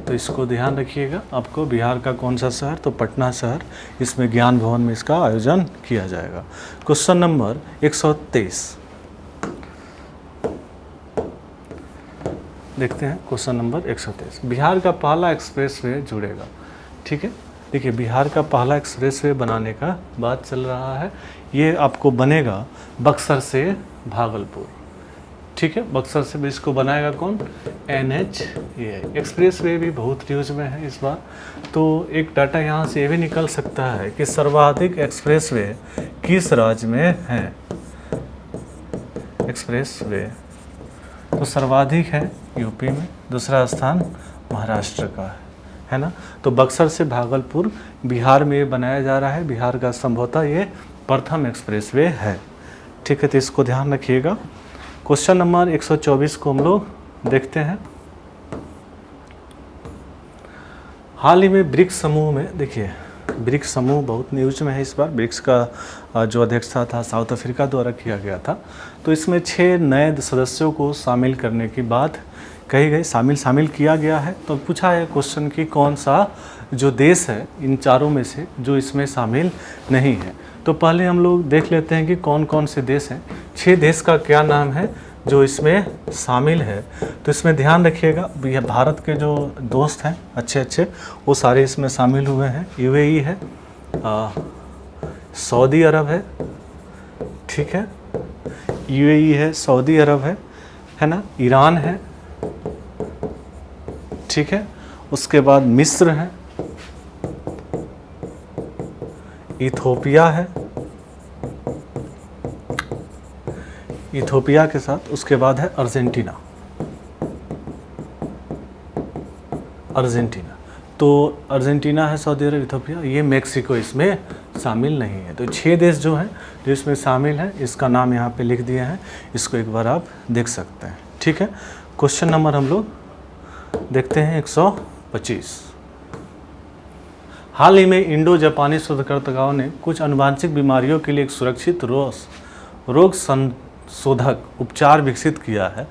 तो इसको ध्यान रखिएगा। आपको बिहार का कौन सा शहर, तो पटना शहर, इसमें ज्ञान भवन में इसका आयोजन किया जाएगा। क्वेश्चन नंबर 123 देखते हैं। क्वेश्चन नंबर 123, बिहार का पहला एक्सप्रेसवे जुड़ेगा, ठीक है। देखिए, बिहार का पहला एक्सप्रेसवे बनाने का बात चल रहा है। ये आपको बनेगा बक्सर से भागलपुर, ठीक है। बक्सर से इसको बनाएगा कौन, NHAI। एक्सप्रेस वे भी बहुत यूज में है इस बार। तो एक डाटा यहाँ से ये भी निकल सकता है कि सर्वाधिक एक्सप्रेस वे किस राज्य में है। एक्सप्रेस वे तो सर्वाधिक है यूपी में, दूसरा स्थान महाराष्ट्र का है ना। तो बक्सर से भागलपुर बिहार में ये बनाया जा रहा है। बिहार का संभवतः ये प्रथम एक्सप्रेस वे है, ठीक है। तो इसको ध्यान रखिएगा। क्वेश्चन नंबर 124 को हम लोग देखते हैं। हाल ही में ब्रिक्स समूह में, देखिए ब्रिक्स समूह बहुत न्यूज में है इस बार। ब्रिक्स का जो अध्यक्षता था साउथ अफ्रीका द्वारा किया गया था। तो इसमें 6 नए सदस्यों को शामिल करने की बात कही गई, शामिल किया गया है। तो पूछा है क्वेश्चन कि कौन सा जो देश है इन चारों में से जो इसमें शामिल नहीं है। तो पहले हम लोग देख लेते हैं कि कौन कौन से देश हैं। 6 देश का क्या नाम है जो इसमें शामिल है। तो इसमें ध्यान रखिएगा, भारत के जो दोस्त हैं अच्छे वो सारे इसमें शामिल हुए हैं। UAE है, सऊदी अरब है, ठीक है, UAE है, सऊदी अरब है ना, ईरान है, ठीक है, उसके बाद मिस्र है, इथोपिया है, इथोपिया के साथ उसके बाद है अर्जेंटीना। तो अर्जेंटीना है, सऊदी अरब, इथोपिया, ये मेक्सिको इसमें शामिल नहीं है। तो 6 देश जो हैं जो इसमें शामिल हैं, इसका नाम यहाँ पे लिख दिए हैं, इसको एक बार आप देख सकते हैं, ठीक है। क्वेश्चन नंबर हम लोग देखते हैं 125। हाल ही में इंडो जापानी शोधकर्ताओं ने कुछ आनुवांशिक बीमारियों के लिए एक सुरक्षित रोग संशोधक उपचार विकसित किया है।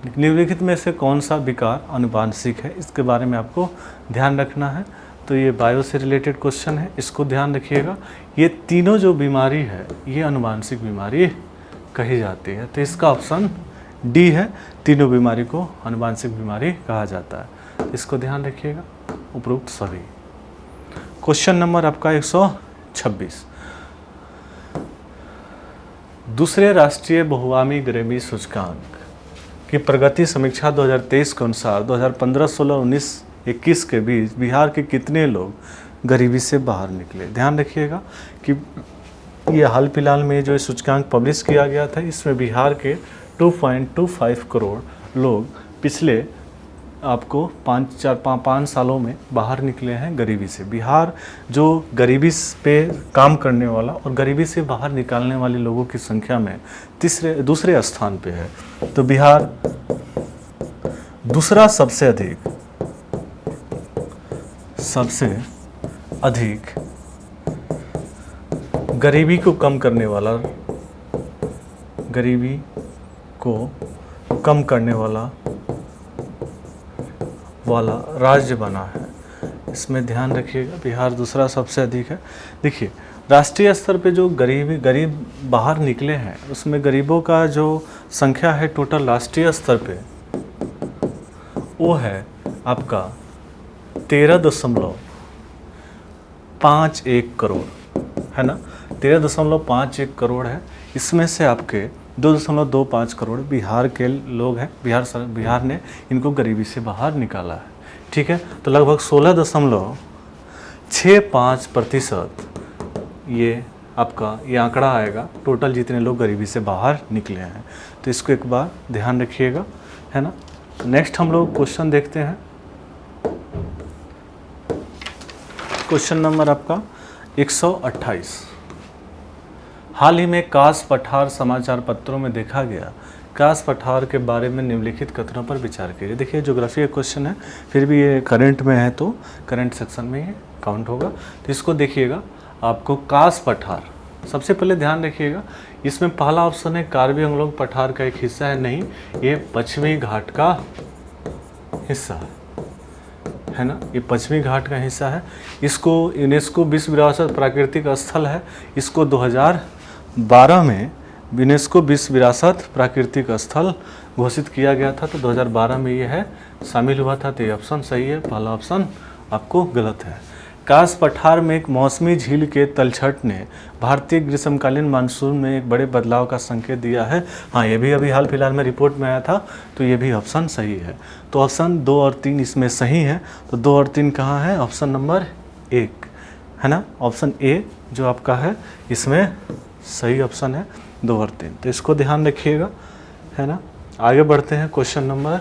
निम्नलिखित में से कौन सा विकार आनुवांशिक है, इसके बारे में आपको ध्यान रखना है। तो ये बायो से रिलेटेड क्वेश्चन है, इसको ध्यान रखिएगा। ये तीनों जो बीमारी है ये आनुवांशिक बीमारी कही जाती है। तो इसका ऑप्शन डी है, तीनों बीमारी को आनुवांशिक बीमारी कहा जाता है। इसको ध्यान रखिएगा, उपरोक्त सभी। क्वेश्चन नंबर आपका 126। दूसरे राष्ट्रीय बहुआमी गरीबी सूचकांक की प्रगति समीक्षा 2023 के अनुसार 2015, 16, 19, 21 के बीच बिहार के कितने लोग गरीबी से बाहर निकले। ध्यान रखिएगा कि ये हाल फिलहाल में जो सूचकांक पब्लिश किया गया था, इसमें बिहार के 2.25 करोड़ लोग पिछले आपको 5 सालों में बाहर निकले हैं गरीबी से। बिहार जो गरीबी पे काम करने वाला और गरीबी से बाहर निकालने वाले लोगों की संख्या में दूसरे स्थान पे है। तो बिहार दूसरा सबसे अधिक गरीबी को कम करने वाला राज्य बना है। इसमें ध्यान रखिएगा, बिहार दूसरा सबसे अधिक है। देखिए, राष्ट्रीय स्तर पे जो गरीब बाहर निकले हैं उसमें गरीबों का जो संख्या है टोटल राष्ट्रीय स्तर पे वो है आपका 13.51 करोड़, है ना। 13.51 करोड़ है। इसमें से आपके 2.25 करोड़ बिहार के लोग हैं। बिहार ने इनको गरीबी से बाहर निकाला है, ठीक है। तो लगभग 16.65% ये आंकड़ा आएगा टोटल जितने लोग गरीबी से बाहर निकले हैं। तो इसको एक बार ध्यान रखिएगा, है ना। नेक्स्ट हम लोग क्वेश्चन देखते हैं। क्वेश्चन नंबर आपका 128। हाल ही में कास पठार समाचार पत्रों में देखा गया कास पठार के बारे में निम्नलिखित कथनों पर विचार कीजिए। देखिए, ज्योग्राफी का क्वेश्चन है, फिर भी ये करंट में है तो करंट सेक्शन में ये काउंट होगा। तो इसको देखिएगा, आपको कास पठार, सबसे पहले ध्यान रखिएगा, इसमें पहला ऑप्शन है कार्बी आंगलोंग पठार का एक हिस्सा है। नहीं, ये पश्चिमी घाट का हिस्सा है ना, ये पश्चिमी घाट का हिस्सा है। इसको यूनेस्को विश्व विरासत प्राकृतिक स्थल है। इसको 2012 में यूनेस्को विश्व विरासत प्राकृतिक स्थल घोषित किया गया था। तो 2012 में ये है शामिल हुआ था। तो ये ऑप्शन सही है, पहला ऑप्शन आपको गलत है। कास पठार में एक मौसमी झील के तलछट ने भारतीय ग्रीष्मकालीन मानसून में एक बड़े बदलाव का संकेत दिया है। हाँ, ये भी अभी हाल फिलहाल में रिपोर्ट में आया था। तो ये भी ऑप्शन सही है। तो ऑप्शन 2 और 3 इसमें सही है। तो 2 और 3 कहाँ है? ऑप्शन नंबर 1 है ना, ऑप्शन ए जो आपका है इसमें सही ऑप्शन है 2 और 3। तो इसको ध्यान रखिएगा, है ना। आगे बढ़ते हैं। Question number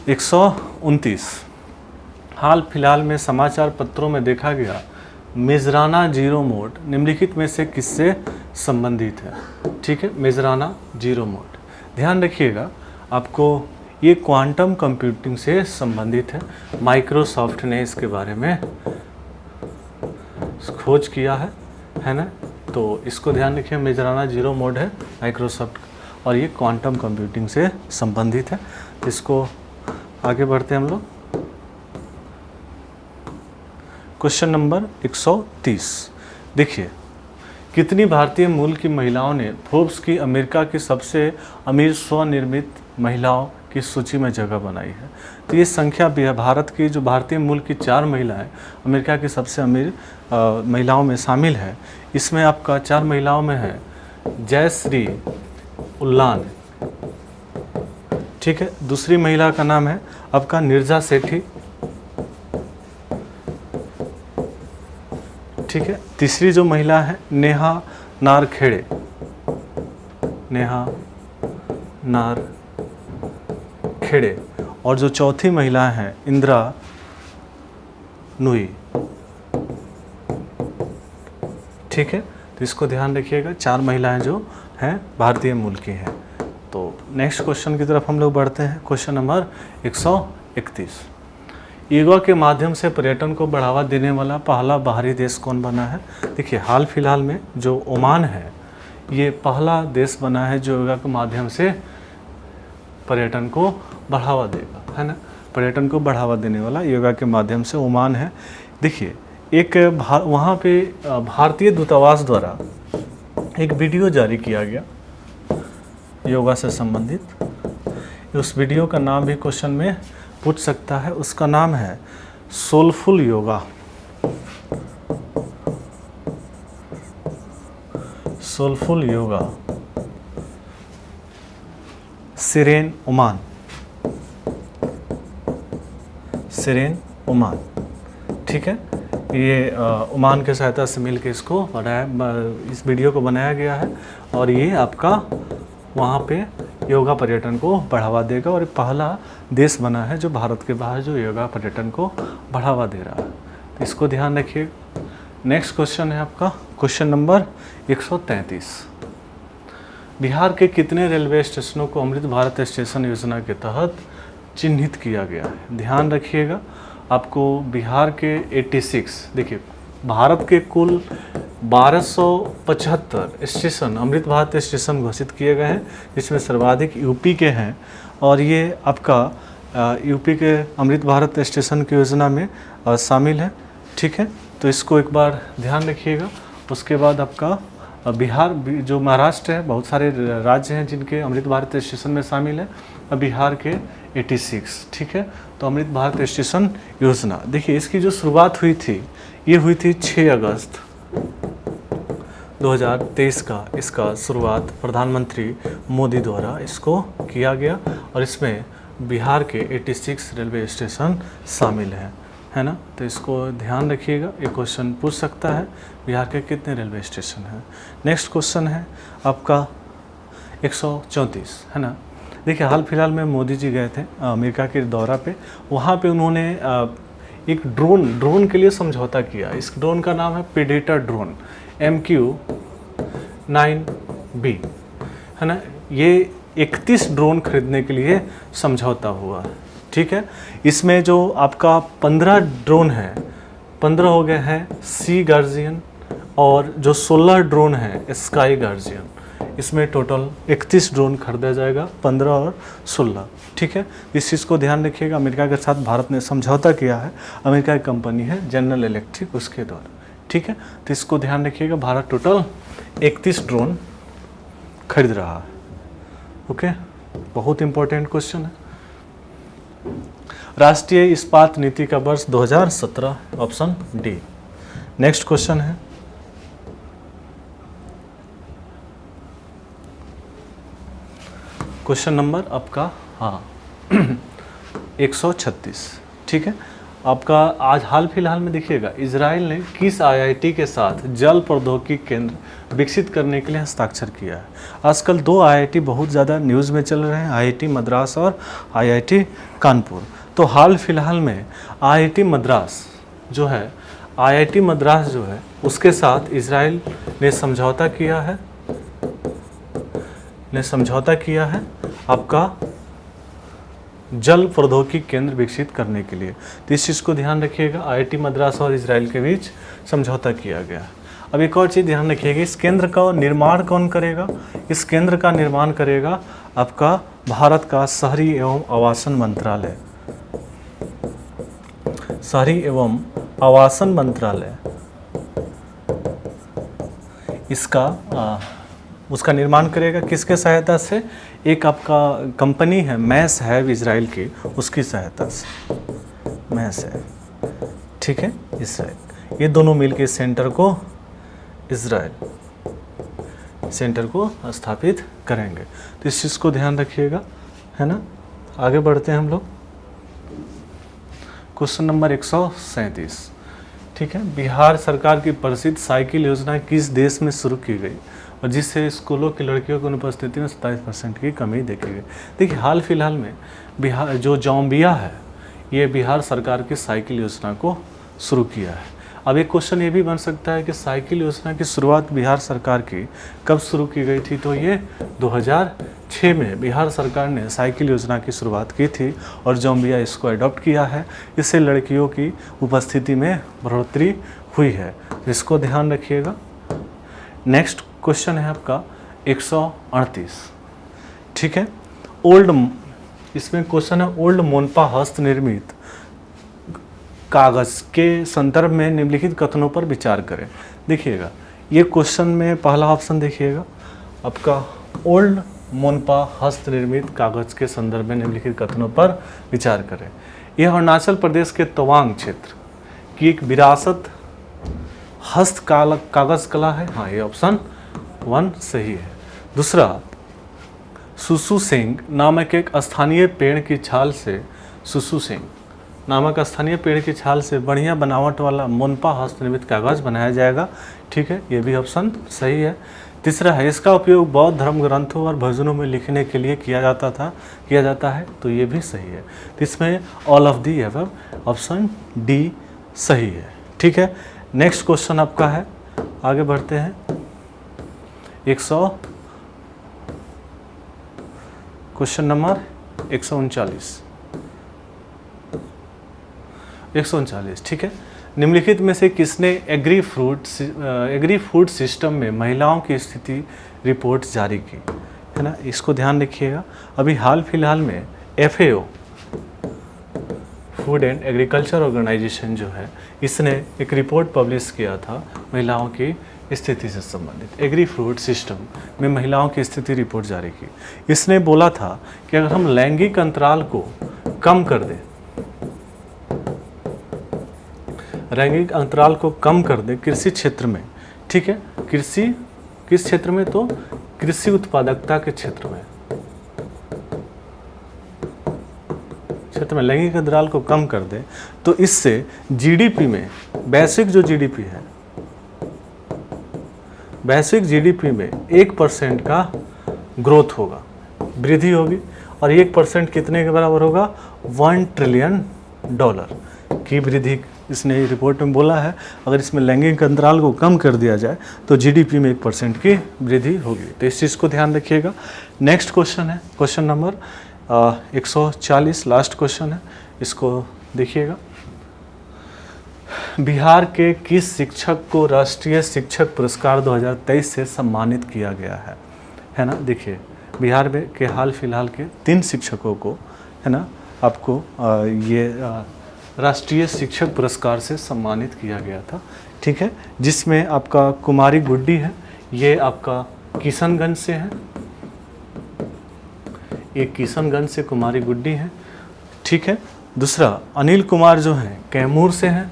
129। हाल फिलहाल में समाचार पत्रों में देखा गया मेजराना जीरो मोड निम्नलिखित में से किससे संबंधित है? ठीक है, मेजराना जीरो मोड ध्यान रखिएगा, आपको ये क्वांटम कंप्यूटिंग से संबंधित है। माइक्रोसॉफ्ट ने इसके बारे में खोज किया है ना। तो इसको ध्यान रखिए, मेजराना जीरो मोड है माइक्रोसॉफ्ट और ये क्वांटम कंप्यूटिंग से संबंधित है। इसको आगे बढ़ते हैं हम लोग। Question number 130। देखिए, कितनी भारतीय मूल की महिलाओं ने फोर्ब्स की अमेरिका की सबसे अमीर स्वनिर्मित महिलाओं की सूची में जगह बनाई है? तो ये संख्या भी है, भारत की जो भारतीय मूल की 4 महिलाएं अमेरिका की सबसे अमीर महिलाओं में शामिल है। इसमें आपका 4 महिलाओं में है जयश्री उल्लान, ठीक है। दूसरी महिला का नाम है आपका नीरजा सेठी, ठीक है। तीसरी जो महिला है नेहा नारखेड़े, नेहा नारखेड़े। और जो चौथी महिला है इंदिरा नुई, ठीक है। तो इसको ध्यान रखिएगा, 4 महिलाएं जो हैं भारतीय मूल की हैं। तो नेक्स्ट क्वेश्चन की तरफ हम लोग बढ़ते हैं। Question number 131। योगा के माध्यम से पर्यटन को बढ़ावा देने वाला पहला बाहरी देश कौन बना है? देखिए, हाल फिलहाल में जो ओमान है ये पहला देश बना है जो योगा के माध्यम से पर्यटन को बढ़ावा देगा, है ना। पर्यटन को बढ़ावा देने वाला योगा के माध्यम से ओमान है। देखिए, एक वहाँ पे भारतीय दूतावास द्वारा एक वीडियो जारी किया गया योगा से संबंधित। उस वीडियो का नाम भी क्वेश्चन में पूछ सकता है। उसका नाम है soulful yoga, soulful yoga siren Oman, siren Oman, ठीक है। ये ओमान के सहायता से मिलकर इसको बनाया, इस वीडियो को बनाया गया है। और ये आपका वहाँ पे योगा पर्यटन को बढ़ावा देगा और पहला देश बना है जो भारत के बाहर जो योगा पर्यटन को बढ़ावा दे रहा है। तो इसको ध्यान रखिएगा। नेक्स्ट क्वेश्चन है आपका क्वेश्चन नंबर 133। बिहार के कितने रेलवे स्टेशनों को अमृत भारत स्टेशन योजना के तहत चिन्हित किया गया है? ध्यान रखिएगा, आपको बिहार के 86, देखिए भारत के कुल 1275 स्टेशन अमृत भारत स्टेशन घोषित किए गए हैं, जिसमें सर्वाधिक यूपी के हैं और ये आपका यूपी के अमृत भारत स्टेशन की योजना में शामिल है। ठीक है, तो इसको एक बार ध्यान रखिएगा। उसके बाद आपका बिहार, जो महाराष्ट्र है, बहुत सारे राज्य हैं जिनके अमृत भारत स्टेशन में शामिल है, बिहार के 86। ठीक है, तो अमृत भारत स्टेशन योजना देखिए इसकी जो शुरुआत हुई थी ये हुई थी 6 अगस्त 2023 का। इसका शुरुआत प्रधानमंत्री मोदी द्वारा इसको किया गया और इसमें बिहार के 86 रेलवे स्टेशन शामिल हैं, है ना। तो इसको ध्यान रखिएगा, ये क्वेश्चन पूछ सकता है बिहार के कितने रेलवे स्टेशन हैं। नेक्स्ट क्वेश्चन है आपका 134, है ना। देखिए हाल फिलहाल में मोदी जी गए थे अमेरिका के दौरा पे, वहाँ पे उन्होंने एक ड्रोन के लिए समझौता किया। इस ड्रोन का नाम है प्रेडेटर ड्रोन MQ-9B, है ना। ये 31 ड्रोन खरीदने के लिए समझौता हुआ। ठीक है, इसमें जो आपका 15 ड्रोन है, 15 हो गए हैं सी गार्जियन और जो 16 ड्रोन है स्काई गार्जियन। इसमें टोटल 31 ड्रोन खरीदा जाएगा, 15 और 16। ठीक है, इस चीज़ को ध्यान रखिएगा। अमेरिका के साथ भारत ने समझौता किया है, अमेरिका की कंपनी है जनरल इलेक्ट्रिक, उसके द्वारा। ठीक है, तो इसको ध्यान रखिएगा, भारत टोटल 31 ड्रोन खरीद रहा है। ओके, बहुत इंपॉर्टेंट क्वेश्चन है। राष्ट्रीय इस्पात नीति का वर्ष 2017, ऑप्शन डी। नेक्स्ट क्वेश्चन है क्वेश्चन नंबर आपका 136। ठीक है, आपका आज हाल फिलहाल में देखिएगा इजराइल ने किस IIT के साथ जल प्रौद्योगिकी केंद्र विकसित करने के लिए हस्ताक्षर किया है? आजकल 2 IIT बहुत ज़्यादा न्यूज़ में चल रहे हैं, IIT मद्रास और IIT कानपुर। तो हाल फिलहाल में IIT मद्रास जो है, IIT मद्रास जो है उसके साथ इजराइल ने समझौता किया है आपका जल प्रौद्योगिकी केंद्र विकसित करने के लिए। तो इस चीज़ को ध्यान रखिएगा, IIT मद्रास और इजराइल के बीच समझौता किया गया। अब एक और चीज़ ध्यान रखिएगा, इस केंद्र का निर्माण कौन करेगा? इस केंद्र का निर्माण करेगा आपका भारत का शहरी एवं आवासन मंत्रालय। शहरी एवं आवासन मंत्रालय उसका निर्माण करेगा। किसके सहायता से? एक आपका कंपनी है मैस हैव इजराइल की, उसकी सहायता से, मैस है। ठीक है, इजराइल, ये दोनों मिलकर सेंटर को स्थापित करेंगे। तो इस चीज़ को ध्यान रखिएगा, है ना। आगे बढ़ते हैं हम लोग। Question number 137। ठीक है, बिहार सरकार की प्रसिद्ध साइकिल योजना किस देश में शुरू की गई और जिससे स्कूलों की लड़कियों की अनुपस्थिति में 27% की कमी देखी गई? देखिए हाल फिलहाल में बिहार जो जाम्बिया है, ये बिहार सरकार की साइकिल योजना को शुरू किया है। अब एक क्वेश्चन ये भी बन सकता है कि साइकिल योजना की शुरुआत बिहार सरकार की कब शुरू की गई थी? तो ये 2006 में बिहार सरकार ने साइकिल योजना की शुरुआत की थी और जाम्बिया इसको अडॉप्ट किया है। इससे लड़कियों की उपस्थिति में बढ़ोतरी हुई है, इसको ध्यान रखिएगा। नेक्स्ट क्वेश्चन है आपका 138। ठीक है, इसमें क्वेश्चन है ओल्ड मोनपा हस्त निर्मित कागज़ के संदर्भ में निम्नलिखित कथनों पर विचार करें। देखिएगा ये क्वेश्चन में पहला ऑप्शन देखिएगा आपका ओल्ड मोनपा हस्त निर्मित कागज़ के संदर्भ में निम्नलिखित कथनों पर विचार करें। यह अरुणाचल प्रदेश के तवांग क्षेत्र की एक विरासत हस्त कागज़ कला है। हाँ, ये ऑप्शन 1 सही है। दूसरा, सुसु सेंग नामक एक स्थानीय पेड़ की छाल से बढ़िया बनावट वाला मोनपा हस्तनिर्मित कागज़ बनाया जाएगा। ठीक है, ये भी ऑप्शन सही है। तीसरा है इसका उपयोग बौद्ध धर्म ग्रंथों और भजनों में लिखने के लिए किया जाता है, तो ये भी सही है। तो इसमें all of the above, option D सही है। ठीक है, नेक्स्ट क्वेश्चन आपका है, आगे बढ़ते हैं। 100 क्वेश्चन नंबर 139। ठीक है, निम्नलिखित में से किसने एग्री फूड सिस्टम में महिलाओं की स्थिति रिपोर्ट जारी की, है ना, इसको ध्यान रखिएगा। अभी हाल फिलहाल में FAO food and agriculture organization जो है, इसने एक रिपोर्ट पब्लिश किया था महिलाओं की स्थिति से संबंधित। एग्री फूड सिस्टम में महिलाओं की स्थिति रिपोर्ट जारी की। इसने बोला था कि अगर हम लैंगिक अंतराल को कम कर दें, लैंगिक अंतराल को कम कर दें कृषि क्षेत्र में, ठीक है, किस क्षेत्र में, तो कृषि उत्पादकता के क्षेत्र में लैंगिक अंतराल को कम कर दें, तो इससे GDP में, वैश्विक जो GDP है, वैश्विक GDP में 1% का ग्रोथ होगा, वृद्धि होगी। और 1% कितने के बराबर होगा? $1 ट्रिलियन की वृद्धि इसने रिपोर्ट में बोला है। अगर इसमें लैंगिक अंतराल को कम कर दिया जाए तो GDP में 1% की वृद्धि होगी। तो इस चीज़ को ध्यान रखिएगा। नेक्स्ट क्वेश्चन है क्वेश्चन नंबर 140, लास्ट क्वेश्चन है, इसको देखिएगा। बिहार के किस शिक्षक को राष्ट्रीय शिक्षक पुरस्कार 2023 से सम्मानित किया गया है ना। देखिए, बिहार में के हाल फिलहाल के 3 शिक्षकों को, है ना, आपको ये राष्ट्रीय शिक्षक पुरस्कार से सम्मानित किया गया था। ठीक है, जिसमें आपका कुमारी गुड्डी है, ये आपका किशनगंज से है, एक किशनगंज से कुमारी गुड्डी है। ठीक है, दूसरा अनिल कुमार जो है कैमूर से हैं।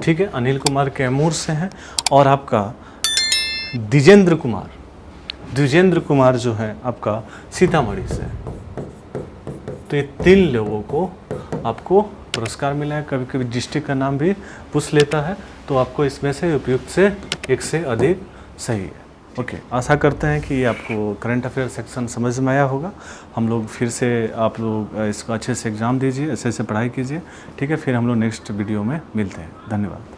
ठीक है, अनिल कुमार कैमूर से हैं। और आपका द्विजेंद्र कुमार जो है आपका सीतामढ़ी से है। तो ये 3 लोगों को आपको पुरस्कार मिला है। कभी कभी डिस्ट्रिक्ट का नाम भी पूछ लेता है, तो आपको इसमें से उपयुक्त से 1 से अधिक सही है। ओके, आशा करते हैं कि ये आपको करंट अफेयर सेक्शन समझ में आया होगा। हम लोग फिर से, आप लोग इसको अच्छे से एग्ज़ाम दीजिए, अच्छे से पढ़ाई कीजिए। ठीक है, फिर हम लोग नेक्स्ट वीडियो में मिलते हैं। धन्यवाद।